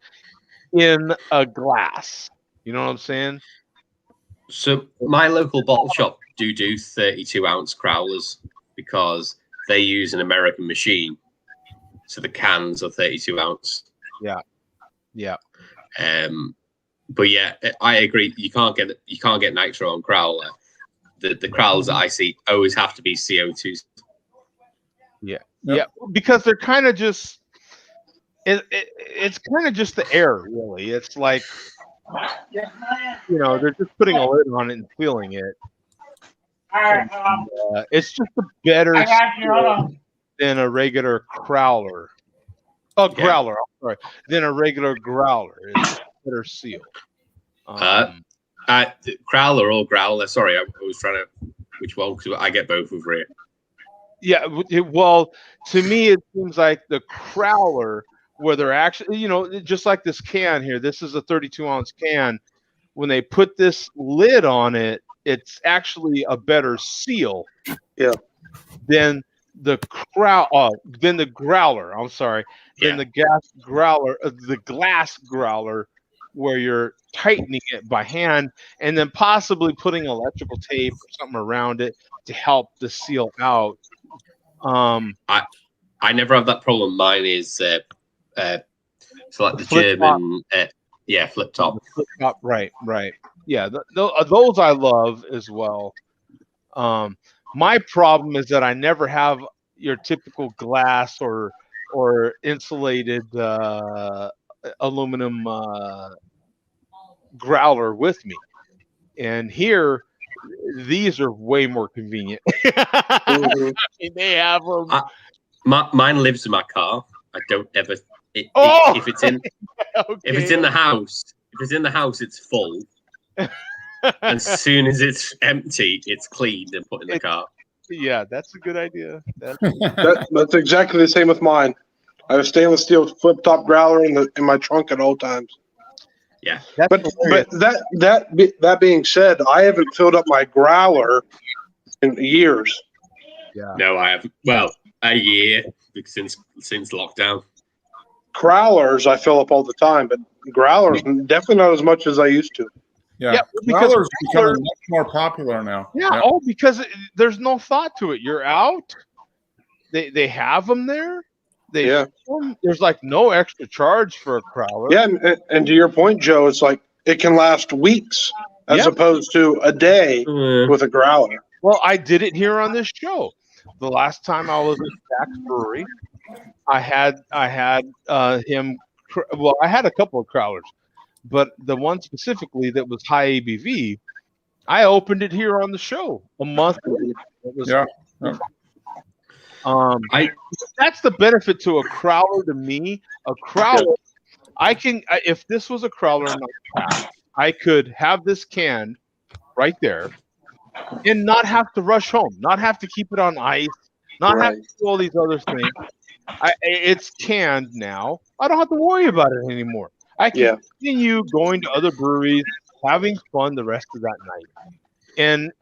in a glass. You know what I'm saying? So my local bottle shop do 32-ounce crowlers because they use an American machine. So the cans are 32 ounce. Yeah. But yeah, I agree. You can't get nitro on crowler. The crowlers that I see always have to be CO2s. Yeah, because they're kind of just it's kind of just the air, really. It's like they're just putting a lid on it and feeling it. And, it's just a better than a regular crowler. Oh, growler. I'm sorry. Than a regular growler. It's a better seal. Crowler or growler. Sorry, I was trying to which one because I get both over here. Yeah, well, to me, it seems like the crowler, where they're actually, just like this can here. This is a 32-ounce can. When they put this lid on it, it's actually a better seal. Yeah. Than the growler. I'm sorry. Than the glass growler, where you're tightening it by hand and then possibly putting electrical tape or something around it to help the seal out. I never have that problem. Mine is so like the German, flip top. Flip top, right. Yeah, those I love as well. My problem is that I never have your typical glass or insulated aluminum growler with me, and here these are way more convenient. I mean, they have them. Mine lives in my car. I don't ever. If it's in if it's in the house, it's full. As soon as it's empty, it's cleaned and put in the car. Yeah, that's a good idea. That's exactly the same with mine. I have a stainless steel flip top growler in my trunk at all times. Yeah, but that being said, I haven't filled up my growler in years. Yeah. No, I haven't. Well, a year since lockdown. Growlers I fill up all the time, but growlers definitely not as much as I used to. Yeah, growlers becoming much more popular now. Yeah. Oh, because there's no thought to it. You're out. They have them there. There's like no extra charge for a crowler. Yeah, and to your point, Joe, it's like it can last weeks as opposed to a day with a growler. Well, I did it here on this show. The last time I was at Jack's Brewery, I had him. Well, I had a couple of crowlers, but the one specifically that was high ABV, I opened it here on the show a month ago. That's the benefit to a crowler to me. A crowler, if this was a crowler in my tap, I could have this canned right there and not have to rush home, not have to keep it on ice, not have to do all these other things. It's canned now. I don't have to worry about it anymore. I can continue going to other breweries, having fun the rest of that night. And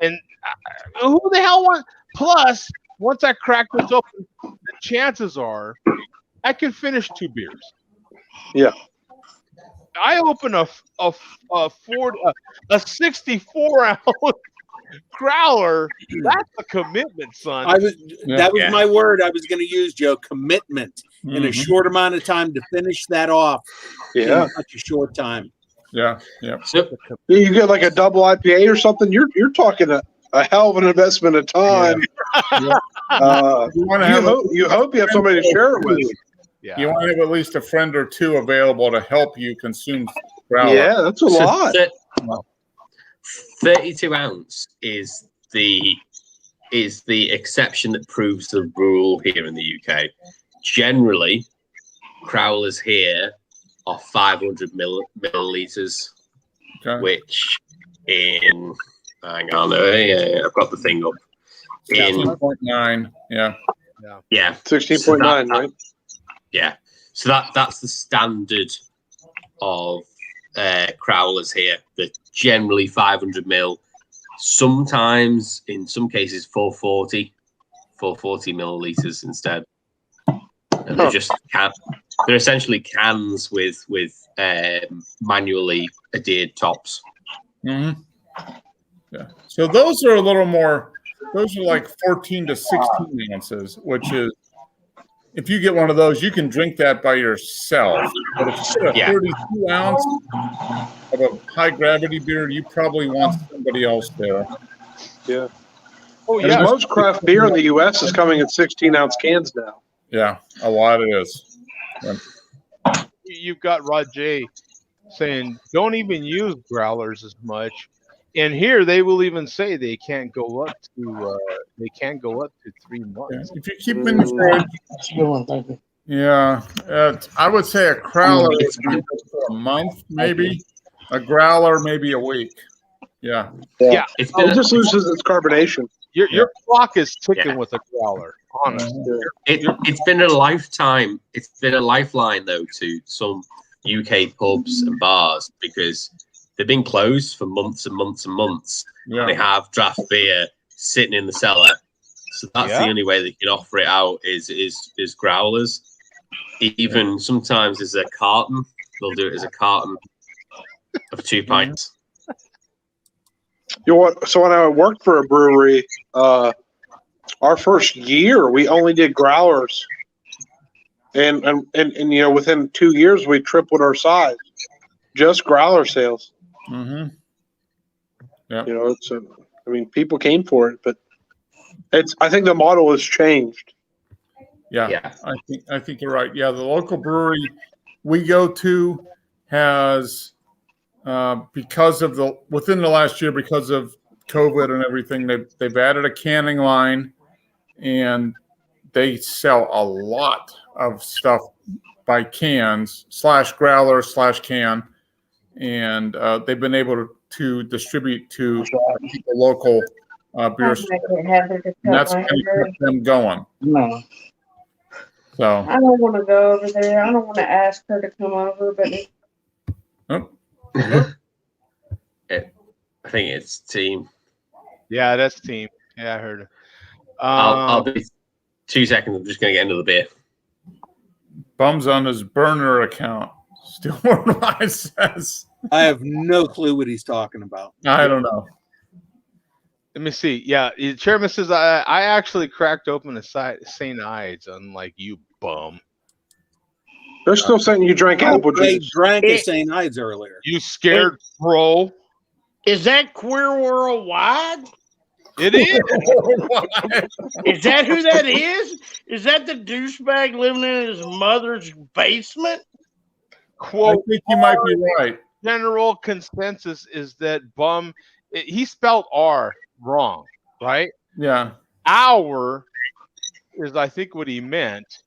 who the hell wants? Plus, once I crack this open, the chances are I can finish 2 beers. Yeah. I open a 64 ounce growler, that's a commitment, son. That was my word I was going to use, Joe. Commitment in a short amount of time to finish that off. Yeah, in such a short time. Yeah. So, you get like a double IPA or something. You're talking a hell of an investment of time. Yeah. You hope you have somebody to share it with. Yeah. You want to have at least a friend or two available to help you consume growler. Yeah, that's a lot. 32 ounce is the exception that proves the rule here in the UK. Generally, crowlers here are 500 milliliters, which in hang on, I've got the thing up. In 16.9, yeah, 16.9, right? Yeah, so that's the standard of crowlers here. They're generally 500 mil. Sometimes, in some cases, 440 milliliters instead. And they're essentially cans with manually adhered tops. Mm-hmm. Yeah. So those are a little more. Those are like 14 to 16 ounces, which is, if you get one of those, you can drink that by yourself. But if you get a 32 ounce of a high gravity beer, you probably want somebody else there. Yeah. Oh yeah. Most craft beer in the U.S. is coming in 16-ounce cans now. Yeah, a lot it is. Yeah. You've got Rod J saying don't even use growlers as much, and here they will even say they can't go up to 3 months. Yeah. If you keep them in the fridge, I would say a crowler would be for a month, maybe. A growler, maybe a week. Yeah. It just loses its carbonation. Your clock is ticking with a growler. Honestly, it's been a lifetime. It's been a lifeline though to some UK pubs and bars because they've been closed for months and months and months. Yeah. They have draft beer sitting in the cellar, so that's the only way they can offer it out is growlers. Even sometimes as a carton, they'll do it as a carton of 2 pints. You know what? So when I worked for a brewery, our first year we only did growlers, and you know within 2 years we tripled our size, just growler sales. Mm-hmm. Yeah. You know, I mean, people came for it, but I think the model has changed. Yeah. I think you're right. Yeah, the local brewery we go to has. Within the last year, because of COVID and everything, they've added a canning line, and they sell a lot of stuff by cans / growler / can, and they've been able to distribute to the local beer stores. And that's kind of kept them going. No. So I don't want to go over there. I don't want to ask her to come over, but. I think it's team. Yeah, that's team. Yeah, I heard it. I'll be 2 seconds. I'm just going to get into the beer. Bum's on his burner account. Still more than I says. I have no clue what he's talking about. I don't know. Let me see. Yeah, the chairman says I actually cracked open a St. Ides, unlike you, bum. They're still saying you drank apple They juice. drank a St. Ides earlier. You scared, bro? Is that Queer Worldwide? It is. Is that who that is? Is that the douchebag living in his mother's basement? Quote, I think you might be right. General consensus is that Bum, he spelled R wrong, right? Yeah. Our is, I think, what he meant.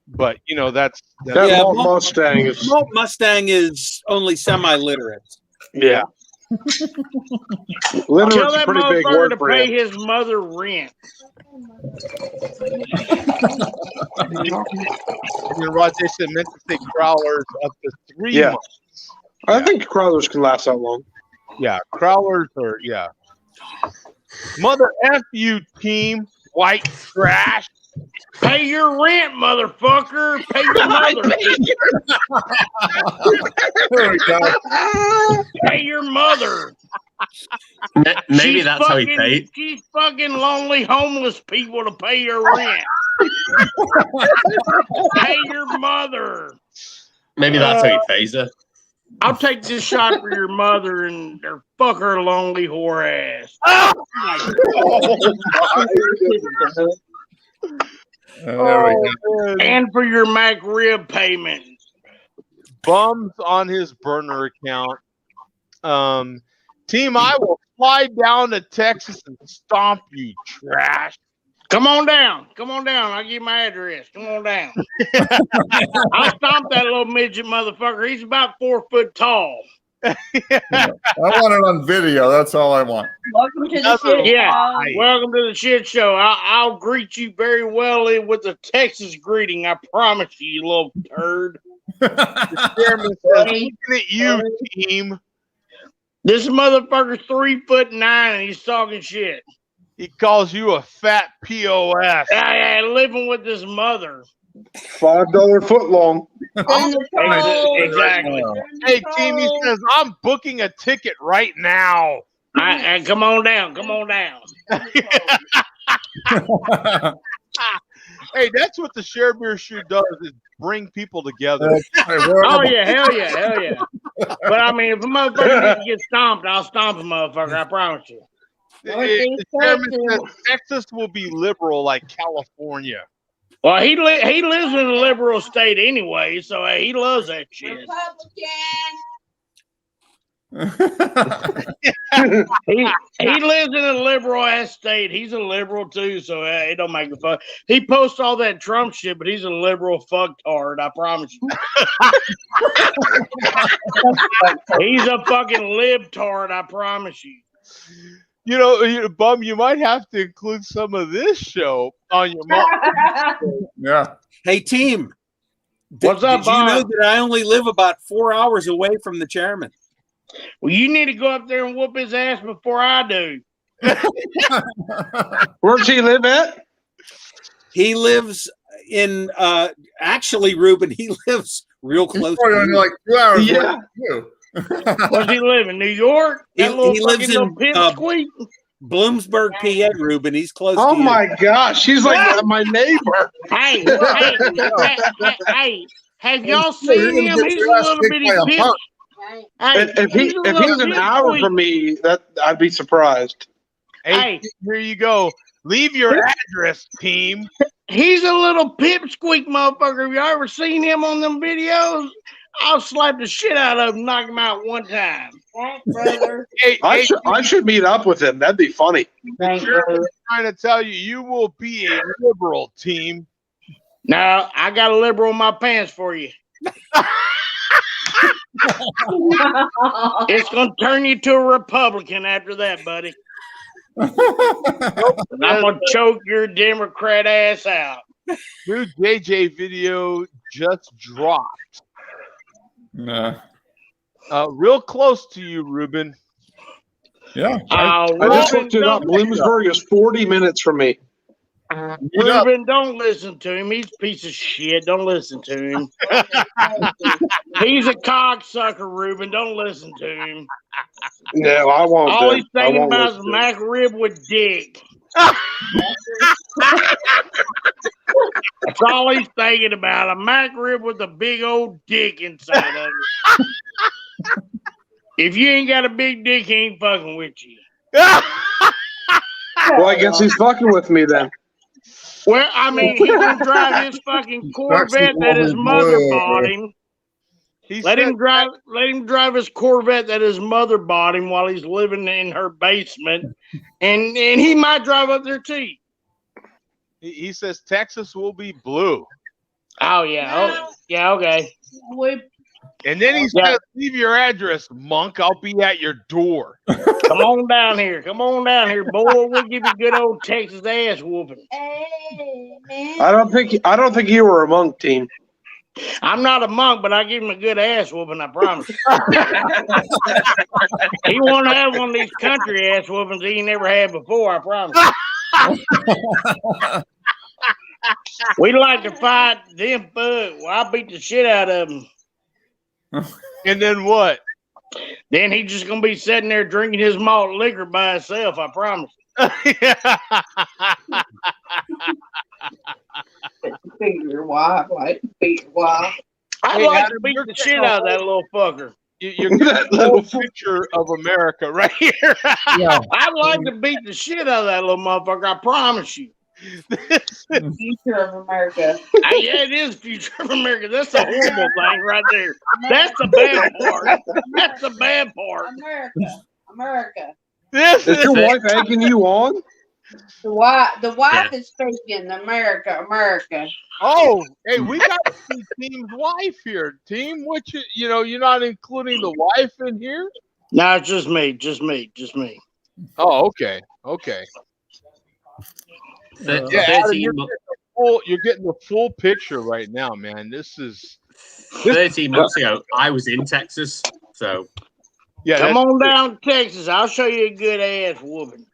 But you know that's Malt Mustang is Malt Mustang is only semi-literate. Yeah. Tell Literate's a that pretty big motherfucker word to for pay him. his mother rent. Rod Jason meant to say growlers up to 3 months. I think growlers can last that long. Yeah, growlers are Mother F you team, white trash. Pay your rent, motherfucker. Pay your mother. There we go. Pay your mother. Maybe that's how he paid. She's fucking lonely homeless people to pay your rent. Pay your mother. Maybe that's how he pays her. I'll take this shot for your mother and or fuck her lonely whore ass. And for your Mac rib payment. Bums on his burner account. Team, I will fly down to Texas and stomp you, trash. Come on down. Come on down. I'll give you my address. Come on down. I'll stomp that little midget motherfucker. He's about 4 foot tall. I want it on video. That's all I want. Welcome to the shit show. Welcome to the shit show. I'll greet you very well with a Texas greeting. I promise you, you little turd. The chairman says, looking at you, team. This motherfucker's 3'9" and he's talking shit. He calls you a fat POS. I living with his mother. $5 foot long. Exactly. Hey, team, he says, I'm booking a ticket right now. Come on down. Come on down. Hey, that's what the Share Beer Shoe does, is bring people together. Oh, yeah. Hell yeah. Hell yeah. But, I mean, if a motherfucker needs to get stomped, I'll stomp a motherfucker. I promise you. The chairman says Texas will be liberal like California. Well, he lives in a liberal state anyway, so he loves that shit. he lives in a liberal ass state. He's a liberal too, so it don't make a fuck. He posts all that Trump shit, but he's a liberal fucktard. I promise you. He's a fucking libtard. I promise you. You know, Bum, you might have to include some of this show on your Yeah. Hey, team. What's up, Did you know Bob? that I only live about 4 hours away from the chairman? Well, you need to go up there and whoop his ass before I do. Where's he live at? He lives in, actually, Ruben, he lives real close to only you. like 2 hours. Yeah. away from you. Where's he live? In New York? He That little lives fucking in, little pipsqueak? Bloomsburg, PA, Ruben. He's close Oh to you. my gosh, she's like my neighbor. Hey, have y'all seen him? He's a little bitty bitch. Hey, If he's an hour from me, that I'd be surprised. Hey, here you go. Leave your address, team. He's a little pipsqueak motherfucker. Have you ever seen him on them videos? I'll slap the shit out of him, knock him out one time. Thanks, brother. I should meet up with him. That'd be funny. Thanks, Sure, brother. I'm trying to tell you, you will be a liberal, team. No, I got a liberal in my pants for you. It's going to turn you to a Republican after that, buddy. I'm going to choke your Democrat ass out. New JJ video just dropped. Nah. Real close to you, Ruben. Yeah. I just looked it up. Bloomsburg is 40 minutes from me. Ruben, don't listen to him. He's a piece of shit. Don't listen to him. He's a cocksucker, Ruben. Don't listen to him. No, I won't. All he's I thinking won't about is listen to Mac rib with dick. That's all he's thinking about. A Mac rib with a big old dick inside of it. If you ain't got a big dick, he ain't fucking with you. Well, I guess he's fucking with me then. Well, I mean, he's gonna drive his fucking Corvette that his mother bought him. Let him drive his Corvette that his mother bought him while he's living in her basement, and he might drive up there too. He says Texas will be blue. Oh yeah, okay. And then he says, "Leave your address, monk. I'll be at your door." Come on down here, boy. We'll give you a good old Texas ass whooping. I don't think you were a monk, team. I'm not a monk, but I give him a good ass whooping. I promise. He won't have one of these country ass whoopings he never had before. I promise. We like to fight them bugs. Well, I beat the shit out of them. And then what? Then he's just gonna be sitting there drinking his malt liquor by himself. I promise. Beat your wife, like beat your wife. I'd Hey, like Adam, to beat you're the shit out of that little fucker. You're getting a little picture of America right here. Yeah. I'd like to beat the shit out of that little motherfucker. I promise you. Future of America. Yeah, it is future of America. That's the horrible thing right there. That's the bad part. That's the bad part. America. Is your wife egging you on? The wife is speaking. America. Oh, hey, we got to see Team's wife here. Team, which you're not including the wife in here? No, it's just me. Oh, okay. Adam, you're getting the full picture right now, man. This is 13 months ago. I was in Texas, so yeah. Come on down to Texas. I'll show you a good ass whooping.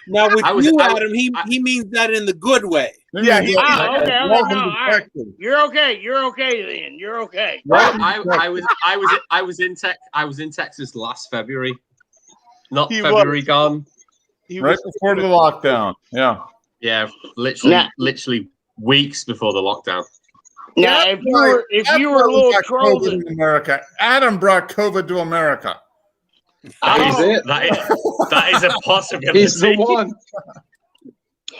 Now with Adam, he means that in the good way. Yeah. Okay. You're okay. Then you're okay. I was in Texas last February. Not February gone. Right before the lockdown. Yeah. Yeah, literally weeks before the lockdown. Yeah, if you were a little trolled in America, Adam brought COVID to America. That is a possibility. He's the one.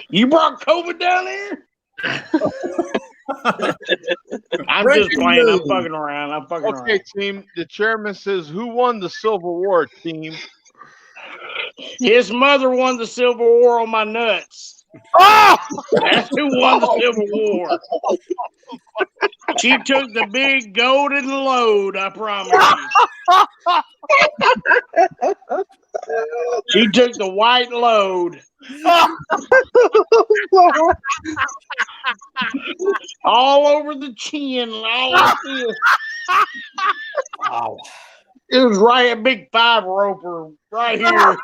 You brought COVID down here? I'm just playing. I'm fucking around. Okay, team. The chairman says, "Who won the Civil War, team?" His mother won the Civil War on my nuts. Oh! That's who won the Civil War. She took the big golden load, I promise you. She took the white load. All over the chin, all like this. Wow. It was right a big 5-roper right here.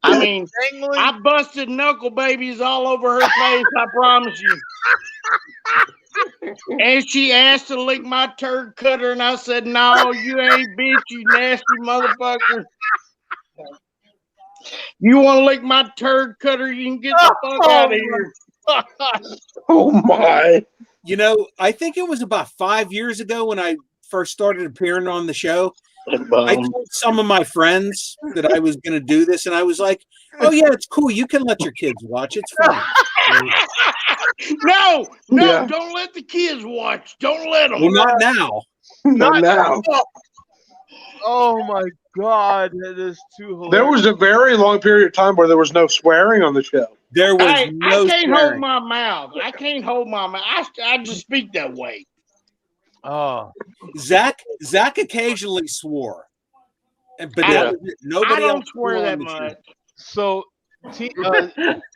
I mean, I busted knuckle babies all over her face, I promise you. And she asked to lick my turd cutter, and I said, "No, you ain't, bitch, you nasty motherfucker. You want to lick my turd cutter, you can get the fuck out of here." Oh, my. You know, I think it was about 5 years ago when I first started appearing on the show. I told some of my friends that I was going to do this, and I was like, "Oh yeah, it's cool. You can let your kids watch. It's fine." No, don't let the kids watch. Don't let them. Well, not now. Not now. Oh my God, that is too hilarious. There was a very long period of time where there was no swearing on the show. There was no I can't swearing. hold my mouth. I can't hold my mouth. I just speak that way. Oh, Zach occasionally swore, but nobody I don't else swear that on the show. much. so show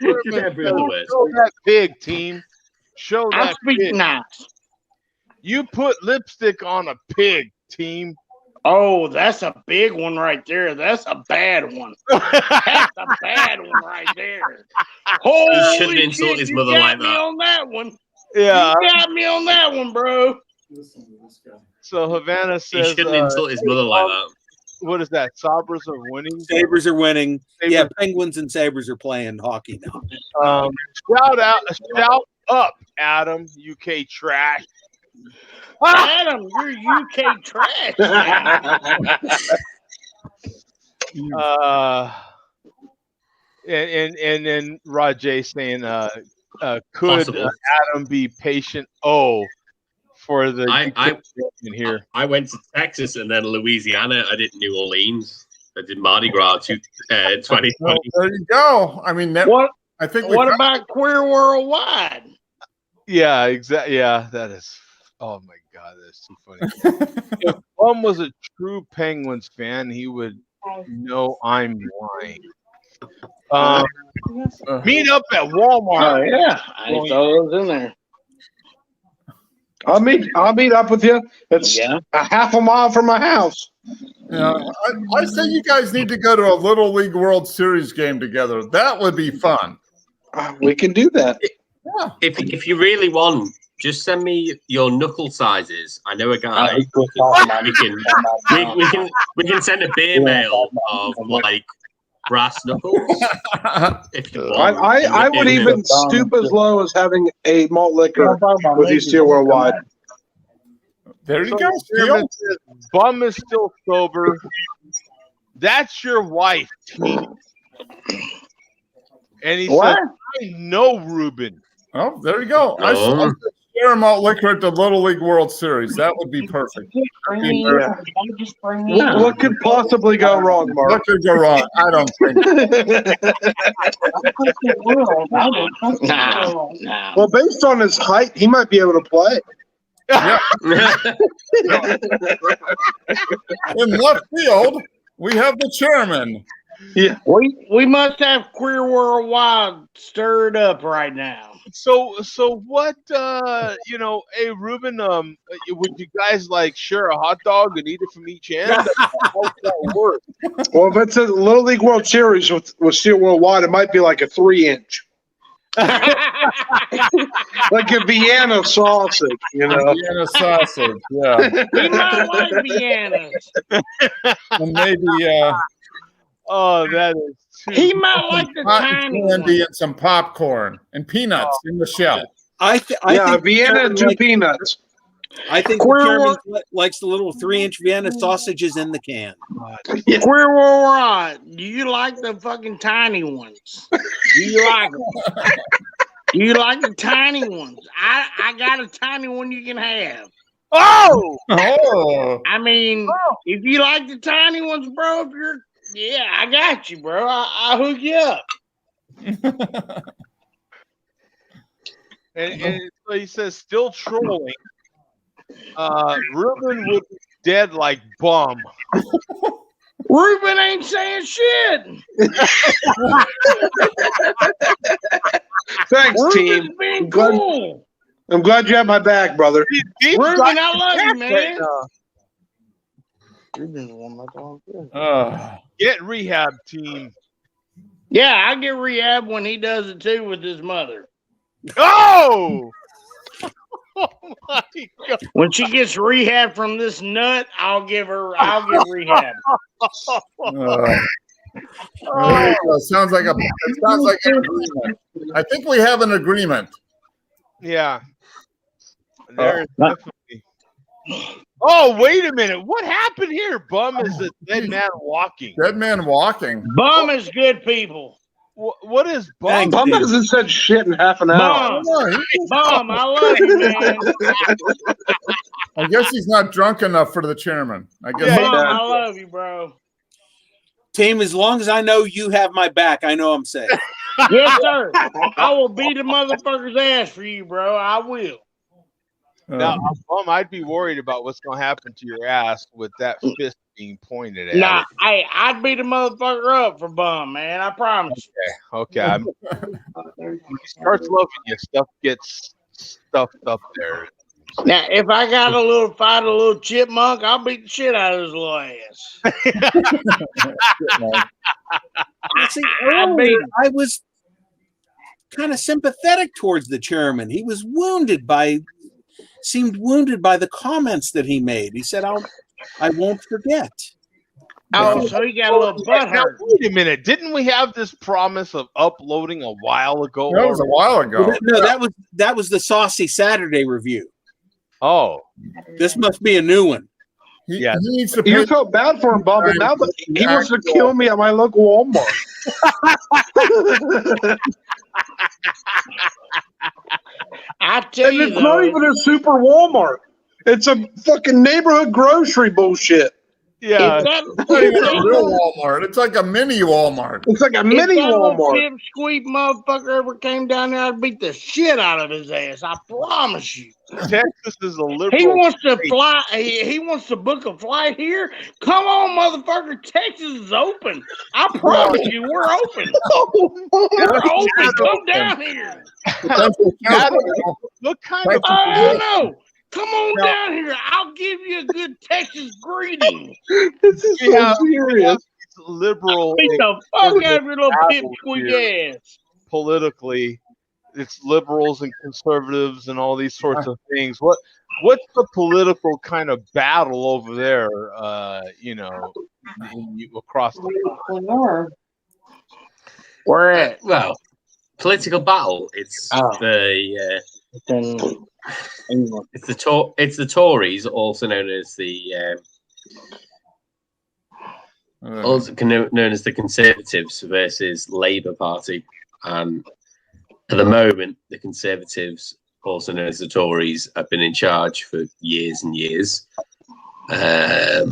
that pig, team. Show I that speak pig. nice. You put lipstick on a pig, team. Oh, that's a big one right there. That's a bad one. That's a bad one right there. Holy He shouldn't insult his mother like me that. on that one. Yeah. You got me on that one, bro. So Havana He says, shouldn't insult his mother like that. What is that? Sabres are winning. Sabres are winning. Sabres. Yeah, Penguins and Sabres are playing hockey now. Shout up, Adam, UK trash. Adam, you're UK trash. And then Rajay saying, could Adam be patient? Oh, for the in here. I went to Texas and then Louisiana. I did New Orleans. I did Mardi Gras 2020. Well, there you go. I mean, what? I think. What about Queer Worldwide? Yeah, exactly. Yeah, that is. Oh my God, that's too funny. If Plum was a true Penguins fan, he would know I'm lying. Meet up at Walmart. Oh yeah, I saw those in there. I'll meet up with you. It's a half a mile from my house. Yeah, I say you guys need to go to a Little League World Series game together. That would be fun. We can do that. Yeah. If you really want just send me your knuckle sizes. I know a guy. We can send a beer mail of like brass knuckles. If you want. I would even stoop as low as having a malt liquor with these Steel Worldwide. There you go. Steel. Bum is still sober. That's your wife, T. And he said, I know Ruben. Oh, there you go. I should share malt liquor at the Little League World Series. That would be perfect. What could possibly go wrong, Mark? What could go wrong? I don't think. Well, based on his height, he might be able to play. Yeah. In left field, we have the chairman. Yeah, we must have Queer Worldwide stirred up right now. So what? Hey Ruben, would you guys like share a hot dog and eat it from each end? How's that work? Well, if it's a Little League World Series with Steel Worldwide, it might be like a 3-inch. Like a Vienna sausage, Vienna sausage, yeah. We might like Viennas. And maybe oh, that is too he might like the tiny candy and some popcorn and peanuts in the shell. I think Vienna and 2 peanuts. I think the chairman likes the little 3-inch Vienna sausages in the can. Queer Worldwide, do you like the fucking tiny ones? Do you like them? Do you like the tiny ones? I got a tiny one you can have. Oh! I mean, if you like the tiny ones, bro, I got you, bro. I'll hook you up. and so he says, still trolling. Ruben would be dead like bum. Ruben ain't saying shit. Thanks, Ruben's team. being cool. I'm glad you have my back, brother. Ruben, I love you, man. Get rehab, team. Yeah, I get rehab when he does it too with his mother. Oh! Oh my God. When she gets rehab from this nut, I'll give rehab. Sounds like an agreement. I think we have an agreement. Yeah. There's definitely. Oh, wait a minute. What happened here? Bum is a dead man walking. Dead man walking. Bum is good people. What is Bum? Bum hasn't said shit in half an hour. Bum, I love you, man. I guess he's not drunk enough for the chairman. I guess. Bum, I love you, bro. Team, as long as I know you have my back, I know I'm safe. Yes, sir. I will beat a motherfucker's ass for you, bro. I will. Now, Bum, I'd be worried about what's going to happen to your ass with that fist being pointed at Nah, it. I'd beat a motherfucker up for Bum, man. I promise. Okay. When he starts loving you, stuff gets stuffed up there. Now, if I got a little chipmunk, I'll beat the shit out of his little ass. See, earlier, I was kind of sympathetic towards the chairman. He was seemed wounded by the comments that he made. He said, I won't forget. Oh, so he got a little butthurt. Wait a minute. Didn't we have this promise of uploading a while ago? That was a while ago. No, that was the Saucy Saturday review. Oh. This must be a new one. He needs to You felt bad for him, Bob, but now that he wants to kill me at my local Walmart. I tell you, it's not even a super Walmart. It's a fucking neighborhood grocery bullshit. Yeah. It's not even a real Walmart. It's like a mini Walmart. It's like a mini Walmart. If that pipsqueak motherfucker ever came down there, I'd beat the shit out of his ass. I promise you. Texas is a liberal. He wants to fly. He wants to book a flight here. Come on, motherfucker. Texas is open. I promise you, we're open. We're open. Come down here. What kind of? Oh no. Come on down here. I'll give you a good Texas greeting. This is so serious. Liberal. Beat the fuck out of your little pipsqueak ass. Politically, it's liberals and conservatives and all these sorts of things. What's the political kind of battle over there? Across the Where at? Well, political battle. It's it's the Tories, also known as the known as the Conservatives versus Labour Party, and at the moment, the Conservatives, also known as the Tories, have been in charge for years and years. I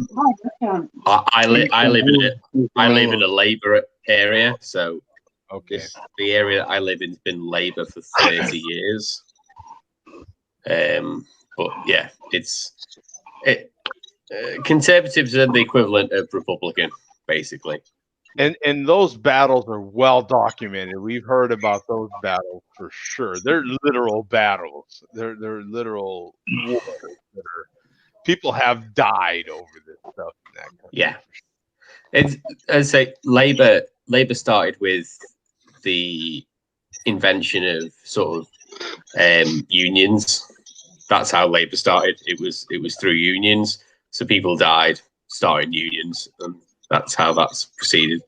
live in a Labour area, so the area that I live in has been Labour for 30 years. But yeah, Conservatives are the equivalent of Republican, basically. And those battles are well documented. We've heard about those battles for sure. They're literal battles. They're literal wars. People have died over this stuff. Yeah, I'd say Labour started with the invention of sort of unions. That's how Labour started. It was through unions. So people died starting unions, and that's how that's proceeded.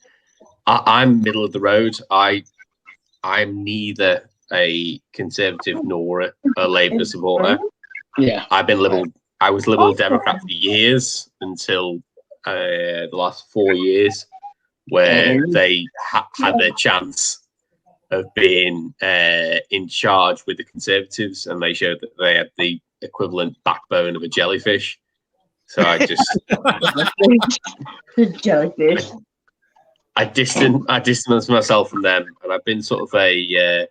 I'm middle of the road. I'm neither a Conservative nor a Labour supporter. Yeah, I was Liberal Democrat for years until the last 4 years, where they had their chance of being in charge with the Conservatives, and they showed that they had the equivalent backbone of a jellyfish. So I just the jellyfish. I distanced myself from them, and I've been sort of I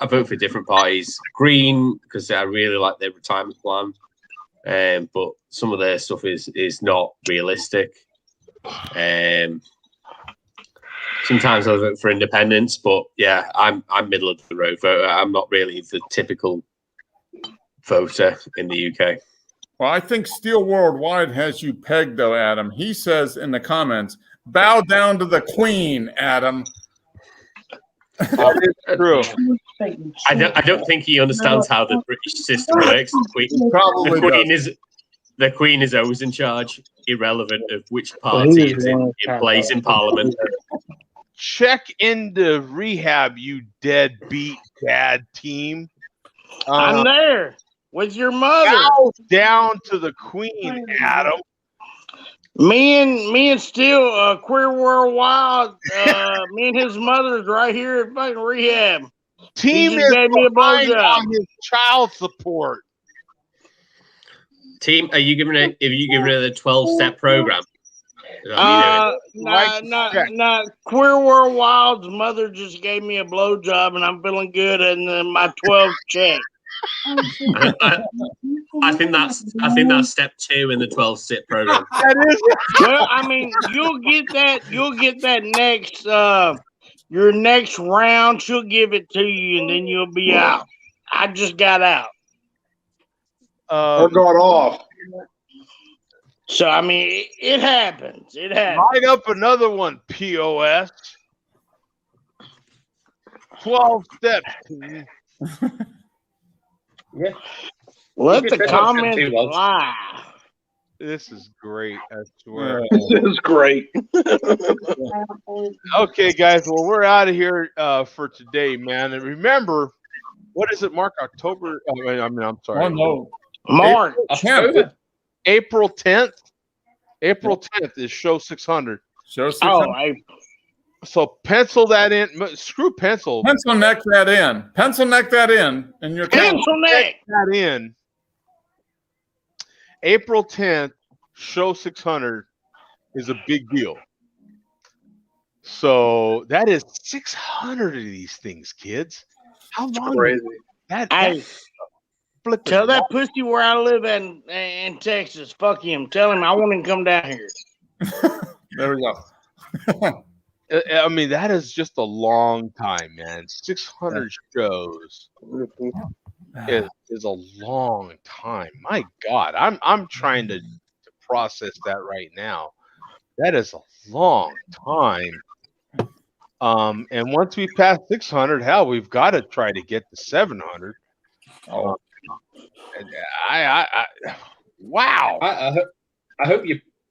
vote for different parties. Green, because I really like their retirement plan, but some of their stuff is not realistic. Sometimes I vote for independents, but yeah, I'm middle of the road voter. I'm not really the typical voter in the UK. Well, I think Steel Worldwide has you pegged, though, Adam. He says in the comments, bow down to the Queen, Adam. That is true. I don't think he understands how the British system works. The Queen is always in charge, irrelevant of which party is in place in Parliament. Check into rehab, you deadbeat dad team. I'm there with your mother. Bow down to the Queen, Adam. Me and Steel, Queer Worldwide, me and his mother's right here at fucking rehab. Team is gave me a behind blowjob. on his child support. Team, have you given her the 12-step program? Not Queer Worldwide's mother just gave me a blowjob, and I'm feeling good, and then my 12th check. I think that's step 2 in the 12-step program. That is. Well, I mean, you'll get that next your next round. She'll give it to you, and then you'll be out. I just got out. Or got off. So I mean, it happens. It happens. Light up another one, POS. 12 steps. Yeah. Let the comments fly. This is great, I swear. This is great. Okay, guys. Well, we're out of here for today, man. And remember, what is it, Mark? October? I'm sorry. Oh, no. March. April 10th. April 10th is show 600. Show 600. So pencil that in. Screw pencil. Pencil neck that in. Pencil neck that in your pencil neck that in. April 10th, show 600 is a big deal. So that is 600 of these things, kids. How long? Crazy. Tell that pussy where I live in Texas. Fuck him. Tell him I want him to come down here. There we go. I mean, that is just a long time, man. 600 shows is a long time. My God, I'm trying to process that right now. That is a long time. And once we pass 600, hell, we've got to try to get to 700. Oh, wow. I hope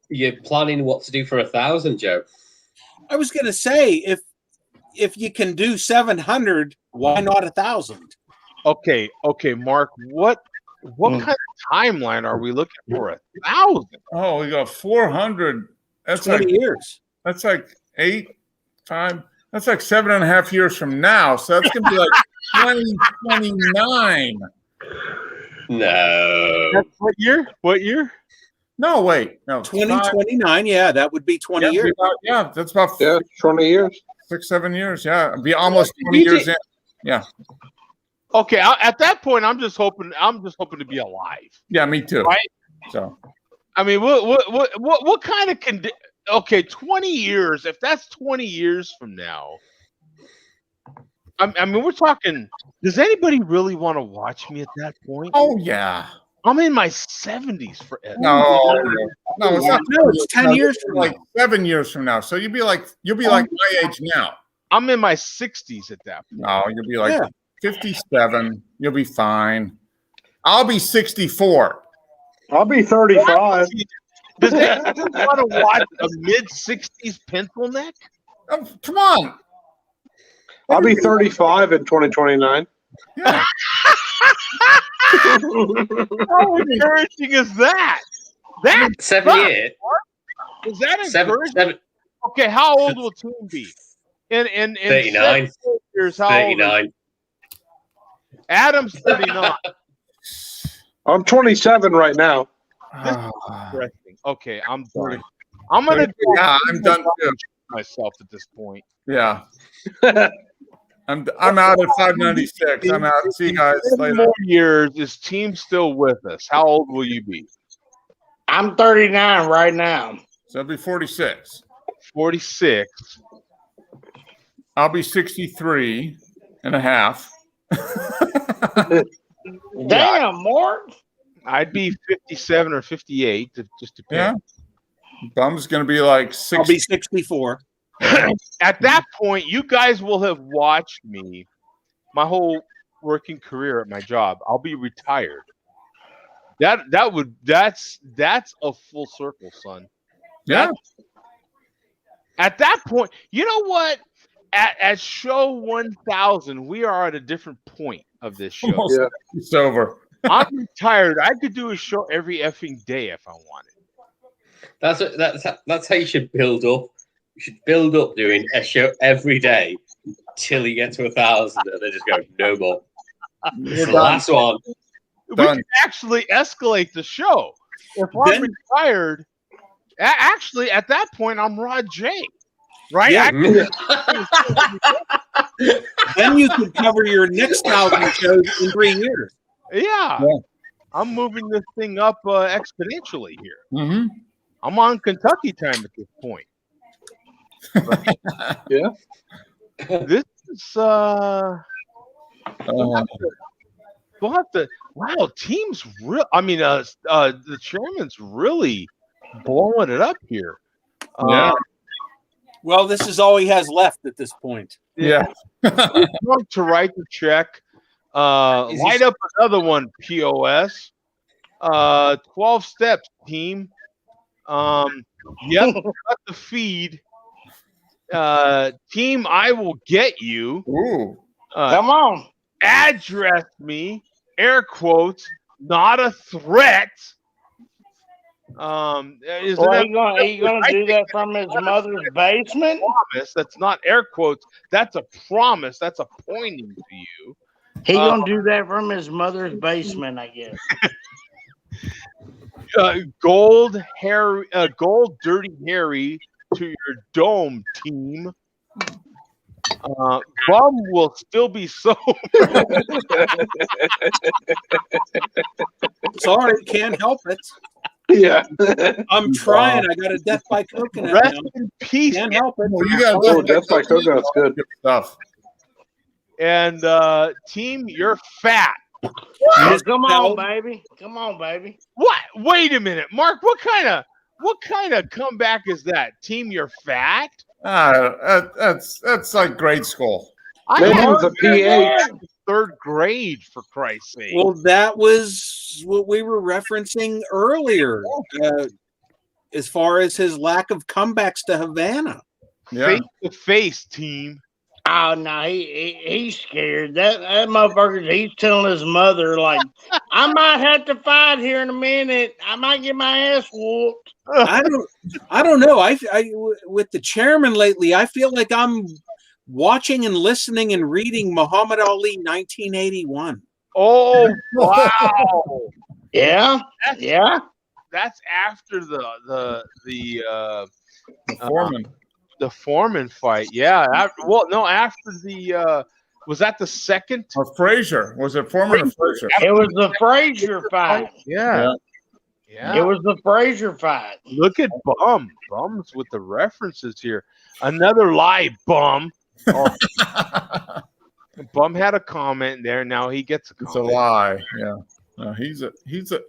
you're planning what to do for 1,000, Joe. I was going to say, if you can do 700, why not 1,000? Okay, Mark. What kind of timeline are we looking for? 1,000? Oh, we got 400. That's 20 years. That's like 8 times. That's like 7.5 years from now. So that's gonna be like 2029. No. That's what year? What year? No, wait. No, 2029. Yeah, that would be 20 years. That's about 20 years. 6-7 years. Yeah, it'd be almost 20 years in. Yeah. Okay, at that point, I'm just hoping to be alive. Yeah, me too. Right. So, I mean, what kind of Okay, 20 years. If that's 20 years from now, I mean, we're talking. Does anybody really want to watch me at that point? Oh yeah. I'm in my 70s for it. No, it's not. No, it's 10 years from like 7 years from now. So you'll be like my age now. I'm in my 60s at that point. No, you'll be like 57. You'll be fine. I'll be 64. I'll be 35. Does anyone want to watch a mid-60s pencil neck? Oh, come on. I'll be 35 in 2029. Yeah. How encouraging is that? That's 7 years. Is that encouraging? 7. Okay, how old will Tim be? In 39 years, how 39. old? Adam's 39. I'm 27 right now. Interesting. Okay, I'm done. I'm gonna. Yeah, I'm done too. Myself at this point. Yeah. I'm out at 596. I'm out. See you guys later. 4 years. Is Team still with us? How old will you be? I'm 39 right now. So I'll be 46. 46. I'll be 63 and a half. Damn, Mark. I'd be 57 or 58. Just depends. Yeah. Bum's going to be like 60. I'll be 64. At that point, you guys will have watched me my whole working career at my job. I'll be retired. That's a full circle, son. Yeah. At that point, you know what? At show 1000, we are at a different point of this show. Yeah. It's over. I'm retired. I could do a show every effing day if I wanted. That's how you should build up. You should build up doing a show every day till you get to 1,000, and then just go no more. It's the last one. We can actually escalate the show. If I'm retired, actually at that point I'm Rod J. Right? Yeah. Then you could cover your next 1,000 shows in 3 years. Yeah. I'm moving this thing up exponentially here. Mm-hmm. I'm on Kentucky time at this point. Yeah. This is we'll have to. Wow, team's real. I mean, the chairman's really blowing it up here. Yeah. Well, this is all he has left at this point. Yeah. To write the check. Light up another one, POS. 12 steps, team. Yep, cut the feed. Team, I will get you. Ooh. Come on. Address me. Air quotes. Not a threat. Are you gonna do that from his mother's basement? Promise. That's not air quotes. That's a promise. That's a pointing to you. He gonna do that from his mother's basement, I guess. Gold Dirty Harry to your dome, team. Bum will still be sober. Sorry, can't help it. Yeah. I'm trying. I got a death by coconut. Rest now. in peace. Can't help it. Well, you got Death by Coconut's good stuff. And team, you're fat. Come on, baby. Come on, baby. What? Wait a minute, Mark. What kind of comeback is that? Team, you're fat. That's like grade school. Maybe it was a PH. Third grade, for Christ's sake. Well, that was what we were referencing earlier, as far as his lack of comebacks to Havana. Face to face, team. Oh no, he's scared. That motherfucker. He's telling his mother like, I might have to fight here in a minute. I might get my ass whooped. I don't know. I with the chairman lately, I feel like I'm watching and listening and reading Muhammad Ali 1981. Oh wow! Yeah. That's after the Foreman. The Foreman fight. Yeah. After the was that the second? Or Frazier. Was it Foreman or Frazier? It was the Frazier fight. Yeah. It was the Frazier fight. Look at Bums with the references here. Another lie, Bum. Oh. Bum had a comment there. Now he gets a comment. It's a lie. Yeah. No, he's a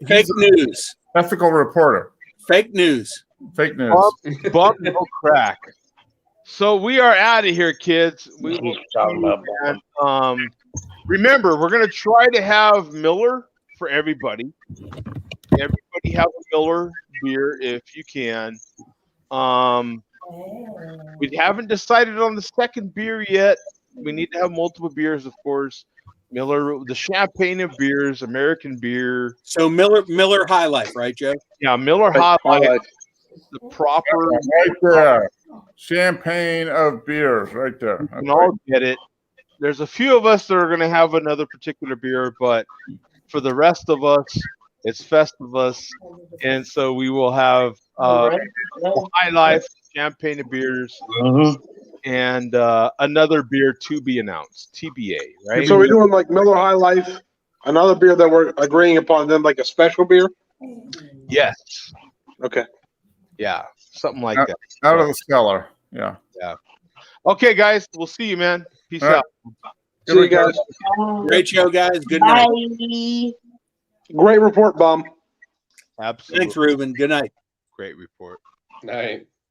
Fake news. Ethical reporter. Fake news. Fake news. Bum no crack. So we are out of here, kids. We will remember, we're going to try to have Miller for everybody. Everybody have a Miller beer if you can. We haven't decided on the second beer yet. We need to have multiple beers, of course. Miller, the champagne of beers, American beer. So Miller High Life, right, Joe? Yeah, Miller High Life. The proper right there. Champagne of beers, right there. You can all get it. There's a few of us that are going to have another particular beer, but for the rest of us, it's Festivus, and so we will have High Life, champagne of beers, and another beer to be announced, TBA, right? So we're doing like Miller High Life, another beer that we're agreeing upon, then like a special beer? Yes. Okay. Yeah, something like that. Out of the cellar. Yeah. Yeah. Okay, guys, we'll see you, man. Peace out. See you guys. Great show, guys. Good night. Great report, Bum. Absolutely. Thanks, Ruben. Good night. Great report. Night.